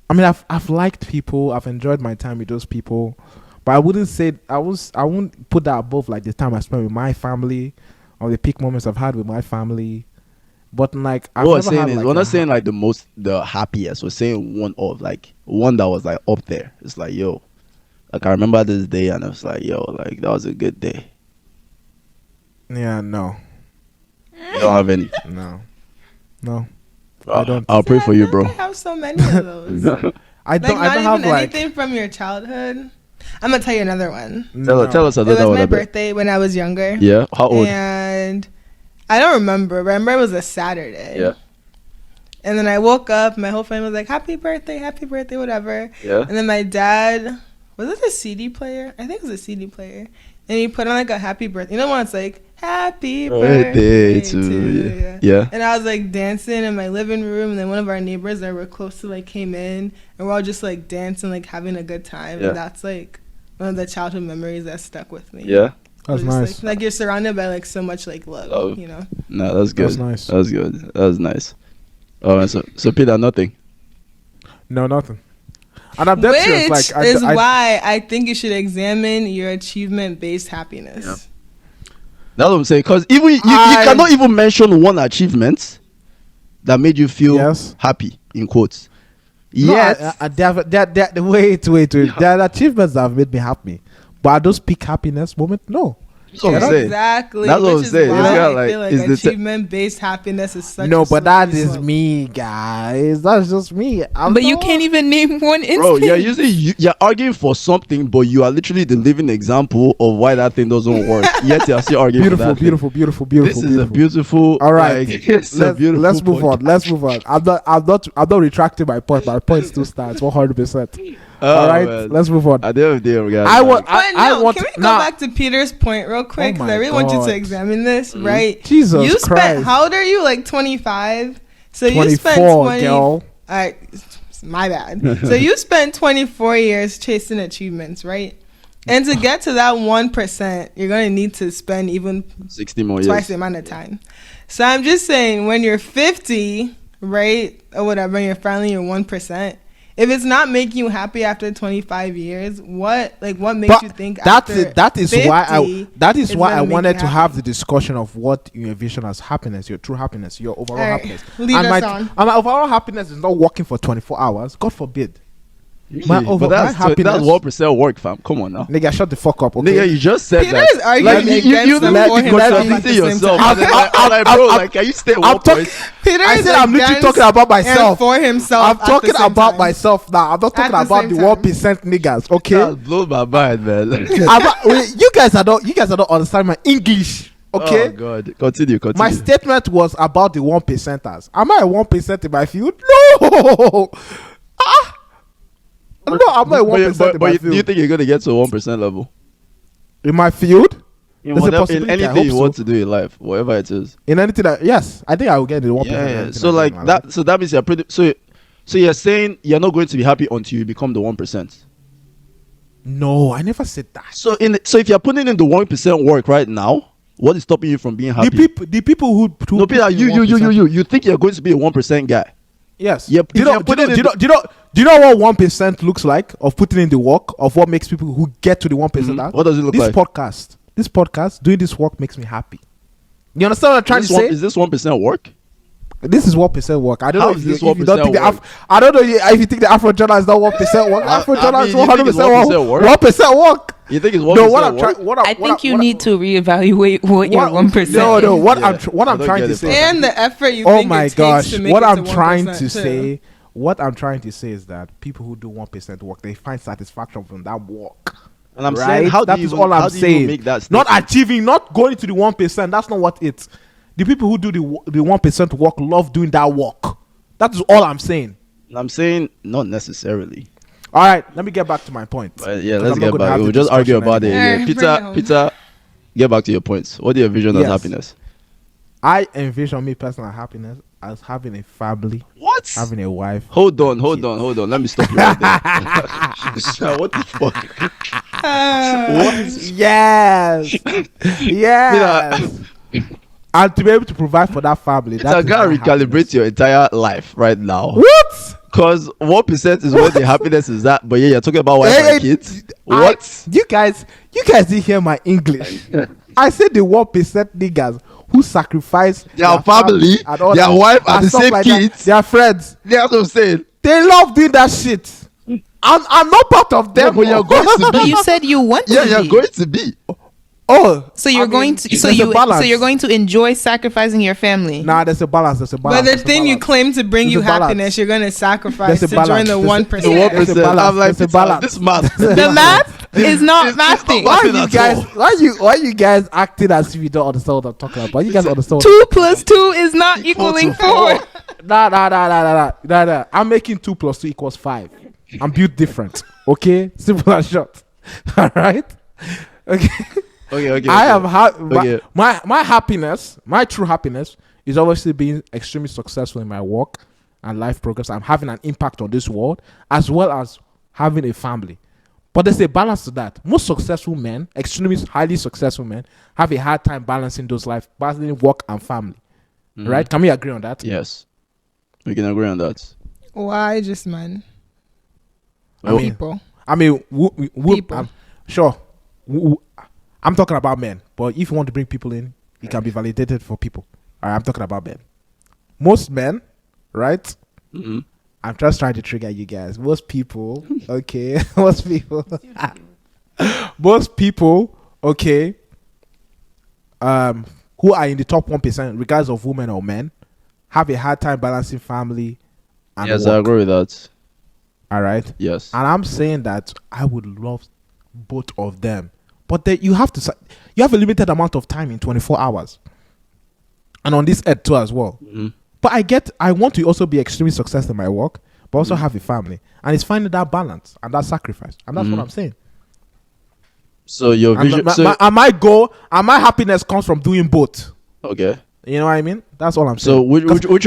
I mean, I've liked people. I've enjoyed my time with those people, but I wouldn't say I wouldn't put that above like the time I spent with my family, or the peak moments I've had with my family. But like, we're not saying like the happiest. We're saying one that was like up there. It's like, yo, like I remember this day, and I was like, yo, like that was a good day. Yeah, no. You don't have any. No. I don't. I'll pray for you, bro. I have so many of those. I don't have anything from your childhood. I'm gonna tell you another one. Tell us another one. It was my birthday when I was younger. Yeah, how old? And I don't remember. Remember, it was a Saturday. Yeah. And then I woke up. My whole family was like, "Happy birthday, whatever." Yeah. And then my dad, was it a CD player? I think it was a CD player. And he put on like a happy birthday. You know when it's like, happy birthday to you. Yeah. And I was like dancing in my living room, and then one of our neighbors that were close to like came in, and we're all just like dancing, like having a good time. Yeah. And that's like one of the childhood memories that stuck with me. Yeah. That's nice. Like you're surrounded by like so much like love, you know. No, that's good. That's nice. That was good. That was nice. Oh, so Peter, nothing. No, nothing. And I'm Which is why I think you should examine your achievement-based happiness. Yeah. That's what I'm saying. Because even you cannot even mention one achievement that made you feel happy, in quotes. Yes. Wait. There are achievements that have made me happy. But are those peak happiness moments? No. Exactly. That's what I'm saying. I feel like achievement-based happiness is such but that is me, guys. That's just me. But you can't even name one instance. Bro, you're arguing for something, but you are literally the living example of why that thing doesn't work. Yet you're still arguing for that beautiful. This is a beautiful. All right. Let's move on. I'm not retracting my point. My point still stands 100%. All right, man. let's move on. At the end of the day, guys, I want. Can we go back to Peter's point real quick? Because I really want you to examine this, right? Jesus you Christ. spent. How old are you? Like 25. So 24, you spent 20. girl. All right, my bad. So you spent 24 years chasing achievements, right? And to get to that 1%, you're gonna need to spend even 60 more years. Twice the amount of time. So I'm just saying, when you're 50, right, or whatever, you're finally your 1%. If it's not making you happy after 25 years, what makes you think that is 50 why I wanted to have happy? the discussion of what you envision as happiness, your true happiness, your overall All right, happiness. lead us on. And my overall happiness is not working for 24 hours. God forbid. My That's 1% work, fam. Come on now. Nigga, shut the fuck up, okay? Nigga, you just said Peter that. is arguing against them for himself at the same yourself. time. I'm like, bro, can you stay at one point? Peter I is said I'm literally against talking about myself. and for himself. I'm at the talking same about time. myself now. I'm not talking At the about same the time. 1% niggas, okay? That blew my mind, man. You guys are not understand my English. Okay. Oh God, continue. My statement was about the 1%ers. Am I a 1% in my field? No. No, I'm not a 1% in my field. Do you think you're gonna get to a 1% level In my field? in There's a possibility, I anything hope you so. want to do in life, whatever it is? In anything yes, I think I will get the 1%. Yeah. So like that. So that means you're pretty. So you're saying you're not going to be happy until you become the 1%. No, I never said that. So if you're putting in the 1% work right now, what is stopping you from being happy? The people who No, Peter, you think you're going to be a 1% guy? Yes. Yep. Do you know what 1% looks like of putting in the work of what makes people who get to the 1% out? What does it look like? This podcast, doing this work makes me happy. You understand what I'm trying to say? Is this 1% work? This is 1% work. I don't How know is if this you don't 1% think work? I don't know if you think the Afro journal is not 1% work. Afro journal is you think it's 100% work. 1% 1% work. You think it's 1% No, what I'm work? trying. I think you need to reevaluate what your 1% No, is. what Yeah, I'm I trying don't to get say. it. And the effort you Oh think my it takes gosh! to make What it I'm to trying 1% to too. say, what I'm trying to say is that people who do 1% work, they find satisfaction from that work. And I'm right? saying, how That do you is all I'm saying. make that Not statement? achieving, not going to the 1%. That's not what it's. The people who do the 1% work love doing that work. That is all I'm saying. And I'm saying not necessarily. All right, let me get back to my point. But yeah, 'Cause let's I'm not get gonna back. have We'll the just argue discussion about it. anymore. Yeah. Bring it home. Peter, get back to your points. What do you envision as Yes. happiness? I envision me personal happiness as having a family, What? having a wife. Hold on. Let me stop you right there. What the fuck? What? Yes, yes. And to be able to provide for that family. Peter, gotta recalibrate your entire life right now. What? Because 1% is where the happiness is at. But yeah, you're talking about wife and kids. What? You guys didn't hear my English. I said the 1% niggas who sacrifice Their family, and all their that, wife, and the stuff same like that. kids. Their friends. That's what I'm saying. They love doing that shit. I'm not part of them. Yeah, but you're going to But be. you said you want to Yeah, you're be. going to be. Oh, So you're going to so you're going to enjoy sacrificing your family. Nah, there's a balance. There's a balance. But the there's a thing you balance. claim to bring There's you a balance. happiness, you're gonna sacrifice There's to a join the balance. 1%. The 1%. balance. I'm like, There's a balance. this man. The math is not mathing. not Why mathing you at guys? all. Why you guys acting as if you don't understand what I'm talking about? You guys understand? 2 plus 2 is not equaling 4. Nah. I'm making 2 plus 2 equals 5. I'm built different. Okay, simple and short. All right. Okay. Okay. I have Okay. my happiness, my true happiness is obviously being extremely successful in my work and life progress. I'm having an impact on this world as well as having a family. But there's a balance to that. Most successful men, extremely highly successful men, have a hard time balancing balancing work and family. Right? Can we agree on that? Yes. We can agree on that. Why just men? People. People. Sure. I'm talking about men, but if you want to bring people in, it can be validated for people. All right, I'm talking about men. Most men, right? Mm-hmm. I'm just trying to trigger you guys. Most people, okay, most people, okay, who are in the top 1%, regardless of women or men, have a hard time balancing family and Yes, work. I agree with that. All right. Yes. And I'm saying that I would love both of them, but you have a limited amount of time in 24 hours, and on this earth too as well. Mm-hmm. But I want to also be extremely successful in my work, but but also have a family, and it's finding that balance and that sacrifice, and that's what I'm saying. So your vision, my happiness comes from doing both. Okay. You know what I mean? That's all I'm saying. So which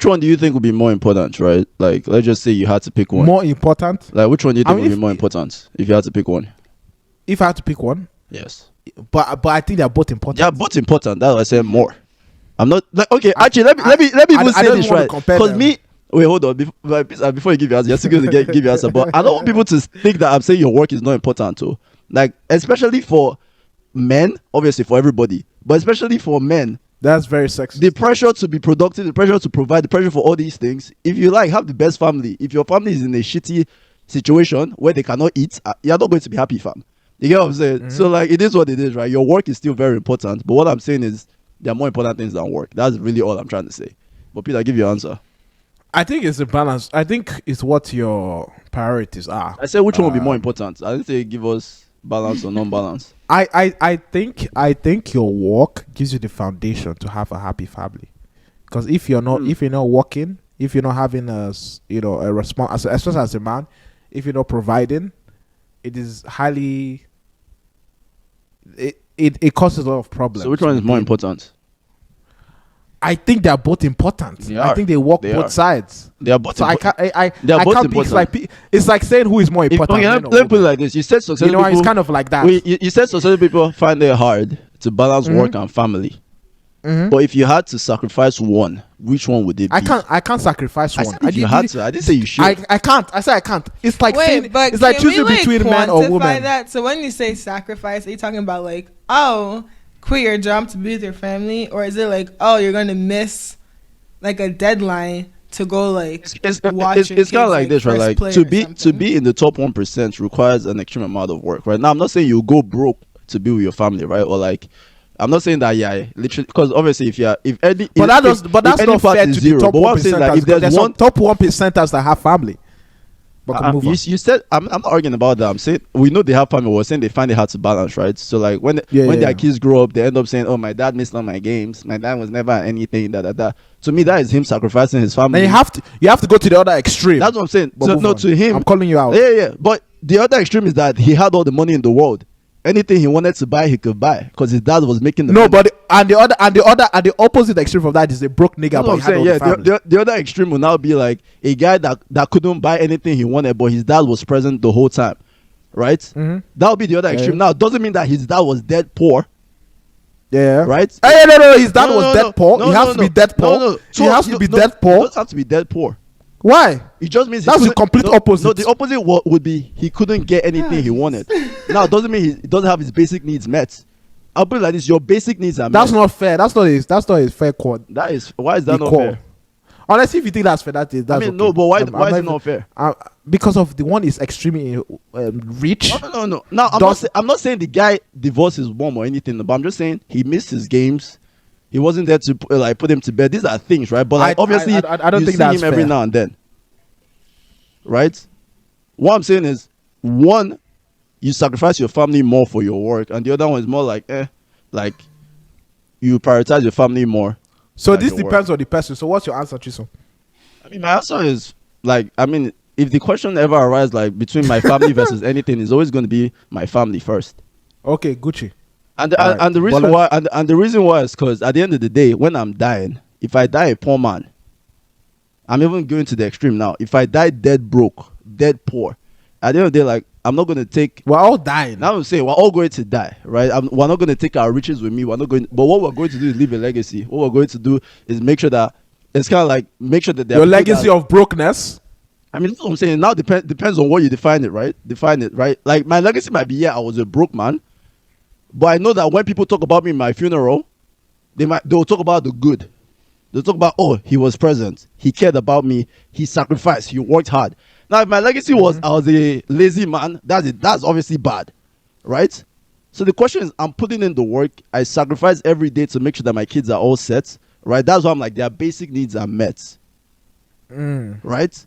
one do you think would be more important, right? Like, let's just say you had to pick one. More important? Like, which one do you think would be more important if you had to pick one? If I had to pick one? Yes. But I think they're both important. They're both important. That's why I said more. I'm not like, okay. Actually, let me even say this right. Because me. Wait, hold on. Before you give your answer, you're still going to give your answer. But I don't want people to think that I'm saying your work is not important too. Like, especially for men, obviously for everybody, but especially for men. That's very sexy. The pressure to be productive, the pressure to provide, the pressure for all these things. If you have the best family, if your family is in a shitty situation where they cannot eat, you're not going to be happy, fam. You get what I'm saying? So like, it is what it is, right? Your work is still very important, but what I'm saying is there are more important things than work. That's really all I'm trying to say. But Peter, give your answer. I think it's a balance. I think it's what your priorities are. I said which one would be more important. I didn't say give us balance or non-balance. I think your work gives you the foundation to have a happy family. Because if you're not working, if you're not having a response, especially as a man, if you're not providing, it is highly. It causes a lot of problems. So which one is more important? I think they are both important. I think they work both sides. They are both. So they are both important. It's like saying who is more important. Let me put it like this: you said successful people. It's kind of like that. You said successful people find it hard to balance work and family. But if you had to sacrifice one, which one would it be? I can't sacrifice one. You had to. I didn't say you should. I can't. I said I can't. It's like it's like choosing between man or woman. That? So when you say sacrifice, are you talking about like, oh, quit your job to be with your family, or is it like, oh, you're gonna miss like a deadline to go like watch? It's kind of like this, right? Like to be in the top 1% requires an extreme amount of work, right? Now I'm not saying you go broke to be with your family, right? Or like, I'm not saying that, literally, because obviously if that's not fair to the top 1%. If there's one top 1%ers that have family. You said I'm not arguing about that. I'm saying we know they have family. We're saying they find it hard to balance, right? So like when their kids grow up, they end up saying, "Oh, my dad missed all my games. My dad was never anything." To me, that is him sacrificing his family. And you have to go to the other extreme. That's what I'm saying. To him, I'm calling you out. Yeah. But the other extreme is that he had all the money in the world. Anything he wanted to buy, he could buy because his dad was making the money. But the opposite extreme of that is a broke nigga. But he had all the family. The other extreme will now be like a guy that couldn't buy anything he wanted, but his dad was present the whole time, right? That would be the other extreme. Now, it doesn't mean that his dad was dead poor. Yeah. Right? No. His dad was dead poor. He has to be dead poor. No. He has to be dead poor. He doesn't have to be dead poor. Why? It just means that's the complete opposite. No, the opposite would be he couldn't get anything he wanted. Now, it doesn't mean he doesn't have his basic needs met. I'll put it like this: your basic needs are met. That's not fair. That's not his fair quote. Why is that not fair? Honestly, if you think that's fair, that's okay. No, but why is it not fair? Because of the one is extremely rich. No. Now, I'm not saying the guy divorced his mom or anything, but I'm just saying he missed his games. He wasn't there to put him to bed. These are things, right? But obviously, I don't think that's him every now and then, right? What I'm saying is, one, you sacrifice your family more for your work, and the other one is more like you prioritize your family more. So this depends on the person. So what's your answer, Chisom? My answer is if the question ever arises between my family versus anything, it's always going to be my family first. Okay, Gucci. And the reason why is because at the end of the day, when I'm dying, if I die a poor man, I'm even going to the extreme now. If I die dead broke, dead poor, at the end of the day, I'm not going to take. We're all dying. Now I'm saying we're all going to die, right? We're not going to take our riches with me. We're not going. But what we're going to do is leave a legacy. What we're going to do is make sure that it's kind of like make sure that your legacy of brokenness. That's what I'm saying. Now depends on what you define it, right? Like my legacy might be I was a broke man. But I know that when people talk about me in my funeral, they'll talk about the good. They'll talk about, oh, he was present. He cared about me. He sacrificed. He worked hard. Now, if my legacy was I was a lazy man, that's obviously bad. Right? So the question is, I'm putting in the work. I sacrifice every day to make sure that my kids are all set. Right? That's why I'm like, their basic needs are met. Right?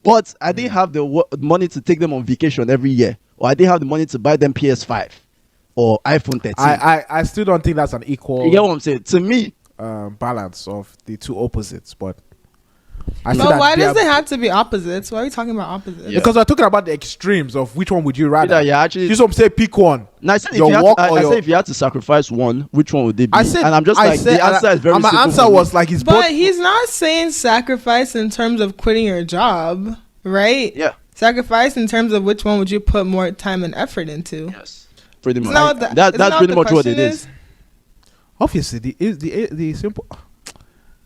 But I didn't have the money to take them on vacation every year. Or I didn't have the money to buy them PS5. Or iPhone 13. I still don't think that's an equal. You get what I'm saying? To me, balance of the two opposites. But But why does it have to be opposites? Why are we talking about opposites? Yeah. Because we're talking about the extremes of which one would you rather. Yeah, actually. You say pick one. No, I said if you had to sacrifice one, which one would it be? I said, and I'm just the answer is very simple. My answer was like he's not saying sacrifice in terms of quitting your job, right? Yeah. Sacrifice in terms of which one would you put more time and effort into? Yes. Pretty much. That's pretty much what it is. Obviously, the simple.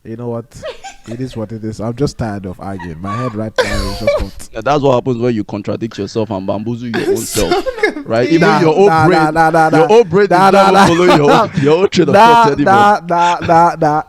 You know what? It is what it is. I'm just tired of arguing. My head right now is just hot. Yeah, that's what happens when you contradict yourself and bamboozle your own self. Right? Even your own brain. Your own brain is not following your own train of thought anymore.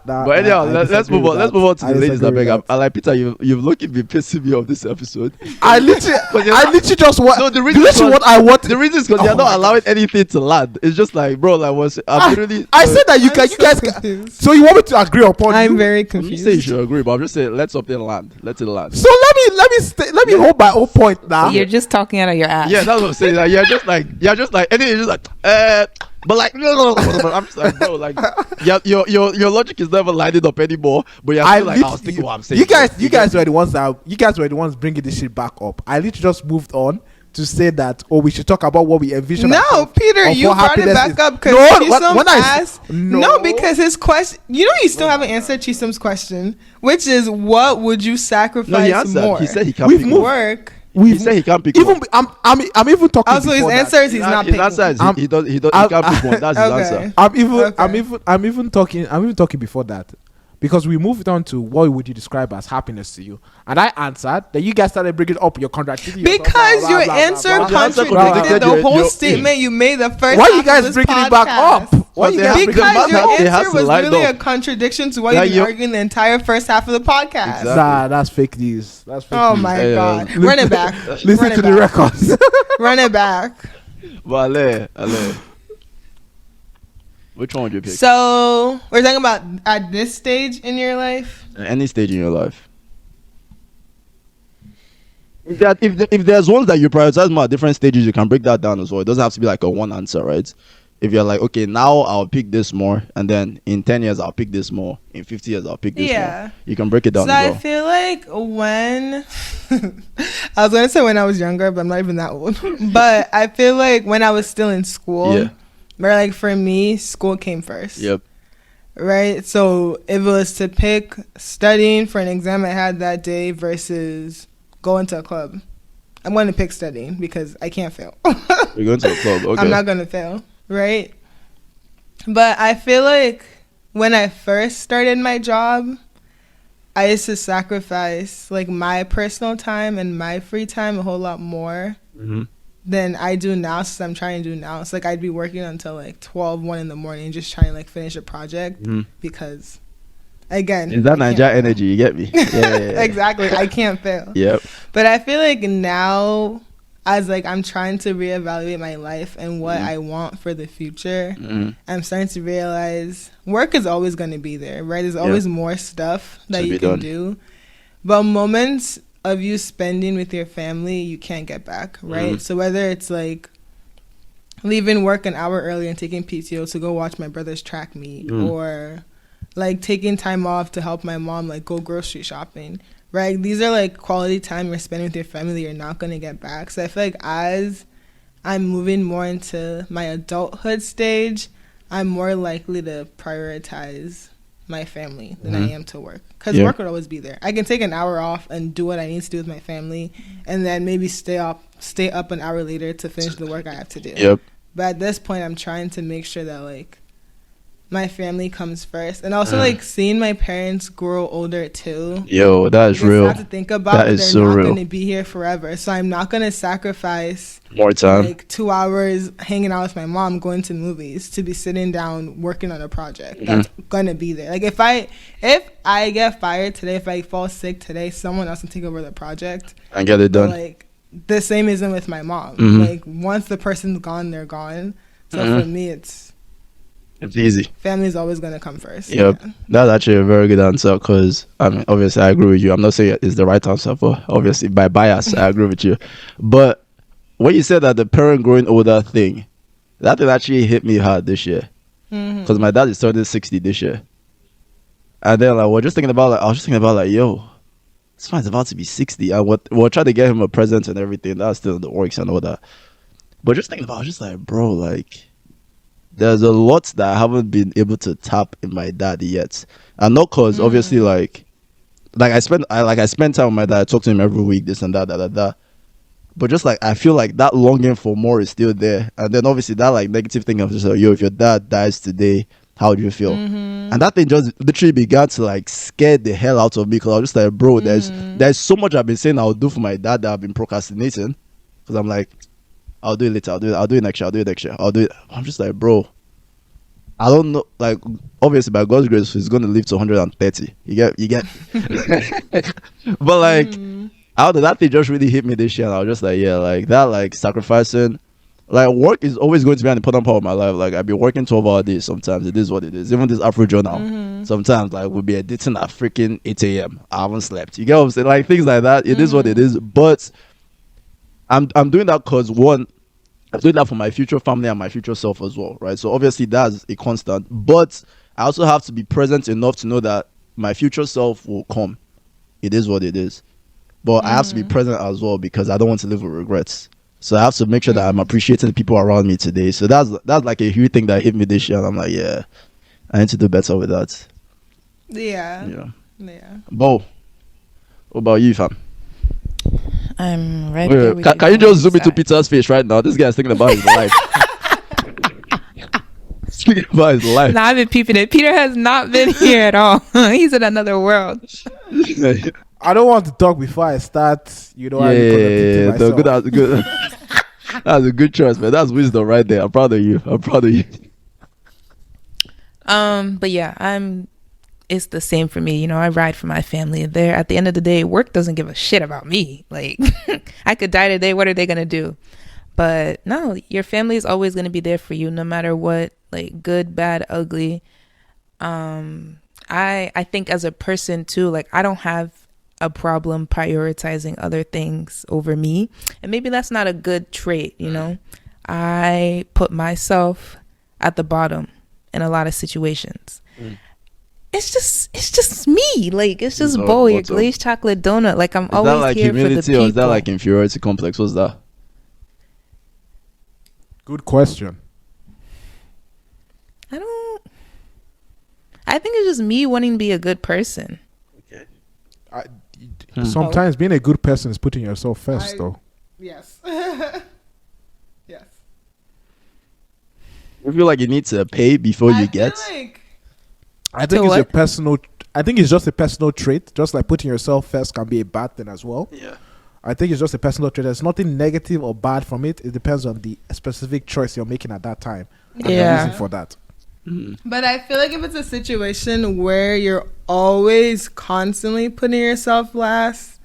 But anyhow, let's move on. Let's move on to the ladies that beg. I like Peter, you've looking been pissing me off this episode. I literally just want. No, the reason is what I want. The reason is because you're not allowing anything to land. It's just like, bro, like I'm literally. I said that you guys can. So you want me to agree upon? I'm very confused. You say you should agree, but I'm just saying let something land. Let it land. So let me hold my own point now. You're just talking out of your ass. Yeah, that's what I'm saying. Like, you're just like anything is just like but like I'm just like, bro, like your logic is never lining up anymore. But you're still I was thinking what I'm saying. You guys were the ones bringing this shit back up. I literally just moved on to say that, we should talk about what we envision. No, Peter, you brought it back up because because his question, you still haven't answered Chisom's question, which is what would you sacrifice more? He said he can't pick work. He said he can't pick even one. I'm even talking. Also, his answer is he's not picking. His answer is he can't pick one. That's his answer. I'm even talking before that. Because we moved on to what would you describe as happiness to you, and I answered that you guys started bringing up your contradicting because your answer contradicted the whole statement you made the first. Why are you guys bringing it back up? Because your answer was really a contradiction to what you've been arguing the entire first half of the podcast. Exactly. Nah, that's fake news. Oh my god! Run it back. Listen to the records. Run it back. But Aleye. Which one would you pick? So we're talking about at this stage in your life. Any stage in your life. If there's ones that you prioritize more at different stages, you can break that down as well. It doesn't have to be like a one answer, right? If you're like, okay, now I'll pick this more, and then in 10 years I'll pick this more, in 50 years I'll pick this more. You can break it down. So as well. I feel like when I was gonna say when I was younger, but I'm not even that old. But I feel like when I was still in school. Yeah. But like for me, school came first. Yep. Right? So if it was to pick studying for an exam I had that day versus going to a club, I'm going to pick studying because I can't fail. You're going to a club, okay. I'm not going to fail, right? But I feel like when I first started my job, I used to sacrifice like my personal time and my free time a whole lot more. Mm-hmm. Than I do now, since I'm trying to do now. It's like I'd be working until like 1 in the morning just trying to like finish a project because again, is that Niger energy, you get me? Yeah. Exactly. I can't fail. Yep. But I feel like now as like I'm trying to reevaluate my life and what I want for the future, I'm starting to realize work is always going to be there, right? There's always more stuff that you can do. But moments of you spending with your family, you can't get back, right? So whether it's like leaving work an hour early and taking PTO to go watch my brother's track meet, or like taking time off to help my mom like go grocery shopping, right? These are like quality time you're spending with your family you're not going to get back. So I feel like as I'm moving more into my adulthood stage, I'm more likely to prioritize my family than I am to work, because work would always be there. I can take an hour off and do what I need to do with my family, and then maybe stay up an hour later to finish the work I have to do. But at this point, I'm trying to make sure that like my family comes first, and also like seeing my parents grow older too. Yo, that is real. Have to think about that. They're not going to be here forever, so I'm not going to sacrifice more time, like 2 hours hanging out with my mom, going to movies, to be sitting down working on a project that's going to be there. Like if I get fired today, if I fall sick today, someone else can take over the project and get it done. But, like the same isn't with my mom. Like once the person's gone, they're gone. So for me, it's easy. Family's always going to come first. Yep. Yeah. That's actually a very good answer, because I mean, obviously I agree with you. I'm not saying it's the right answer, but obviously by bias I agree with you. But when you said that the parent growing older thing, that thing actually hit me hard this year, because my dad is turning 60 this year, and then like I was just thinking about like yo, This man's about to be 60. And we're trying to get him a present and everything. That's still in the works and all that. But just thinking about it, I was just like, bro, like, there's a lot that I haven't been able to tap in my dad yet. And not cause obviously like I spend time with my dad. I talk to him every week, this and that. But just like I feel like that longing for more is still there. And then obviously that like negative thing of just like, yo, if your dad dies today, how do you feel? And that thing just literally began to like scare the hell out of me, because I was just like, bro, there's so much I've been saying I'll do for my dad that I've been procrastinating, because I'm like, I'll do it later, I'll do it next year, I'll do it. I'm just like, bro, I don't know, like, obviously by God's grace he's going to live to 130. You get but like I don't know, that thing just really hit me this year, and I was just like, yeah, like that, like sacrificing, like work is always going to be an important part of my life. Like I've been working 12-hour days sometimes. It is what it is. Even this Afro journal, sometimes like we'll be editing at freaking 8 a.m. I haven't slept. You get what I'm saying? Like things like that. It is what it is. But I'm doing that because one, I'm doing that for my future family and my future self as well, right? So obviously that's a constant. But I also have to be present enough to know that my future self will come. It is what it is. But I have to be present as well, because I don't want to live with regrets. So I have to make sure that I'm appreciating the people around me today. So that's like a huge thing that hit me this year. And I'm like, yeah, I need to do better with that. Yeah. Bo, what about you, fam? I'm right there with Can you just zoom into Peter's face right now? This guy's thinking about his life. Speaking about his life. Nah, I've been peeping it. Peter has not been here at all. He's in another world. I don't want to talk before I start. You know, yeah, good. That's a good choice, man. That's wisdom right there. I'm proud of you. But yeah, it's the same for me. You know, I ride for my family. There, at the end of the day, work doesn't give a shit about me. Like, I could die today. What are they gonna do? But no, your family is always gonna be there for you, no matter what. Like, good, bad, ugly. I think as a person too, like, I don't have a problem prioritizing other things over me, and maybe that's not a good trait. You know, I put myself at the bottom in a lot of situations. It's just me. Like, it's just Bo, your glazed chocolate donut. Like, I'm always like here for the people. Or is that like inferiority complex? What's that? Good question. I think it's just me wanting to be a good person. Okay. Sometimes being a good person is putting yourself first, though. Yes. Yes. You feel like you need to pay before you get? I think it's a personal. I think it's just a personal trait. Just like putting yourself first can be a bad thing as well. Yeah. I think it's just a personal trait. There's nothing negative or bad from it. It depends on the specific choice you're making at that time. And the reason for that. But I feel like if it's a situation where you're always constantly putting yourself last,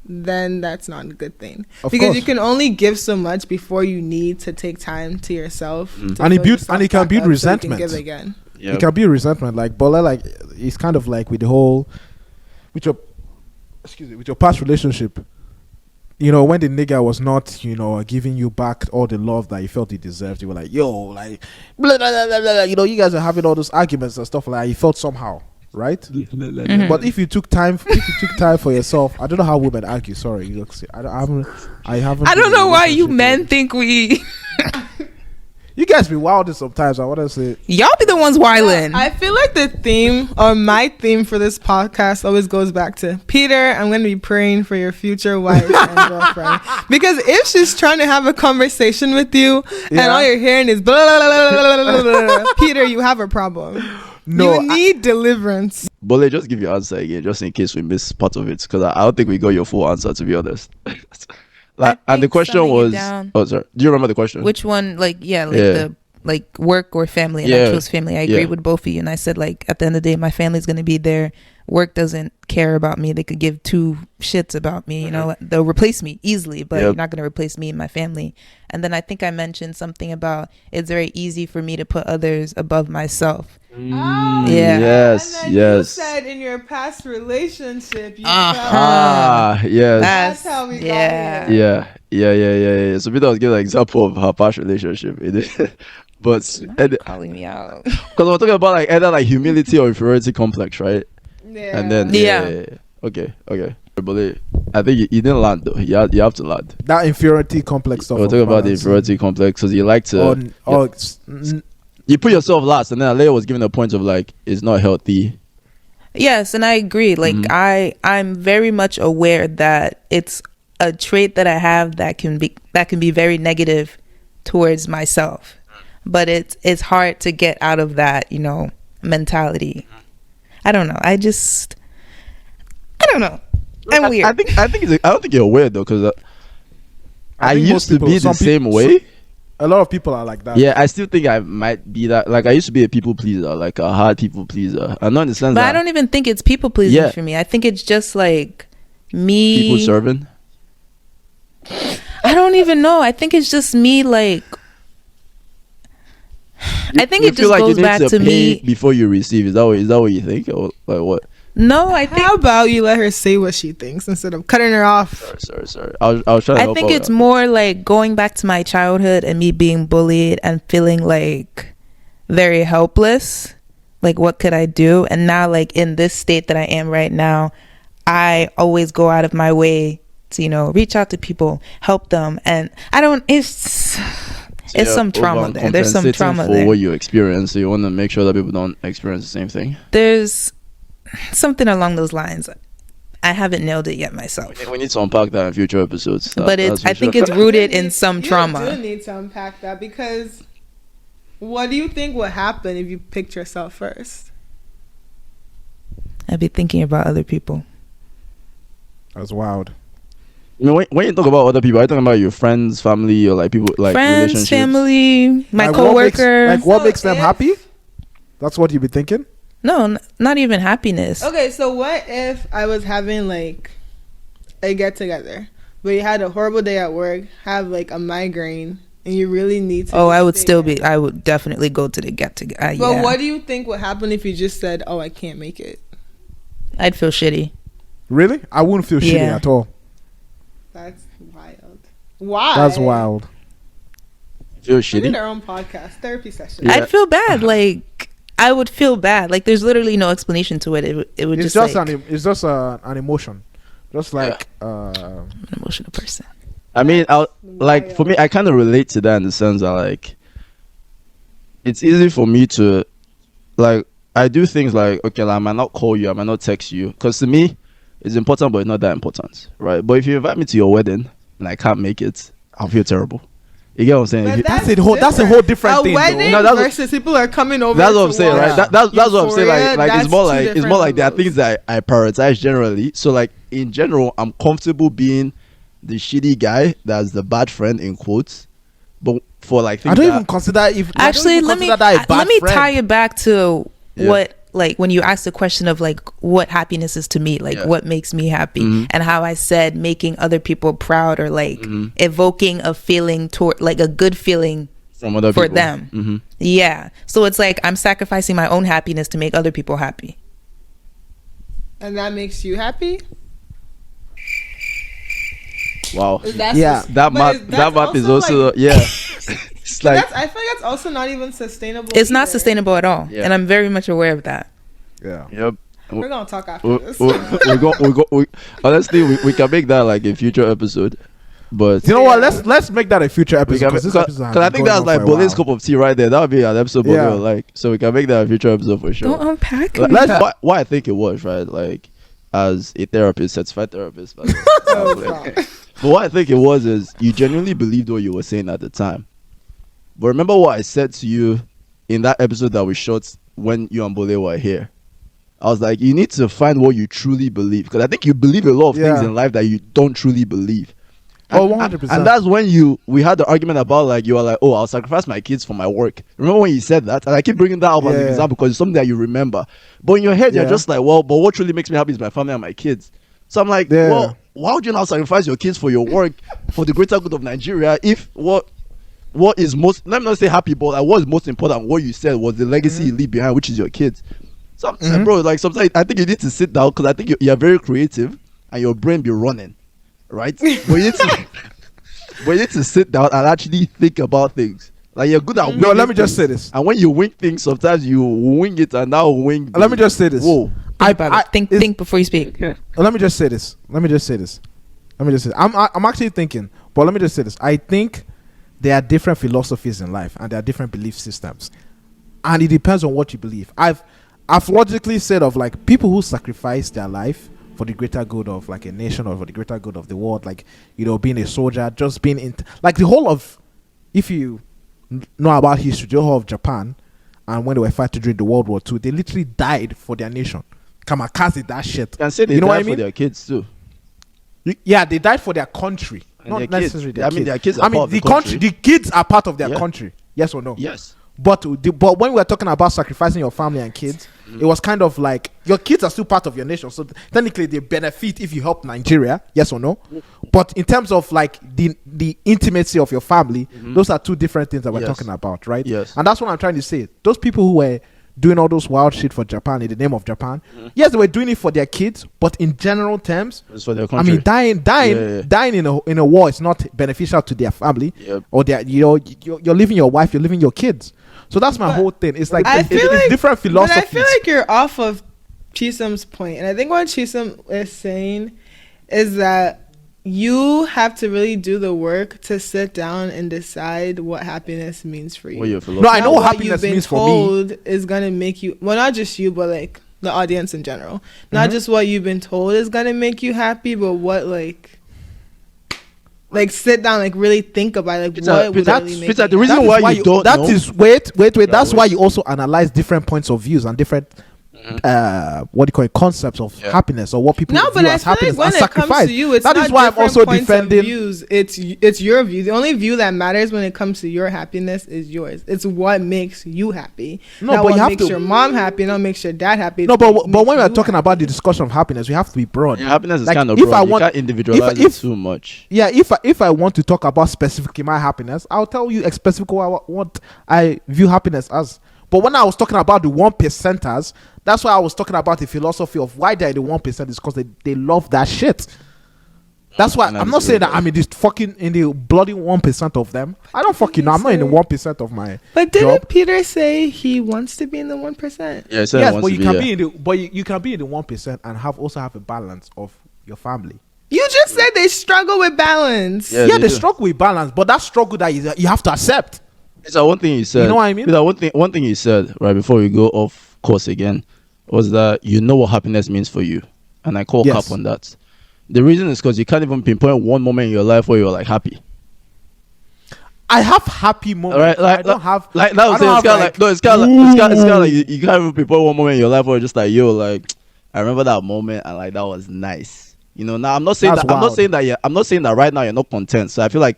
then that's not a good thing. Because you can only give so much before you need to take time to yourself. And it can build resentment. So you can give again. Yep. It can be resentment. Like Bola, like it's kind of like with the whole, with your past relationship. You know, when the nigga was not, you know, giving you back all the love that you felt he deserved, you were like, yo, like, blah, blah, blah, blah, blah. You know, you guys are having all those arguments and stuff like that. You felt somehow, right? Mm-hmm. But if you took time for yourself, I don't know how women argue. Sorry, I don't know why you men think we. You guys be wilding sometimes. I want to say y'all be the ones wilding. I feel like the theme or my theme for this podcast always goes back to Peter. I'm going to be praying for your future wife and girlfriend, because if she's trying to have a conversation with you and all you're hearing is blah, blah, blah, blah, blah, blah, blah, Peter, you have a problem. No, you need deliverance. Bole, just give your answer again, just in case we miss part of it, because I don't think we got your full answer, to be honest. Like, and the question was, oh, sorry. Do you remember the question? Which one? The work or family. And I chose family. I agree with both of you. And I said, like, at the end of the day, my family's going to be there. Work doesn't care about me. They could give two shits about me. You know, they'll replace me easily, but you're not going to replace me and my family. And then I think I mentioned something about it's very easy for me to put others above myself. Yes. You said in your past relationship, you yes. That's how we got here. Yeah. So Peter was giving an example of her past relationship. But calling me out. Because we're talking about like either like humility or inferiority complex, right? Yeah. And then Okay. But I think you didn't land though. You have to land. That inferiority complex stuff. We're talking about the inferiority complex because you like to. You put yourself last, and then Aleye was giving a point of like it's not healthy. Yes, and I agree. Like I'm very much aware that it's a trait that I have that can be very negative towards myself, but it's hard to get out of that, mentality. I don't know. I don't know. I'm weird. I don't think you're weird though, because I used to be the same way. A lot of people are like that. Yeah, I still think I might be that. Like I used to be a people pleaser, like a hard people pleaser. I'm not in the sense but that I don't even think it's people pleasing for me. I think it's just like me. People serving. I don't even know. I think it's just me. Like I think it just goes back to me before you receive. Is that what you think, or like what? No, I think. How about you let her say what she thinks instead of cutting her off? Sorry. I was trying to help. I think it's more like going back to my childhood and me being bullied and feeling like very helpless. Like, what could I do? And now, like in this state that I am right now, I always go out of my way to reach out to people, help them, and I don't. It's some trauma there. There's some trauma for there. What you experience, so you want to make sure that people don't experience the same thing. There's something along those lines. I haven't nailed it yet myself. We need to unpack that in future episodes. But I think it's rooted in some trauma. You do need to unpack that, because what do you think would happen if you picked yourself first? I'd be thinking about other people. That's wild. When you talk about other people, are you talking about your friends, family, or like people like friends, relationships? family, my coworkers? What makes them happy? That's what you be thinking? No, not even happiness. Okay, so what if I was having like a get together, but you had a horrible day at work, have like a migraine, and you really need to. Oh, I would definitely go to the get together. But what do you think would happen if you just said, "Oh, I can't make it"? I'd feel shitty. Really? I wouldn't feel shitty at all. That's wild. Why? That's wild. Feel shitty? We need our own podcast, therapy session. Yeah. I'd feel bad. Like I would feel bad. Like there's literally no explanation to it. It would it's just it's just an emotion, just like I'm an emotional person. I mean, like for me, I kind of relate to that in the sense that like it's easy for me to like I do things like okay, like, I might not call you, I might not text you, because to me it's important, but it's not that important, right? But if you invite me to your wedding and I can't make it, I'll feel terrible. You get what I'm saying? That's a whole different thing. Wedding versus people are coming over. That's what I'm saying, right? That's what I'm saying. Like it's more like there are things that I prioritize generally. So like in general, I'm comfortable being the shitty guy that's the bad friend in quotes. But for like things I don't even consider if actually let me tie it back to what. Like when you asked the question of like what happiness is to me, like what makes me happy, and how I said making other people proud or like evoking a feeling toward like a good feeling from other for people. them. Yeah. So it's like I'm sacrificing my own happiness to make other people happy. And that makes you happy? Wow. That map is also like, It's like I feel like that's also not even sustainable. It's not sustainable at all, and I'm very much aware of that. Yeah. Yep. We're gonna talk after this. Honestly, we can make that like a future episode. But you know what? Let's make that a future episode. Because I think that's like Bolin's cup of tea right there. That would be an episode Bolin like. So we can make that a future episode for sure. Don't unpack it. Why I think it was right, like as a therapist, certified therapist. But what I think it was is you genuinely believed what you were saying at the time. But remember what I said to you in that episode that we shot when you and Bole were here. I was like, you need to find what you truly believe, because I think you believe a lot of things in life that you don't truly believe. And, 100%. And that's when we had the argument about like, you were like, oh, I'll sacrifice my kids for my work. Remember when you said that? And I keep bringing that up as an example because it's something that you remember. But in your head, you're just like, well, but what truly makes me happy is my family and my kids. So I'm like, well, why would you not sacrifice your kids for your work for the greater good of Nigeria if what is most, let me not say happy, but like what is most important, what you said was the legacy you leave behind, which is your kids. So I'm saying, bro, like sometimes I think you need to sit down, because I think you're very creative and your brain be running, right? But you need to sit down and actually think about things. Like you're good at No, let me just say this. And when you wing things, sometimes you wing it and now wing. Let me just say this. Whoa. Think before you speak. Let me just say this. I'm actually thinking, but let me just say this. I think there are different philosophies in life and there are different belief systems, and it depends on what you believe. I've logically said of like people who sacrifice their life for the greater good of like a nation or for the greater good of the world, like, you know, being a soldier, just being in like the whole of, if you know about history, the whole of Japan, and when they were fighting during the World War II, they literally died for their nation. Kamikaze, that shit. You can say they died for their kids too. Yeah, they died for their country, and not necessarily their kids. Their kids are part of the country. The kids are part of their country. Yes or no? Yes. But when we were talking about sacrificing your family and kids, it was kind of like your kids are still part of your nation, so technically they benefit if you help Nigeria. Yes or no? But in terms of like the intimacy of your family, those are two different things that we're talking about, right? Yes. And that's what I'm trying to say. Those people who were doing all those wild shit for Japan in the name of Japan, yes, they were doing it for their kids, but in general terms, it's for their country. I mean, dying in a war is not beneficial to their family, or their, you know, you're leaving your wife, you're leaving your kids. So that's my whole thing. It's like it's different philosophies. But I feel like you're off of Chisam's point, and I think what Chisam is saying is that you have to really do the work to sit down and decide what happiness means for you. No, I know what happiness means for me. Is gonna make you, well, not just you, but like the audience in general. Not just what you've been told is gonna make you happy, but what like sit down, like really think about it, like what would really make you the reason why you don't that know. is wait. That's why you also analyze different points of views and different what do you call it, concepts of happiness, or what people view as happiness like when and it sacrifice. comes to you, it's that not is why I'm also defending views. It's your view. The only view that matters when it comes to your happiness is yours. It's what makes you happy. No, not but you what have makes your mom happy, not makes your dad happy. No, but when we're talking about the discussion of happiness, we have to be broad. Yeah, happiness is like, kind of if broad. I want, you can't individualize it too much. Yeah, if I want to talk about specifically my happiness, I'll tell you specifically what I view happiness as. But when I was talking about the 1%ers, that's why I was talking about the philosophy of why they're the 1% is because they love that shit. That's why I'm not saying that I'm in the bloody 1% of them. I don't fucking know. I'm not in the 1% of my. But didn't Peter say he wants to be in the 1%? Yeah, yes, but you can be in the you can be in the 1% and also have a balance of your family. You just said they struggle with balance. Yeah, they struggle with balance, but that struggle that you have to accept. So one thing you said, you know what I mean? One thing you said right before we go off course again was that you know what happiness means for you, and I call cap on that. The reason is because you can't even pinpoint one moment in your life where you're like happy. I have happy moments. Right, like, I don't have like that. It's kind of like you can't even pinpoint one moment in your life where you're just like, yo, like I remember that moment and like that was nice. You know, now I'm not saying that I'm not saying that right now you're not content. So I feel like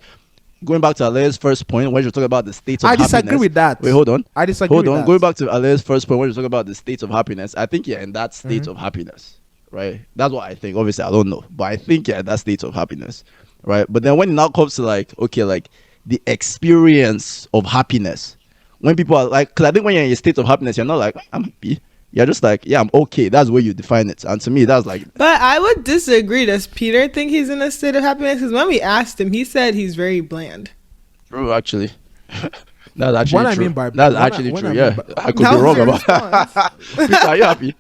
going back to Aleye's first point, when you're talking about the state of happiness. I disagree with that. Wait, hold on. I disagree with that. Going back to Aleye's first point, when you're talking about the state of happiness, I think you're in that state of happiness, right? That's what I think. Obviously, I don't know. But I think you're in that state of happiness, right? But then when it now comes to like, okay, like the experience of happiness, when people are like, because I think when you're in a state of happiness, you're not like, I'm happy. You're just like, yeah, I'm okay. That's where you define it. And to me, that's like... But I would disagree. Does Peter think he's in a state of happiness? Because when we asked him, he said he's very bland. True, actually. That's actually what true. I mean by that's actually true, yeah. I could be wrong about Peter, are you happy?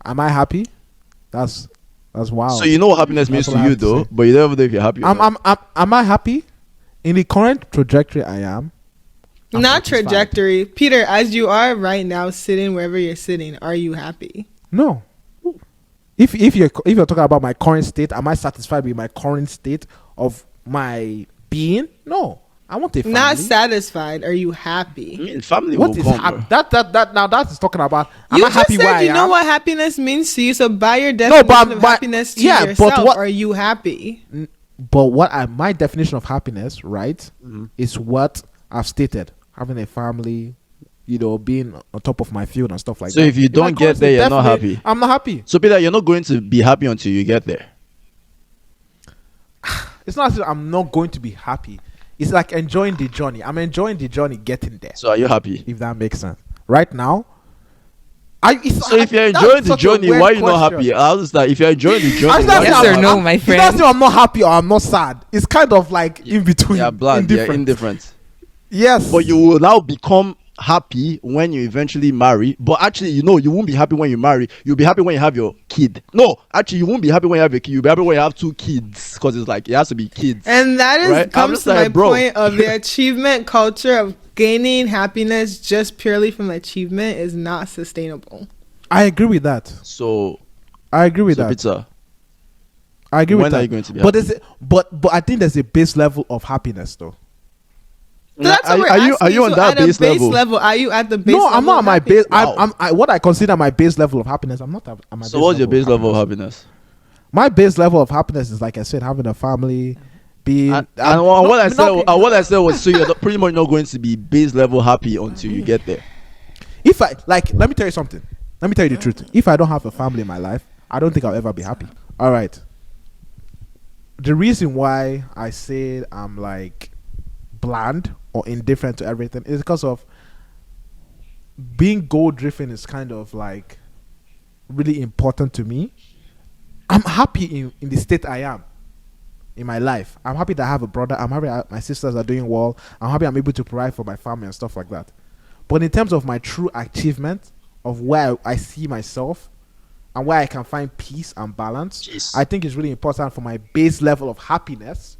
Am I happy? That's wild. So you know what happiness means to you, though, but you don't even know if you're happy. Am I happy? In the current trajectory I am. Not trajectory. Peter, as you are right now, sitting wherever you're sitting, are you happy? No. If you're talking about my current state, am I satisfied with my current state of my being? No. I want a family. Not satisfied. Are you happy? I mean, family what will is come. that is talking about. Am I happy where I am? You know what happiness means to you, so by your definition of happiness to yourself, are you happy? But my definition of happiness, right, is what I've stated. Having a family, you know, being on top of my field and stuff like that. So if you don't get there, you're not happy. I'm not happy. So Peter, you're not going to be happy until you get there. It's not as if I'm not going to be happy. It's like enjoying the journey. I'm enjoying the journey getting there. So are you happy? If that makes sense. Right now, if you're enjoying the journey, why are you not happy? I was like, if you're enjoying the journey, yes or no, my friend? It's not I'm not happy or I'm not sad. It's kind of like in between. Yeah, bland. Yeah, indifferent. Yes. But you will now become happy when you eventually marry. But actually, you won't be happy when you marry. You'll be happy when you have your kid. No, actually, you won't be happy when you have a kid. You'll be happy when you have 2 kids, because it's like it has to be kids. And that is right? comes to my point of the achievement culture of gaining happiness just purely from achievement is not sustainable. I agree with that. So I agree with that. Pizza, I agree with that. When are you going to be happy? But I think there's a base level of happiness though. So that's what are you on that base level? Are you at the base? No, I'm not at my base. Wow. What I consider my base level of happiness. I'm not at my base. So what's your base level of happiness? My base level of happiness is, like I said, having a family, being. What I said was, so you're pretty much not going to be base level happy until you get there. If I let me tell you something. Let me tell you the truth. If I don't have a family in my life, I don't think I'll ever be happy. All right. The reason why I said I'm like bland or indifferent to everything is because of being goal driven is kind of like really important to me. I'm happy in the state I am in my life. I'm happy that I have a brother. I'm happy that my sisters are doing well. I'm happy I'm able to provide for my family and stuff like that. But in terms of my true achievement of where I see myself and where I can find peace and balance, I think it's really important for my base level of happiness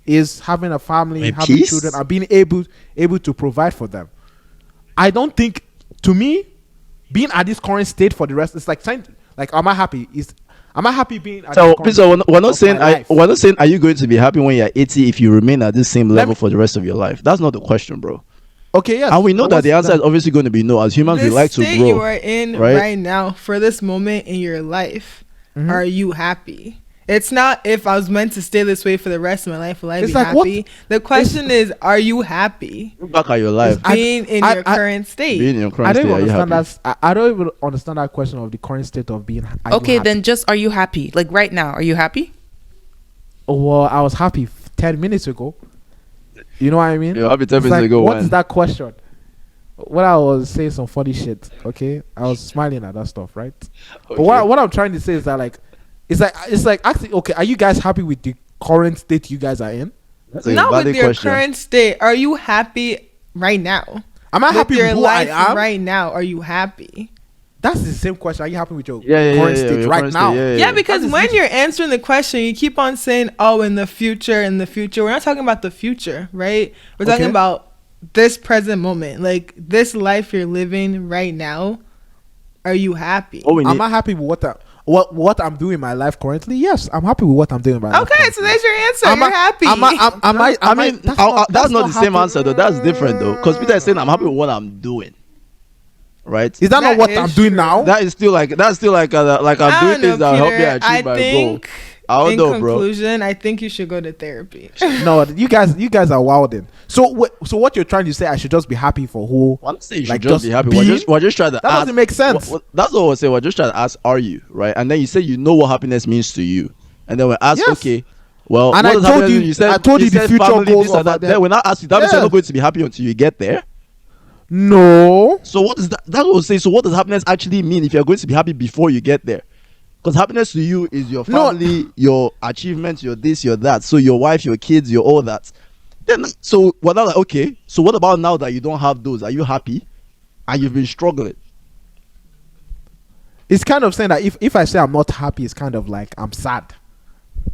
is having a family, having children, and being able to provide for them. I don't think, to me, being at this current state for the rest, it's like saying, like, am I happy? Am I happy being at so, this current we're not saying are you going to be happy when you're 80 if you remain at this same level for the rest of your life? That's not the question, bro. Okay, yes. And we know that the answer is obviously going to be no. As humans, we like to grow. The state you are in right now, for this moment in your life, are you happy? It's not if I was meant to stay this way for the rest of my life, will I be happy? The question is, are you happy? Look back at your life. Being in your current state. Being in your current state, understand that. I don't even understand that question of the current state of being. Okay, then just are you happy? Like right now, are you happy? Well, I was happy 10 minutes ago. You know what I mean? You're happy 10 minutes ago. What is that question? When I was saying some funny shit, okay, I was smiling at that stuff, right? Okay. But what I'm trying to say is that it's like actually, okay, are you guys happy with the current state you guys are in? Not with your current state. Are you happy right now? Am I happy with your life right now? Are you happy? That's the same question. Are you happy with your current state right now? Yeah, because when you're answering the question, you keep on saying, "Oh, in the future." We're not talking about the future, right? We're talking about this present moment, like this life you're living right now. Are you happy? Am I happy with what I'm doing in my life currently? Yes, I'm happy with what I'm doing in my life. Okay, so there's your answer. You're happy. That's not the same answer though. That's different though, because Peter is saying I'm happy with what I'm doing. Right? Is that not what I'm doing now? That's still like I'm doing things that help me achieve my goal. In conclusion, I think you should go to therapy. No, you guys are wilding. So what you're trying to say? I should just be happy for who? I'm saying you should just be happy. We're just trying to. That doesn't make sense. That's what we're saying. We're just trying to ask, are you right? And then you say you know what happiness means to you, and then we ask, okay, well, and I told you. I told you the future family, goals of that. Then when I ask you, that means you're not going to be happy until you get there. No. So what is that? That's what we're saying. So what does happiness actually mean if you're going to be happy before you get there? Because happiness to you is your family, your achievements, your this, your that. So your wife, your kids, your all that. Then so we're not like, okay, so what about now that you don't have those? Are you happy? And you've been struggling. It's kind of saying that if I say I'm not happy, it's kind of like I'm sad.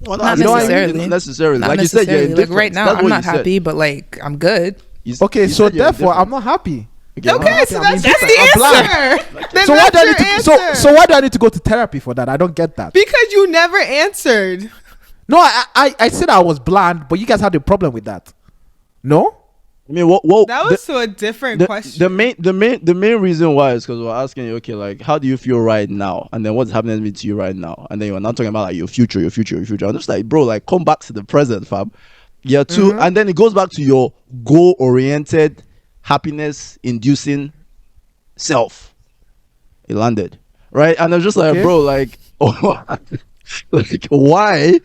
Well, not necessarily. Not necessarily. Not like necessarily. You said, you're like right now, I'm not happy, but like I'm good. Okay, so therefore I'm not happy. Okay, so that's the answer. So why do I need to go to therapy for that? I don't get that. Because you never answered. No, I said I was bland, but you guys had a problem with that. No? I mean, that was a different question. The main reason why is because we're asking you, okay, like, how do you feel right now? And then what's happening to you right now? And then you're not talking about like your future. I'm just like, bro, like, come back to the present, fam. Yeah, too. And then it goes back to your goal-oriented, happiness-inducing self. It landed, right? And I was just like, bro, like, like, why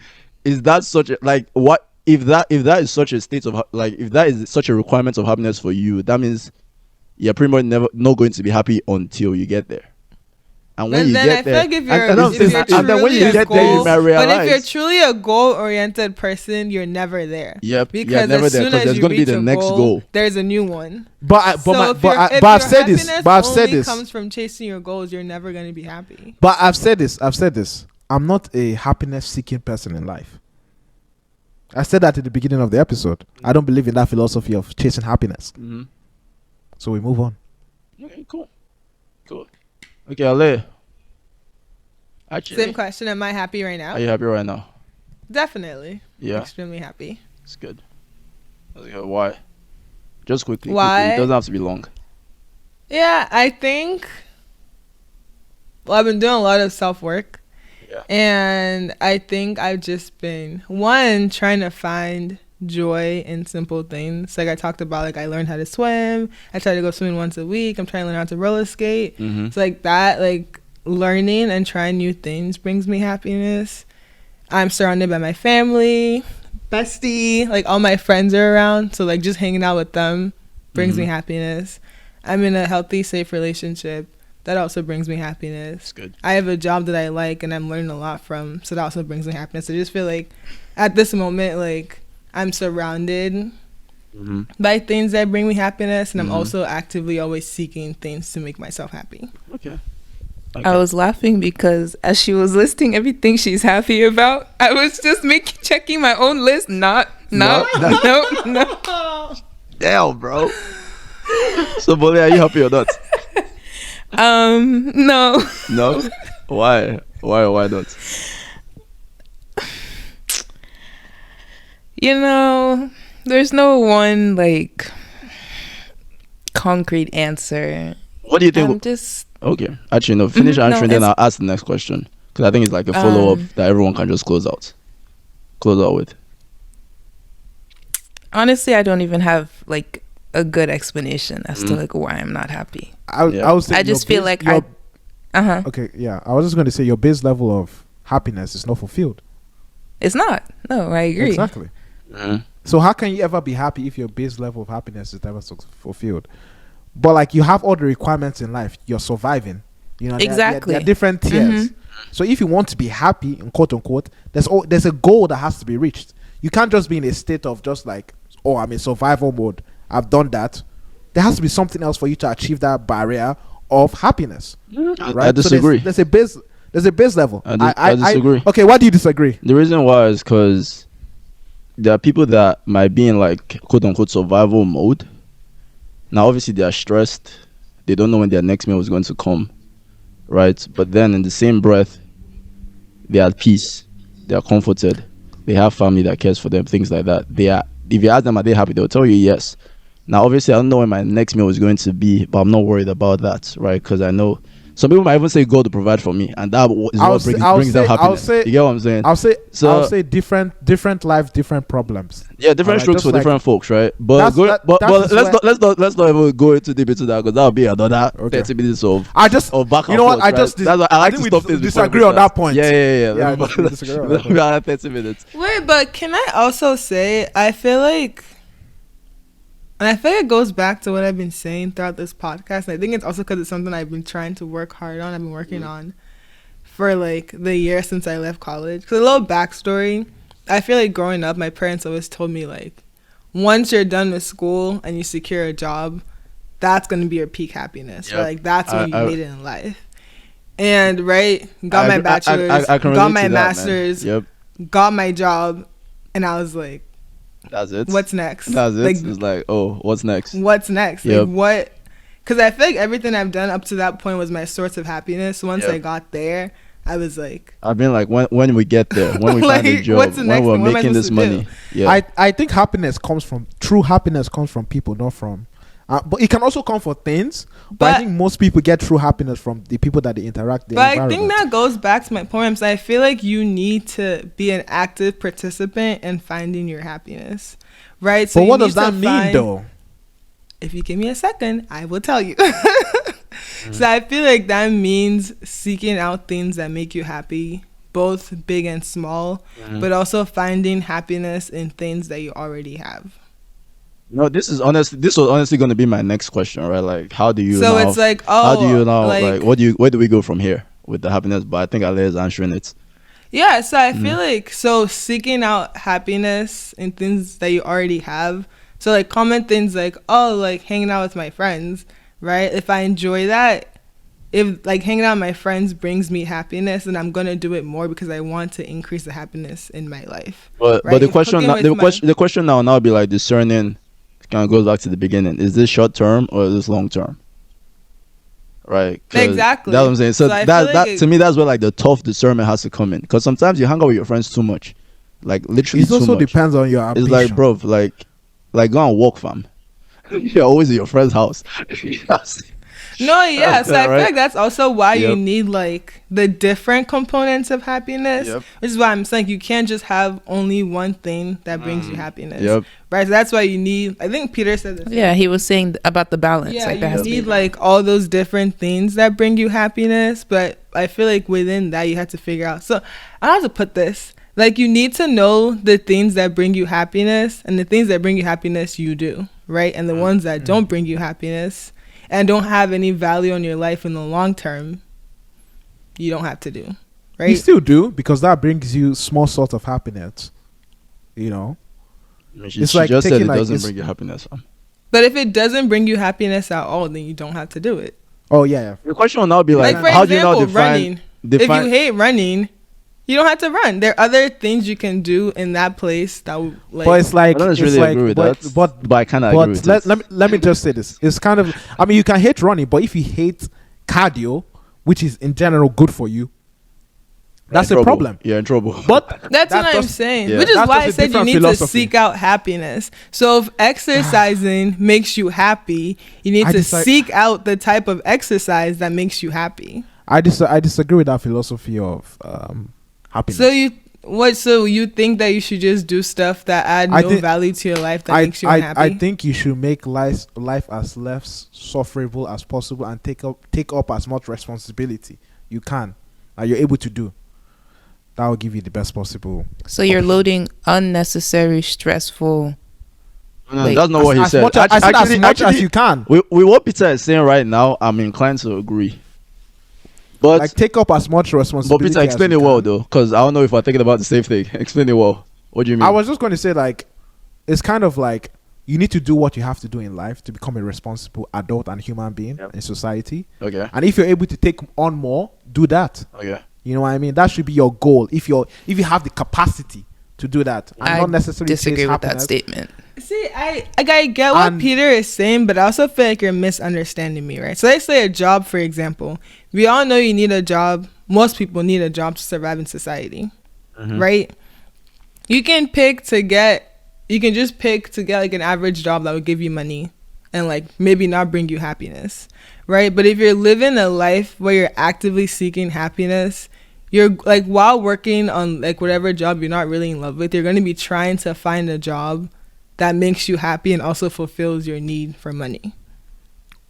is that such a, like, what? If that is such a state of, like, if that is such a requirement of happiness for you, that means you're pretty much not going to be happy until you get there. And when you get there, and then when you get there, you might realize. But if you're truly a goal-oriented person, you're never there. Yep, because you're never there because there's going to be the next goal. There's a new one. But I've said this. But I've said this. Comes from chasing your goals. You're never going to be happy. But I've said this. I'm not a happiness-seeking person in life. I said that at the beginning of the episode. I don't believe in that philosophy of chasing happiness. Mm-hmm. So we move on. Okay, cool. Okay, Aleye. Actually, same question. Am I happy right now? Are you happy right now? Definitely. Yeah. Extremely happy. It's good. Okay, why? Just quickly. Why? It doesn't have to be long. Yeah, I think. Well, I've been doing a lot of self-work. Yeah. And I think I've just been trying to find joy in simple things. Like I talked about, like I learned how to swim. I try to go swimming once a week. I'm trying to learn how to roller skate. Mm-hmm. It's like that, like learning and trying new things brings me happiness. I'm surrounded by my family, bestie, like all my friends are around. So like just hanging out with them brings me happiness. I'm in a healthy, safe relationship. That also brings me happiness. That's good. I have a job that I like and I'm learning a lot from. So that also brings me happiness. I just feel like at this moment, like I'm surrounded by things that bring me happiness, and I'm also actively always seeking things to make myself happy. Okay. I was laughing because as she was listing everything she's happy about, I was just checking my own list. No. Damn, bro. So, Bole, are you happy or not? No. No? Why? Why not? There's no one like concrete answer. What do you think? I'm just okay. Actually, no. Finish answering, then I'll ask the next question because I think it's like a follow-up that everyone can just close out with. Honestly, I don't even have like a good explanation as to like why I'm not happy. I just feel like Okay, yeah. I was just going to say your base level of happiness is not fulfilled. It's not. No, I agree. Exactly. So how can you ever be happy if your base level of happiness is never fulfilled? But like you have all the requirements in life, you're surviving. Exactly. There are different tiers. So if you want to be happy, in quote unquote, there's a goal that has to be reached. You can't just be in a state of just like, oh, I'm in survival mode. I've done that. There has to be something else for you to achieve that barrier of happiness. Right? I disagree. So there's a base level. I disagree. Okay, why do you disagree? The reason why is because there are people that might be in like quote unquote survival mode. Now obviously they are stressed. They don't know when their next meal is going to come. Right? But then in the same breath, they are at peace. They are comforted. They have family that cares for them, things like that. If you ask them are they happy, they'll tell you yes. Now obviously I don't know when my next meal is going to be, but I'm not worried about that, right? Because I know some people might even say God to provide for me, and that is what brings them happiness. You get what I'm saying? I'll say different life, different problems. Yeah, different strokes for different folks, right? But let's not even go into deep into that because that'll be another 30 minutes of back. You know what? I think we disagree on that point. Yeah. Disagree on that 30 minutes. Wait, but can I also say I feel like it goes back to what I've been saying throughout this podcast. And I think it's also because it's something I've been trying to work hard on. I've been working on for like the year since I left college. Because a little backstory, I feel like growing up, my parents always told me like, once you're done with school and you secure a job, that's going to be your peak happiness. Yep. Right? Like that's when you made it in life. And got my bachelor's, got my master's, got my job, and I was like, that's it. What's next? That's it. Like, it's like, oh, what's next? What's next? Yep. Like what? Because I feel like everything I've done up to that point was my source of happiness. Once I got there, I was like, I've been like, when we get there, when we like, find a job, when we're making this money. Yeah. I think true happiness comes from people, not from. But it can also come for things. But I think most people get true happiness from the people that they interact with. But I think that goes back to my poems. I feel like you need to be an active participant in finding your happiness, right? So but what does that mean, though? If you give me a second, I will tell you. So I feel like that means seeking out things that make you happy, both big and small, but also finding happiness in things that you already have. No, this is honestly. This was honestly going to be my next question, right? Like, how do you? So now, it's like, how do you now? like Where do we go from here with the happiness? But I think Ale is answering it. yeah, so I feel like seeking out happiness in things that you already have. So like common things like, oh, like hanging out with my friends, right? If I enjoy that, if like hanging out with my friends brings me happiness, then I'm gonna do it more because I want to increase the happiness in my life. But right? the question the question now be like discerning. Kind of goes back to the beginning. Is this short term or is this long term? Right. Exactly. That's what I'm saying. So like to me, that's where like the tough discernment has to come in. Because sometimes you hang out with your friends too much, like literally. It also depends on your ambition. It's like, bro, like go and walk, fam. You're always at your friend's house. No, yeah. So I feel right? like that's also why you need like the different components of happiness. Which is why I'm saying you can't just have only one thing that brings you happiness. Right. So that's why you need. I think Peter said this. Yeah, he was saying about the balance. Yeah, like you need like all those different things that bring you happiness. But I feel like within that you have to figure out. So I have to put this. Like you need to know the things that bring you happiness, and the things that bring you happiness you do, right? And the ones that don't bring you happiness and don't have any value in your life in the long term, you don't have to do, right? You still do, because that brings you small sort of happiness, you know. It's like just said it doesn't bring you happiness. But if it doesn't bring you happiness at all, then you don't have to do it. Oh yeah. The question will now be like for how example, do you now running. If you hate running, you don't have to run. There are other things you can do in that place that would like. But it's like, I don't really agree with that. But I kind of agree with it. Let me just say this. It's kind of, I mean, you can hate running, but if you hate cardio, which is in general good for you, that's a problem. You're in trouble. But that's what I'm saying. Which is why I said you need to seek out happiness. So if exercising makes you happy, you need to seek out the type of exercise that makes you happy. I disagree with that philosophy of happiness. So you think that you should just do stuff that add no value to your life that makes you unhappy? I think you should make life as less sufferable as possible and take up as much responsibility you can, that you're able to do. That will give you the best possible. So you're loading unnecessary, stressful. No, that's not what he said. As much as you can. With what Peter is saying right now, I'm inclined to agree. But like take up as much responsibility. But Peter, explain it well though, because I don't know if we're thinking about the same thing. Explain it well. What do you mean? I was just going to say, like, it's kind of like you need to do what you have to do in life to become a responsible adult and human being in society. Okay. And if you're able to take on more, do that. Okay. You know what I mean? That should be your goal. If you have the capacity to do that, and I not necessarily disagree with that statement. See, I get what Peter is saying, but I also feel like you're misunderstanding me, right? So let's say a job, for example. We all know you need a job. Most people need a job to survive in society, right? You can just pick to get like an average job that would give you money and like maybe not bring you happiness, right? But if you're living a life where you're actively seeking happiness, you're like while working on like whatever job you're not really in love with, you're going to be trying to find a job that makes you happy and also fulfills your need for money.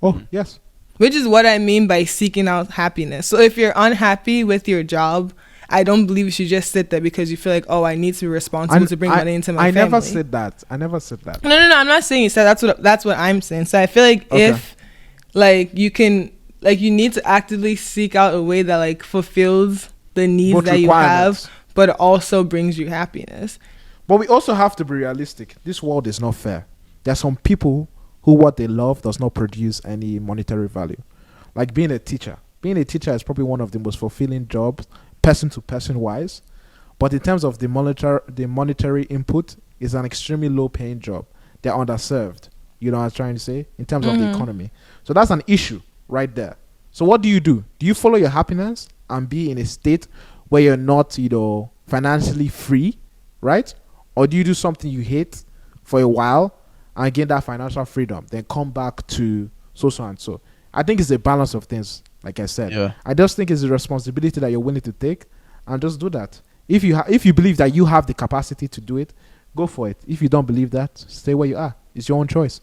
Oh, yes. Which is what I mean by seeking out happiness. So if you're unhappy with your job, I don't believe you should just sit there because you feel like, oh, I need to be responsible to bring money into my family. I never said that. No. I'm not saying you said that's what I'm saying. So I feel like if like you need to actively seek out a way that like fulfills the needs that you have, but also brings you happiness. But we also have to be realistic. This world is not fair. There are some people who what they love does not produce any monetary value. Like being a teacher. Being a teacher is probably one of the most fulfilling jobs, person to person wise. But in terms of the monetary input, it's an extremely low paying job. They're underserved. You know what I'm trying to say? In terms of the economy. So that's an issue right there. So what do? Do you follow your happiness and be in a state where you're not, financially free, right? Or do you do something you hate for a while and gain that financial freedom, then come back to so and so? I think it's a balance of things, like I said. Yeah. I just think it's a responsibility that you're willing to take and just do that. If you believe that you have the capacity to do it, go for it. If you don't believe that, stay where you are. It's your own choice.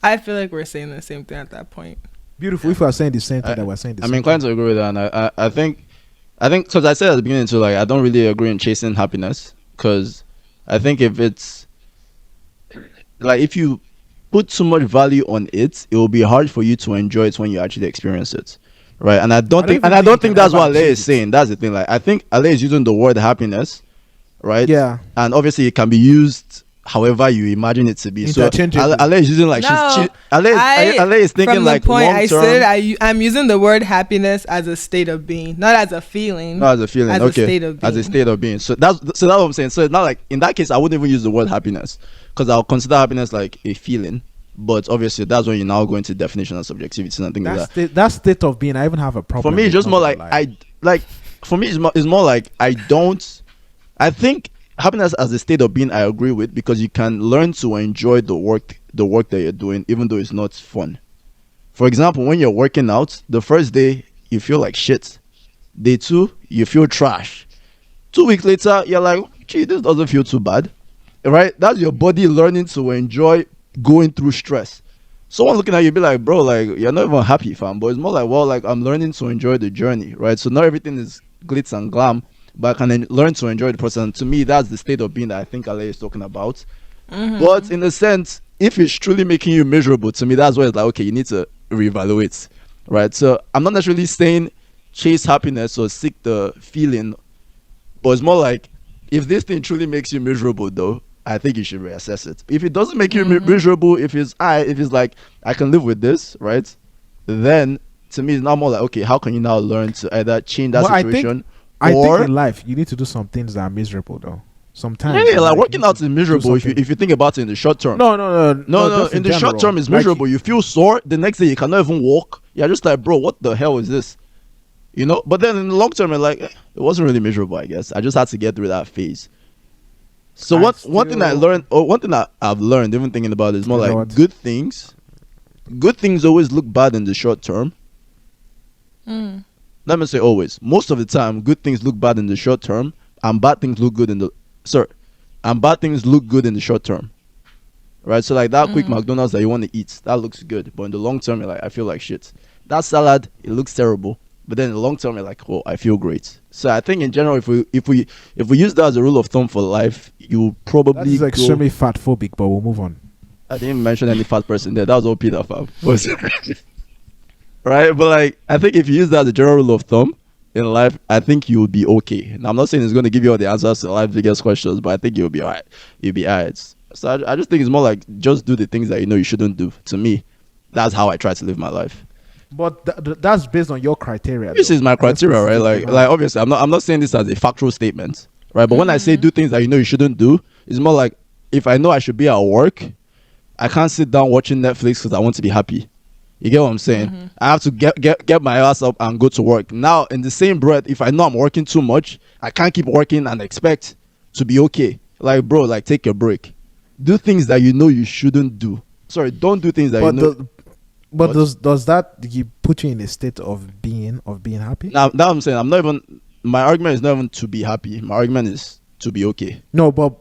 I feel like we're saying the same thing at that point. Beautiful. If we are saying the same thing that we're saying, I'm inclined to agree with that. And I think because I said at the beginning too, like I don't really agree in chasing happiness, because I think if it's like if you put too much value on it, it will be hard for you to enjoy it when you actually experience it. Right. And I don't think that's what Aleye is saying. That's the thing. Like, I think Aleye is using the word happiness, right? Yeah. And obviously it can be used however you imagine it to be. So Aleye is using like Aleye is thinking like point long I term. said I'm using the word happiness as a state of being, not as a feeling. Not as a feeling. As okay. a state of being. As a state of being. So that's what I'm saying. So it's not like in that case I wouldn't even use the word happiness because I'll consider happiness like a feeling. But obviously, that's when you now go into definition and subjectivity and things like that. That state of being, I even have a problem. For me, it's just more like For me, it's more like I think happiness as a state of being, I agree with, because you can learn to enjoy the work that you're doing, even though it's not fun. For example, when you're working out, the first day you feel like shit. Day 2, you feel trash. 2 weeks later, you're like, gee, this doesn't feel too bad, right? That's your body learning to enjoy going through stress. Someone looking at you be like, bro, like you're not even happy, fam. But it's more like, well, like I'm learning to enjoy the journey, right? So not everything is glitz and glam, but I can learn to enjoy the process. And to me, that's the state of being that I think Aleye is talking about. But in a sense, if it's truly making you miserable, to me, that's where it's like, okay, you need to reevaluate, right? So I'm not necessarily saying chase happiness or seek the feeling, but it's more like if this thing truly makes you miserable, though, I think you should reassess it. If it doesn't make you miserable, if it's like I can live with this, right? Then to me, it's now more like, okay, how can you now learn to either change that situation? I think in life you need to do some things that are miserable, though. Sometimes, yeah, like working out is miserable if you think about it in the short term. No. In the short term, it's miserable. You feel sore. The next day, you cannot even walk. You're just like, bro, what the hell is this? You know. But then in the long term, you're like, it wasn't really miserable. I guess I just had to get through that phase. So one thing that I've learned, even thinking about it, is more like good things. Good things always look bad in the short term. Let me say always. Most of the time, good things look bad in the short term, and bad things look good in the short term. Right? So like that quick McDonald's that you want to eat, that looks good, but in the long term, you're like, I feel like shit. That salad, it looks terrible, but then in the long term, you're like, oh, I feel great. So I think in general, if we use that as a rule of thumb for life, you probably that's extremely fat phobic, but we'll move on. I didn't mention any fat person there. That was all Peter, fam. Right? But like, I think if you use that as a general rule of thumb in life, I think you'll be okay. Now, I'm not saying it's going to give you all the answers to life's biggest questions, but I think you'll be all right. You'll be all right. So I just think it's more like just do the things that you know you shouldn't do. To me, that's how I try to live my life. But that's based on your criteria. This is my criteria, right? Like obviously, I'm not saying this as a factual statement, right? But when I say do things that you know you shouldn't do, it's more like if I know I should be at work, I can't sit down watching Netflix because I want to be happy. You get what I'm saying? I have to get my ass up and go to work. Now, in the same breath, if I know I'm working too much, I can't keep working and expect to be okay. Like, bro, like take a break. Do things that you know you shouldn't do. Sorry, don't do things that you know. But does that put you in a state of being happy? Now I'm saying my argument is not even to be happy. My argument is to be okay. No, but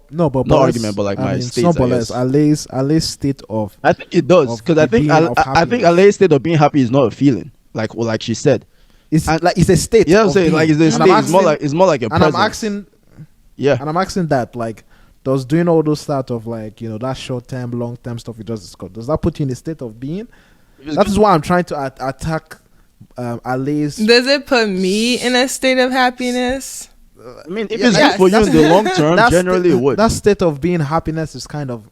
argument, but like my state. Aleye's state of. I think it does because I think Aleye's state of being happy is not a feeling. Like she said, it's a state. Yeah, I'm saying like it's a state. It's more like a presence. I'm asking. Yeah, and I'm asking that like. Does doing all those sort of like, you know, that short-term, long-term stuff we just discussed, does that put you in a state of being? That is why I'm trying to attack Aleye's. Does it put me in a state of happiness? I mean, if it's good for you in the long term, generally it would. That state of being happiness is kind of.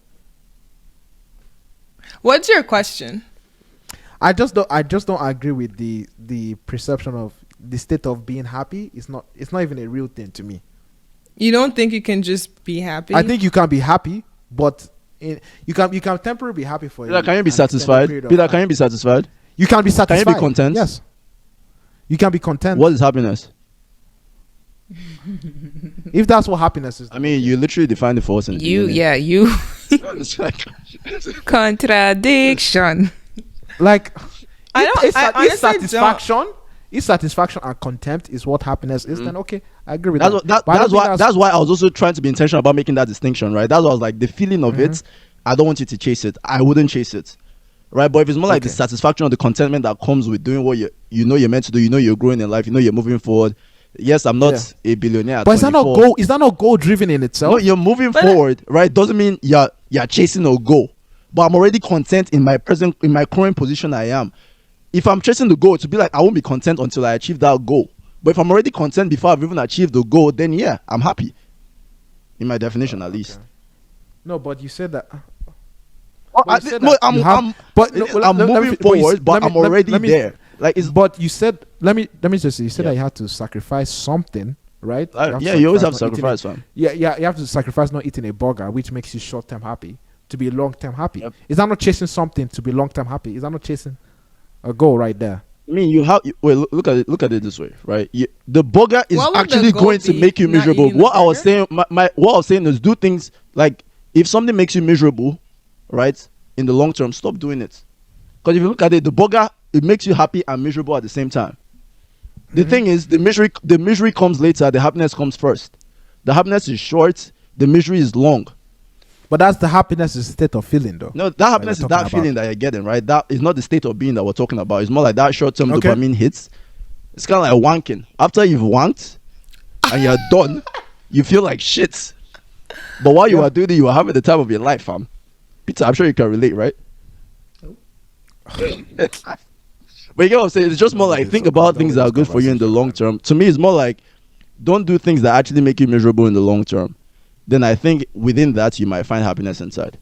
What's your question? I just don't agree with the perception of the state of being happy. It's not even a real thing to me. You don't think you can just be happy? I think you can be happy, but you can temporarily be happy for Peter, can you be satisfied? Peter, can you be satisfied? You can be satisfied. Can you be content? Yes. You can be content. What is happiness? If that's what happiness is. I mean, you literally defined it for us. You. Contradiction. Like, if satisfaction. If satisfaction and contempt is what happiness is, then okay, I agree with that. That's why I was also trying to be intentional about making that distinction, right? That's why I was like, the feeling of it, I don't want you to chase it. I wouldn't chase it, right? But if it's more like the satisfaction or the contentment that comes with doing what you know you're meant to do, you know you're growing in life, you know you're moving forward. Yes, I'm not a billionaire at 24. Is that not goal driven in itself? No, you're moving forward, right? Doesn't mean you're chasing a goal. but I'm already content in my current position I am. If I'm chasing the goal, to be like, I won't be content until I achieve that goal. But if I'm already content before I've even achieved the goal, then yeah, I'm happy. In my definition, at least. No, but you said that. I'm moving forward, but I'm already there. Like, but you said, let me just say, you said that you had to sacrifice something, right? You always have to sacrifice, fam. Yeah, you have to sacrifice not eating a burger, which makes you short-term happy to be long-term happy. Yep. Is that not chasing something to be long-term happy? Is that not chasing a goal right there? I mean, look at it this way, right? The burger is actually going to make you miserable. What I was saying, what I was saying is, do things like, if something makes you miserable, right, in the long term, stop doing it. Because if you look at it, the burger, it makes you happy and miserable at the same time. The thing is, the misery comes later, the happiness comes first. The happiness is short, the misery is long. But that's the happiness is a state of feeling, though. No, that happiness is that feeling that you're getting, right? That is not the state of being that we're talking about. It's more like that short-term dopamine hits. It's kind of like wanking. After you've wanked and you're done, you feel like shit. But while you are doing it, you are having the time of your life, fam. Peter, I'm sure you can relate, right? But you get what I'm saying? It's just more like, think about things that are good for you in the long term. To me, it's more like, don't do things that actually make you miserable in the long term. Then I think within that you might find happiness inside.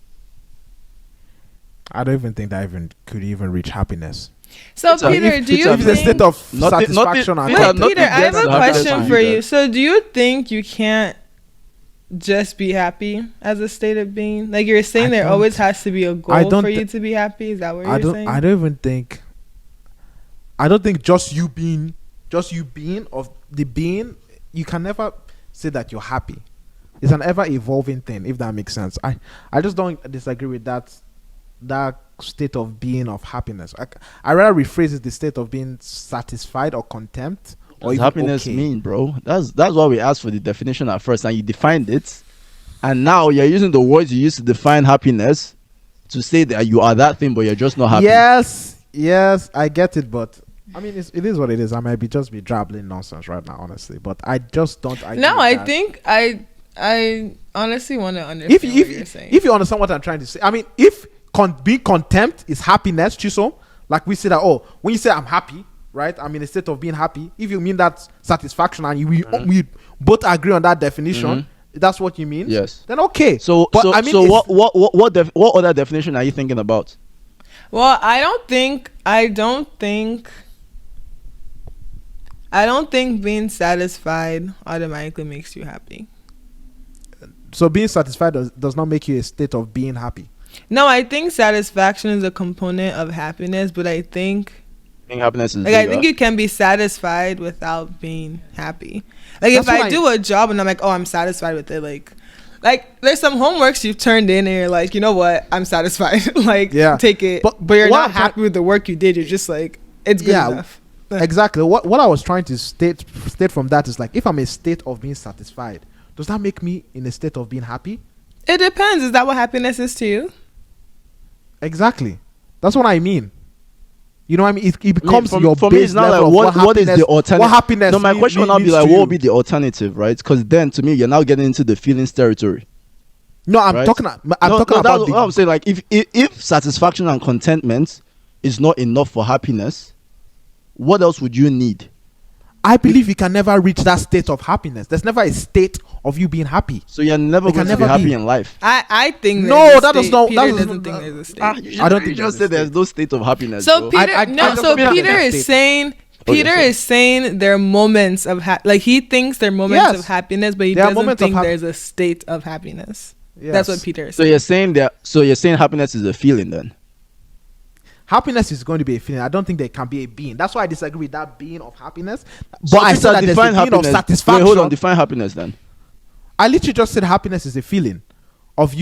I don't even think that could even reach happiness. So Peter, do you think the state of satisfaction? Peter, I have a question for you. So do you think you can't just be happy as a state of being? Like, you're saying there always has to be a goal for you to be happy. Is that what you're saying? I don't think just you being of the being, you can never say that you're happy. It's an ever evolving thing, if that makes sense. I just don't disagree with that state of being of happiness. I rather rephrase it, the state of being satisfied or contempt. What does happiness mean, bro? That's why we asked for the definition at first, and you defined it, and now you're using the words you used to define happiness to say that you are that thing, but you're just not happy. Yes, I get it, but I mean, it is what it is. I might be drabbling nonsense right now, honestly, but I just don't. I honestly want to understand what you're saying. If you understand what I'm trying to say, I mean, if being contempt is happiness, Chisom, like we say that, when you say I'm happy, right? I'm in a state of being happy. If you mean that satisfaction and we both agree on that definition, that's what you mean. Yes. Then okay. What other definition are you thinking about? Well, I don't think being satisfied automatically makes you happy. So being satisfied does not make you a state of being happy. No, I think satisfaction is a component of happiness, but I think happiness is I think you can be satisfied without being happy. Like, if I do a job and I'm like, I'm satisfied with it, like there's some homeworks you've turned in and you're like, you know what, I'm satisfied. Take it. But you're not happy with the work you did. You're just like, it's good enough. Exactly. What I was trying to state from that is, like, if I'm in a state of being satisfied, does that make me in a state of being happy? It depends. Is that what happiness is to you? Exactly. That's what I mean. You know what I mean? It becomes your for base me, it's not level like what is the alternative? What happiness? No, my question will not be like, what would be the alternative, right? Because then, to me, you're now getting into the feelings territory. No, I'm talking about what I'm saying. Like, if satisfaction and contentment is not enough for happiness, what else would you need? I believe you can never reach that state of happiness. There's never a state of you being happy. So you're never going to be happy in life. I think that does not. Peter doesn't think there's a state. I don't think you just said there's no state of happiness. So Peter is saying there are moments of like, he thinks there are moments of happiness, but he doesn't think there's a state of happiness. Yes. That's what Peter is saying. So you're saying happiness is a feeling then? Happiness is going to be a feeling. I don't think there can be a being. That's why I disagree with that being of happiness. But I said that there's a being of satisfaction. Wait, hold on. Define happiness then. I literally just said happiness is a feeling of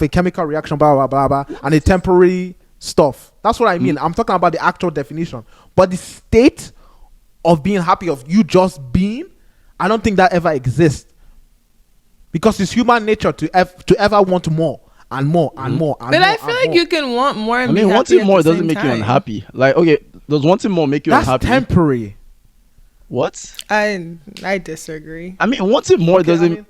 a chemical reaction, blah, blah, blah, blah, and a temporary stuff. That's what I mean. I'm talking about the actual definition. But the state of being happy, of you just being, I don't think that ever exists. Because it's human nature to ever want more. And more and more and but more. I feel like you can want more and be happy. Wanting more doesn't make you unhappy. Like, okay, does wanting more make you unhappy? That's temporary. What? I disagree. I mean, wanting more doesn't.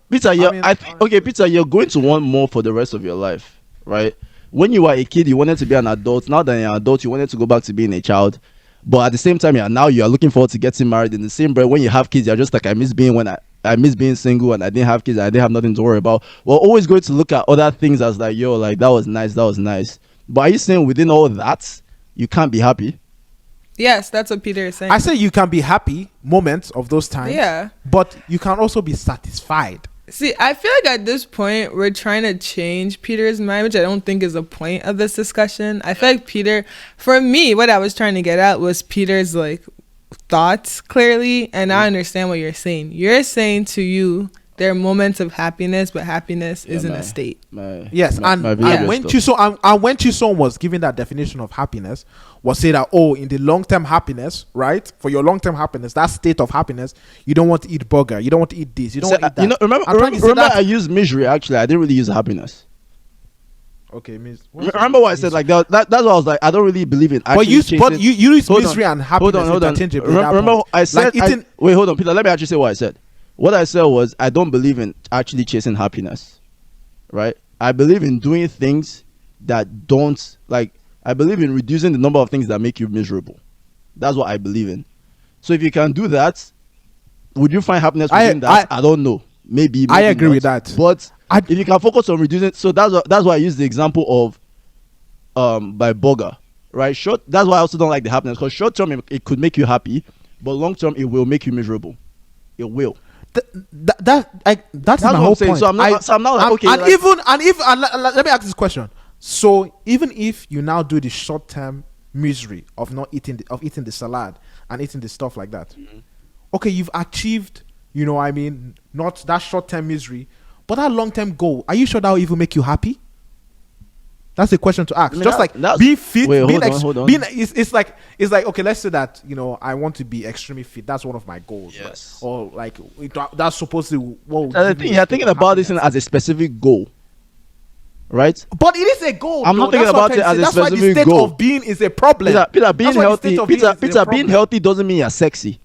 Peter, Peter, you're going to want more for the rest of your life, right? when you were a kid, you wanted to be an adult. Now that you're an adult, you wanted to go back to being a child. But at the same time, you are looking forward to getting married. In the same breath, when you have kids, you're just like, I miss being single and I didn't have kids. And I didn't have nothing to worry about. We're always going to look at other things as like, yo, like that was nice. But are you saying within all that, you can't be happy? Yes, that's what Peter is saying. I say you can be happy moments of those times. Yeah. But you can also be satisfied. See, I feel like at this point, we're trying to change Peter's mind, which I don't think is the point of this discussion. I feel like Peter, for me, what I was trying to get at was Peter's like thoughts clearly. And I understand what you're saying. You're saying to you, there are moments of happiness, but happiness isn't a state. Yes, and when Chisom was giving that definition of happiness, was say that, in the long-term happiness, right? For your long-term happiness, that state of happiness, you don't want to eat burger, you don't want to eat this, you don't want to eat that. Remember I used misery, actually. I didn't really use happiness. Okay, remember what I said? Like that's what I was like. I don't really believe in. But you use misery and happiness interchangeably. Remember, I said. Wait, hold on, Peter. Let me actually say what I said. What I said was, I don't believe in actually chasing happiness, right? I believe in doing things that don't, like, I believe in reducing the number of things that make you miserable. That's what I believe in. So if you can do that, would you find happiness within that? I don't know. Maybe I agree with that. But if you can focus on reducing, so that's why I use the example of by burger, right? That's why I also don't like the happiness, because short term it could make you happy, but long term it will make you miserable. It will. That's my whole point. So I'm not like, okay. And let me ask this question. So even if you now do the short term misery of not eating the salad and eating the stuff like that, okay, you've achieved, not that short term misery, but that long term goal. Are you sure that will even make you happy? That's a question to ask. Just like being fit, hold on. It's like okay, let's say that I want to be extremely fit. That's one of my goals. Yes. Or like that's supposed to. The thing you're thinking about this as a specific goal, right? But it is a goal. I'm not thinking about it as a specific goal. That's why the state of being is a problem. Peter, being healthy. Peter, being healthy doesn't mean you're sexy.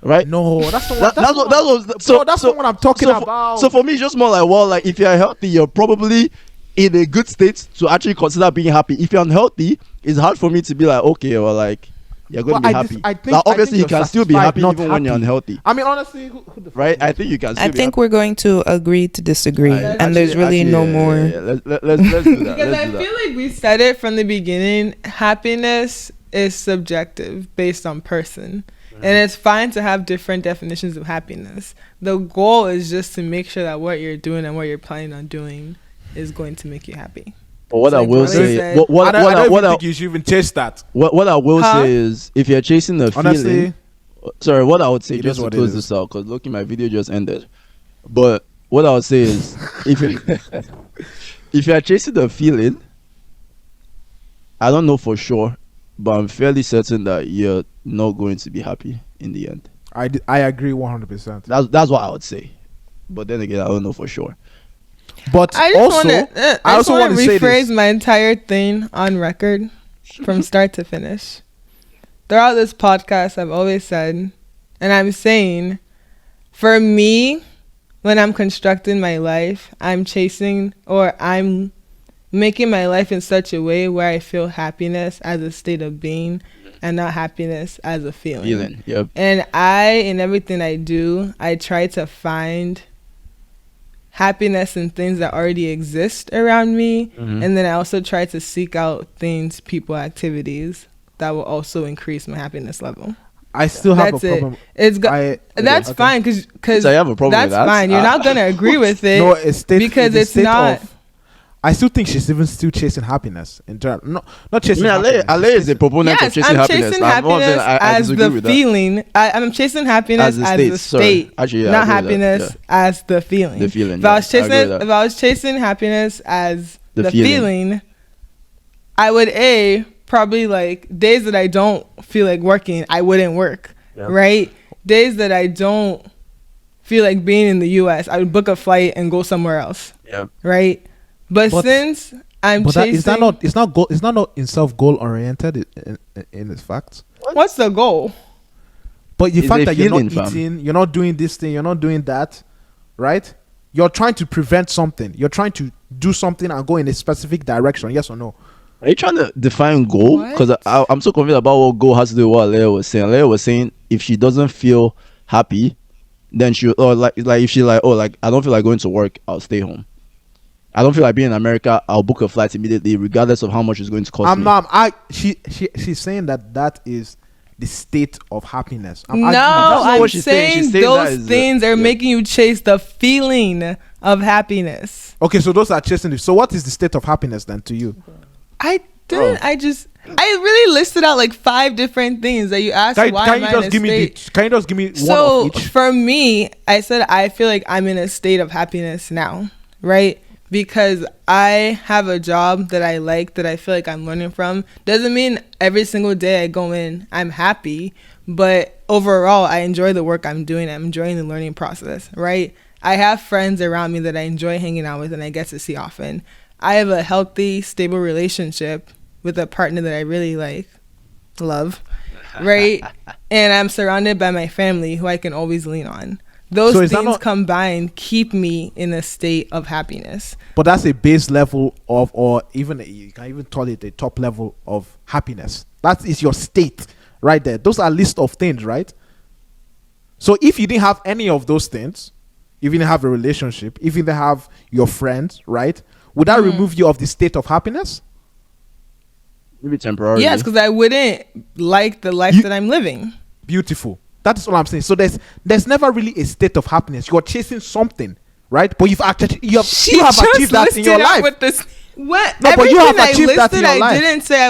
Right? No, that's not what I'm talking about. So for me, it's just more like, if you're healthy, you're probably in a good state to actually consider being happy. If you're unhealthy, it's hard for me to be like, okay, or like, you're going to be happy. Obviously, you can still be happy even when you're unhealth. I mean, honestly, right? I think you can. I think we're going to agree to disagree, and there's really no more. Let's do that. Because I feel like we said it from the beginning. Happiness is subjective, based on person. And it's fine to have different definitions of happiness. The goal is just to make sure that what you're doing and what you're planning on doing is going to make you happy. But what I will say, I don't think you should even chase that. What I will say is, if you're chasing the feeling, sorry, what I would say, just to close this out, because look, my video just ended. But what I would say is, if you're chasing the feeling, I don't know for sure, but I'm fairly certain that you're not going to be happy in the end. I agree 100%. That's what I would say. But then again, I don't know for sure. But I also want to rephrase my entire thing on record from start to finish. Throughout this podcast, I've always said, and I'm saying, for me, when I'm constructing my life, I'm chasing, or I'm making my life in such a way where I feel happiness as a state of being and not happiness as a feeling. Yep. And in everything I do, I try to find happiness in things that already exist around me. And then I also try to seek out things, people, activities that will also increase my happiness level. I still have a problem. That's fine, because so I have a problem that's with that. Fine. You're not gonna agree with it. No, it's not. I still think she's even still chasing happiness in general. Not chasing. Aleye is a proponent of chasing happiness. Chasing happiness as the feeling. I'm chasing happiness as the state, not happiness as the feeling. The feeling. If I was chasing happiness as the feeling, I would probably like days that I don't feel like working, I wouldn't work. Yep. Right? Days that I don't feel like being in the US, I would book a flight and go somewhere else. Yeah. Right? But since I'm chasing, it's not in self goal oriented in its facts. What's the goal? But the fact that you're not eating, you're not doing this thing, you're not doing that, right? You're trying to prevent something. You're trying to do something and go in a specific direction? Yes or no? Are you trying to define goal? Because I'm so confused about what goal has to do with what Aleye was saying. Aleye was saying if she doesn't feel happy, then she like if she like I don't feel like going to work, I'll stay home. I don't feel like being in America, I'll book a flight immediately, regardless of how much it's going to cost me. She's saying that is the state of happiness. I'm saying those things are making you chase the feeling of happiness. Okay, so those are chasing it. So what is the state of happiness then to you? I didn't. I really listed out like 5 different things that you asked. Can you just give me one of each? So for me, I said I feel like I'm in a state of happiness now, right? Because I have a job that I like, that I feel like I'm learning from. Doesn't mean every single day I go in, I'm happy. But overall, I enjoy the work I'm doing. I'm enjoying the learning process, right? I have friends around me that I enjoy hanging out with and I get to see often. I have a healthy, stable relationship with a partner that I really love, right? And I'm surrounded by my family who I can always lean on. Those things combined keep me in a state of happiness. But that's a base level of, or even you can even call it a top level of happiness. That is your state right there. Those are a list of things, right? So if you didn't have any of those things, if you didn't have a relationship, if you didn't have your friends, right? Would that remove you of the state of happiness? Maybe temporarily. Yes, because I wouldn't like the life that I'm living. Beautiful. That is all I'm saying. So there's never really a state of happiness. You're chasing something, right? But you have achieved that in your life. What? No, but you have achieved that in your life. I didn't say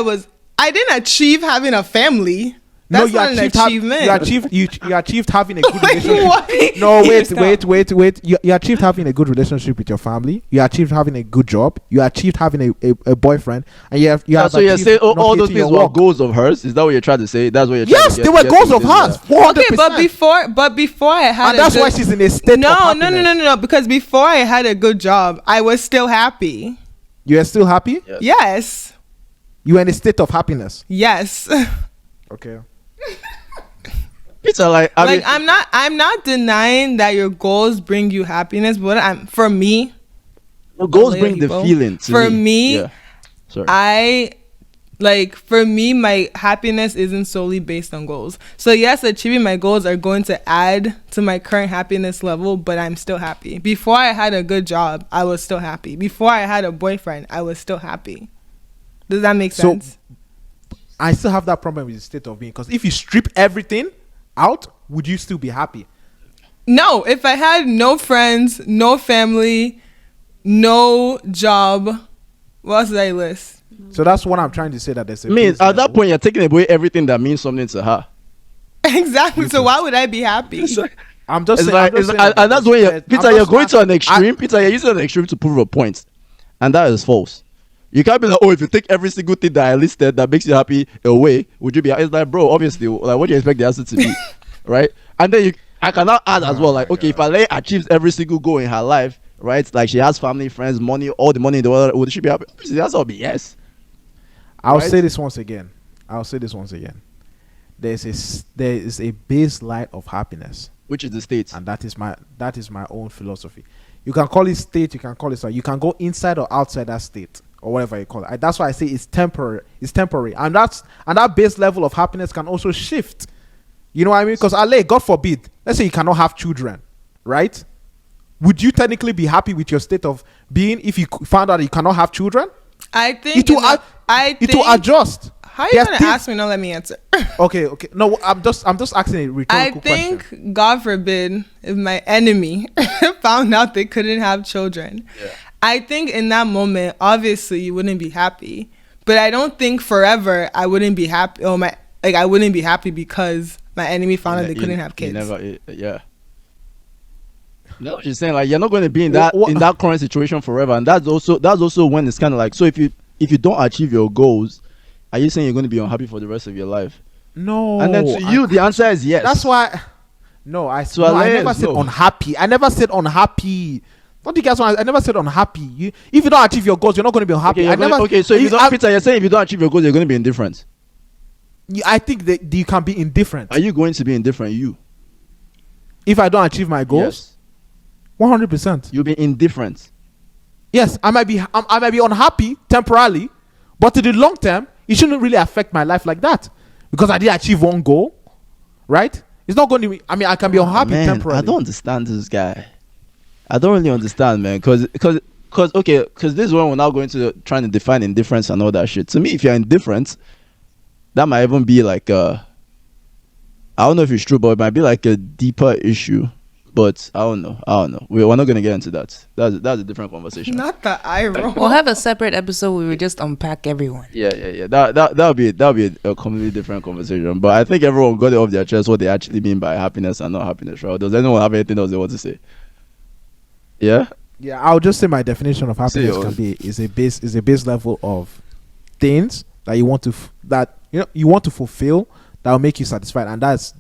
I didn't achieve having a family. That's not an achievement. You achieved having a good relationship. No, wait. You achieved having a good relationship with your family. You achieved having a good job. You achieved having a boyfriend. And you have so you're saying all those things were goals of hers? Is that what you're trying to say? That's what you're trying to say? Yes, they were goals of hers. 400%. Okay, but before I had and that's why she's in a state of happiness. No. Because before I had a good job, I was still happy. You are still happy? Yes. You are in a state of happiness? Yes. Okay. It's I'm not denying that your goals bring you happiness, but for me, your goals bring the feeling. For me, for me, my happiness isn't solely based on goals. So yes, achieving my goals are going to add to my current happiness level, but I'm still happy. Before I had a good job, I was still happy. Before I had a boyfriend, I was still happy. Does that make sense? I still have that problem with the state of being, because if you strip everything out, would you still be happy? No, if I had no friends, no family, no job, what else did I list? So that's what I'm trying to say, that there's a at that point you're taking away everything that means something to her. Exactly. So why would I be happy? I'm just saying, and that's when you're going to an extreme. Peter, you're using an extreme to prove a point, and that is false. You can't be like, if you take every single thing that I listed that makes you happy away, would you be? It's like, bro, obviously, like, what do you expect the answer to be, right? And then I cannot add as well, like, okay, if Aleye achieves every single goal in her life, right? Like, she has family, friends, money, all the money in the world, would she be happy? Obviously, that's all be yes. I'll say this once again. There is a baseline of happiness, which is the state, and that is my own philosophy. You can call it state, you can call it so. You can go inside or outside that state, or whatever you call it. That's why I say it's temporary. It's temporary, and that base level of happiness can also shift. You know what I mean? Because Aleye, God forbid, let's say you cannot have children, right? Would you technically be happy with your state of being if you found out you cannot have children? I think it will adjust. How are you gonna ask me? Don't let me answer. Okay. No, I'm just asking a rhetorical question. I think, God forbid, if my enemy found out they couldn't have children, I think in that moment, obviously, you wouldn't be happy. But I don't think forever I wouldn't be happy. I wouldn't be happy because my enemy found out they couldn't have kids. No, she's saying like you're not going to be in that current situation forever, and that's also when it's kind of like, so if you don't achieve your goals, are you saying you're going to be unhappy for the rest of your life? No. And then to you, the answer is yes. That's why. No, I never said unhappy. I never said unhappy. What do you guys want? I never said unhappy. If you don't achieve your goals, you're not going to be unhappy. So if you don't, Peter, you're saying if you don't achieve your goals, you're going to be indifferent. I think that you can be indifferent. Are you going to be indifferent? If I don't achieve my goals? Yes. 100%. You'll be indifferent. yes, I might be unhappy temporarily, but to the long term, it shouldn't really affect my life like that because I did achieve one goal, right? It's not going to be. I mean, I can be unhappy temporarily. I don't understand this guy. I don't really understand, man. Because this is when we're now going to trying to define indifference and all that shit. To me, if you're indifferent, that might even be like I don't know if it's true, but it might be like a deeper issue. But I don't know. We're not gonna get into that. That's a different conversation. Not the eye roll. We'll have a separate episode where we just unpack everyone. Yeah. That'll be a completely different conversation. But I think everyone got it off their chest what they actually mean by happiness and not happiness. Right? Does anyone have anything else they want to say? Yeah. Yeah, I'll just say my definition of happiness is a base level of things that you want to fulfill that will make you satisfied, and that's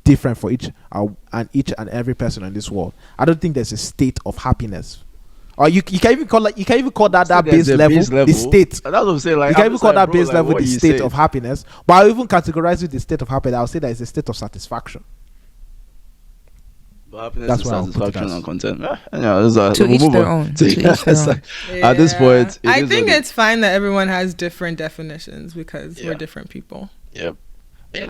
different for each and every person in this world. I don't think there's a state of happiness, or you can even call that base level the state. That's what I'm saying. Like, you can even call that base level the state of happiness, but I'll even categorize it the state of happiness. I'll say that it's a state of satisfaction. But happiness is satisfaction and content. To each their own. At this point, I think it's fine that everyone has different definitions because we're different people. Yep.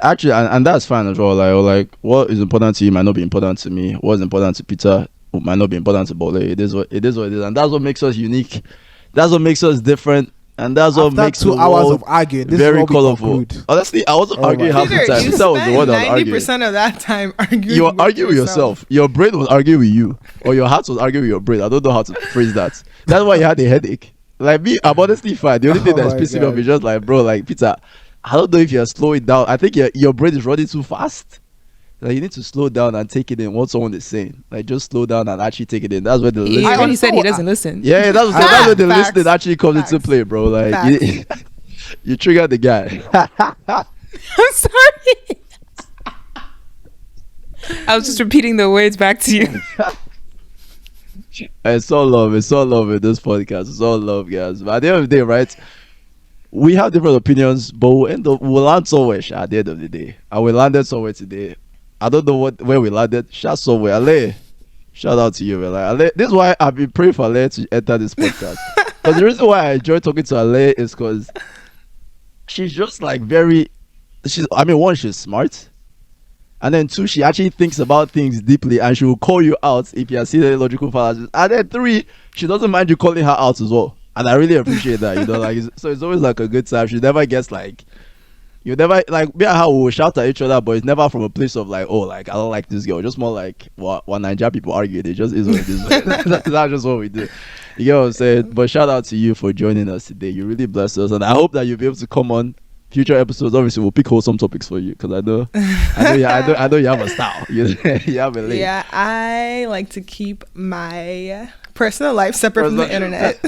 Actually, and that's fine as well. Like what is important to you might not be important to me. What's important to Peter might not be important to Bole. It is what it is, and that's what makes us unique. That's what makes us different, and that's what makes 2 hours of arguing. This very colorful. Honestly, I wasn't arguing half the time. Peter was the one that was arguing. 90% of that time arguing. You were arguing with yourself. Your brain was arguing with you, or your heart was arguing with your brain. I don't know how to phrase that. That's why you had a headache. Like me, I'm honestly fine. The only thing that's pissing me off is just like, bro, like Peter, I don't know if you're slowing down. I think your brain is running too fast. Like, you need to slow down and take it in what someone is saying. Like, just slow down and actually take it in. That's where the listening. He already said he doesn't listen. Yeah, that's where the listening actually comes into play, bro. Like, you triggered the guy. I'm sorry. I was just repeating the words back to you. It's all love. It's all love in this podcast. It's all love, guys. But at the end of the day, right? We have different opinions, but we'll land somewhere at the end of the day. And we landed somewhere today. I don't know where we landed. Shout somewhere. Aleye, shout out to you, man. Like, Aleye, this is why I've been praying for Aleye to enter this podcast. Because the reason why I enjoy talking to Aleye is because she's just like one, she's smart. And then 2, she actually thinks about things deeply, and she will call you out if you are seeing any logical fallacies. And then 3, she doesn't mind you calling her out as well. And I really appreciate that, so it's always like a good time. She never gets like, you never like, me and her will shout at each other, but it's never from a place of like, oh, like I don't like this girl. Just more like when Nigerian people argue, it just is what it is. That's just what we do. You get what I'm saying? But shout out to you for joining us today. You really blessed us, and I hope that you'll be able to come on future episodes. Obviously, we'll pick wholesome topics for you because I know you have a style. You have a link. Yeah, I like to keep my personal life separate from the internet.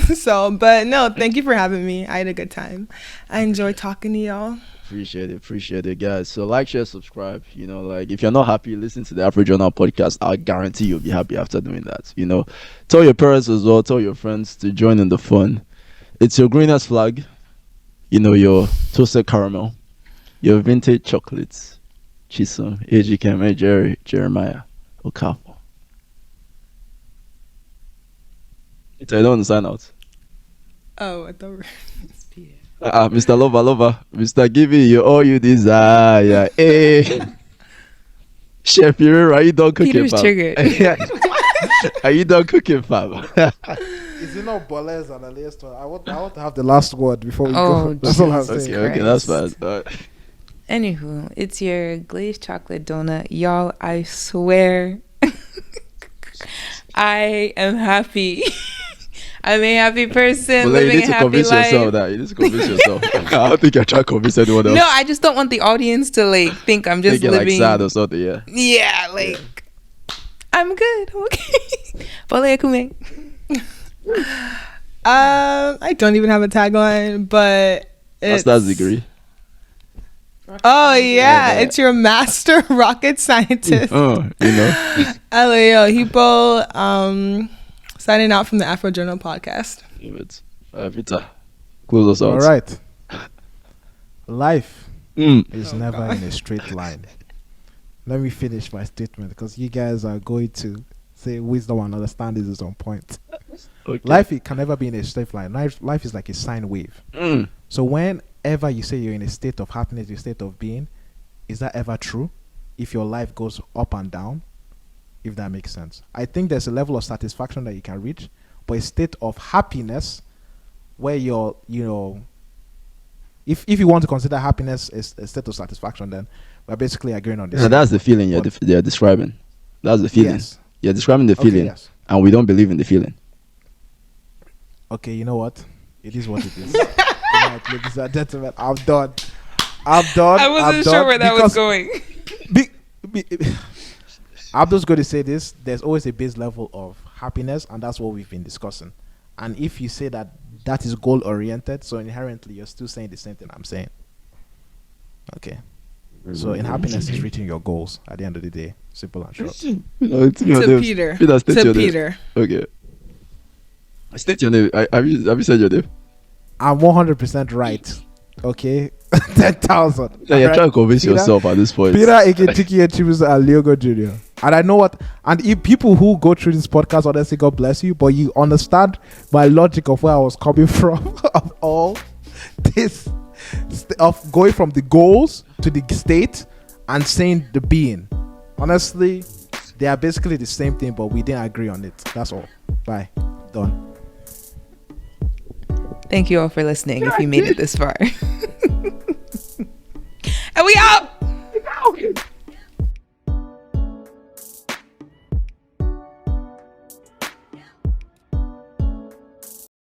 But no, thank you for having me. I had a good time. I enjoyed talking to y'all. Appreciate it, guys. So like, share, subscribe. Like if you're not happy, listen to the Afro Journal podcast. I guarantee you'll be happy after doing that. Tell your parents as well. Tell your friends to join in the fun. It's your greenest flag. Your toasted caramel, your vintage chocolates, Chisom, AG Jeremiah, Okafor. I don't understand out. Oh, I thought Mr. Lover, Mr. Giving you all you desire. Hey, Chef Ferreira, are you done cooking? Peter's triggered. Are you done cooking, fam? Is it not Boles and Aleye's story? I want to have the last word before we go. That's all I'm saying. Okay, that's fine. Anywho, it's your glazed chocolate donut. Y'all, I swear, I am happy. I'm a happy person living a happy life. You need to convince yourself. I don't think you're trying to convince anyone else. No, I just don't want the audience to think I'm just living like sad or something. Yeah. Yeah, I'm good. Okay. Aleye Okhipo. I don't even have a tagline, but master's degree. Oh yeah, it's your master rocket scientist. Aleye Okhipo, signing out from the Afro Journal podcast. Vita, close us out. All right. Life is never in a straight line. Let me finish my statement because you guys are going to say wisdom and understanding is on point. Okay. Life it can never be in a straight line. Life is like a sine wave. So whenever you say you're in a state of happiness, a state of being, is that ever true? If your life goes up and down, if that makes sense. I think there's a level of satisfaction that you can reach, but a state of happiness where you're, if you want to consider happiness as a state of satisfaction, then we're basically agreeing on this. So that's the feeling you're describing. That's the feeling. Yes. You're describing the feeling, yes. And we don't believe in the feeling. Okay, you know what? It is what it is. Right, ladies and gentlemen, I'm done. I wasn't sure where that was going. I'm just going to say this. There's always a base level of happiness, and that's what we've been discussing. And if you say that is goal-oriented, so inherently you're still saying the same thing I'm saying. Okay. So in happiness is reaching your goals at the end of the day. Simple and short. To Peter. To Peter. Okay. State your name. Have you said your name? I'm 100% right. Okay. 10,000. Yeah, you're trying to convince yourself at this point. Peter Eketiki Achibus Aliogo Jr. And I know what, and if people who go through this podcast, honestly, God bless you, but you understand my logic of where I was coming from of all this, of going from the goals to the state and saying the being. Honestly, they are basically the same thing, but we didn't agree on it. That's all. Bye. Done. Thank you all for listening if you made it this far. And we out!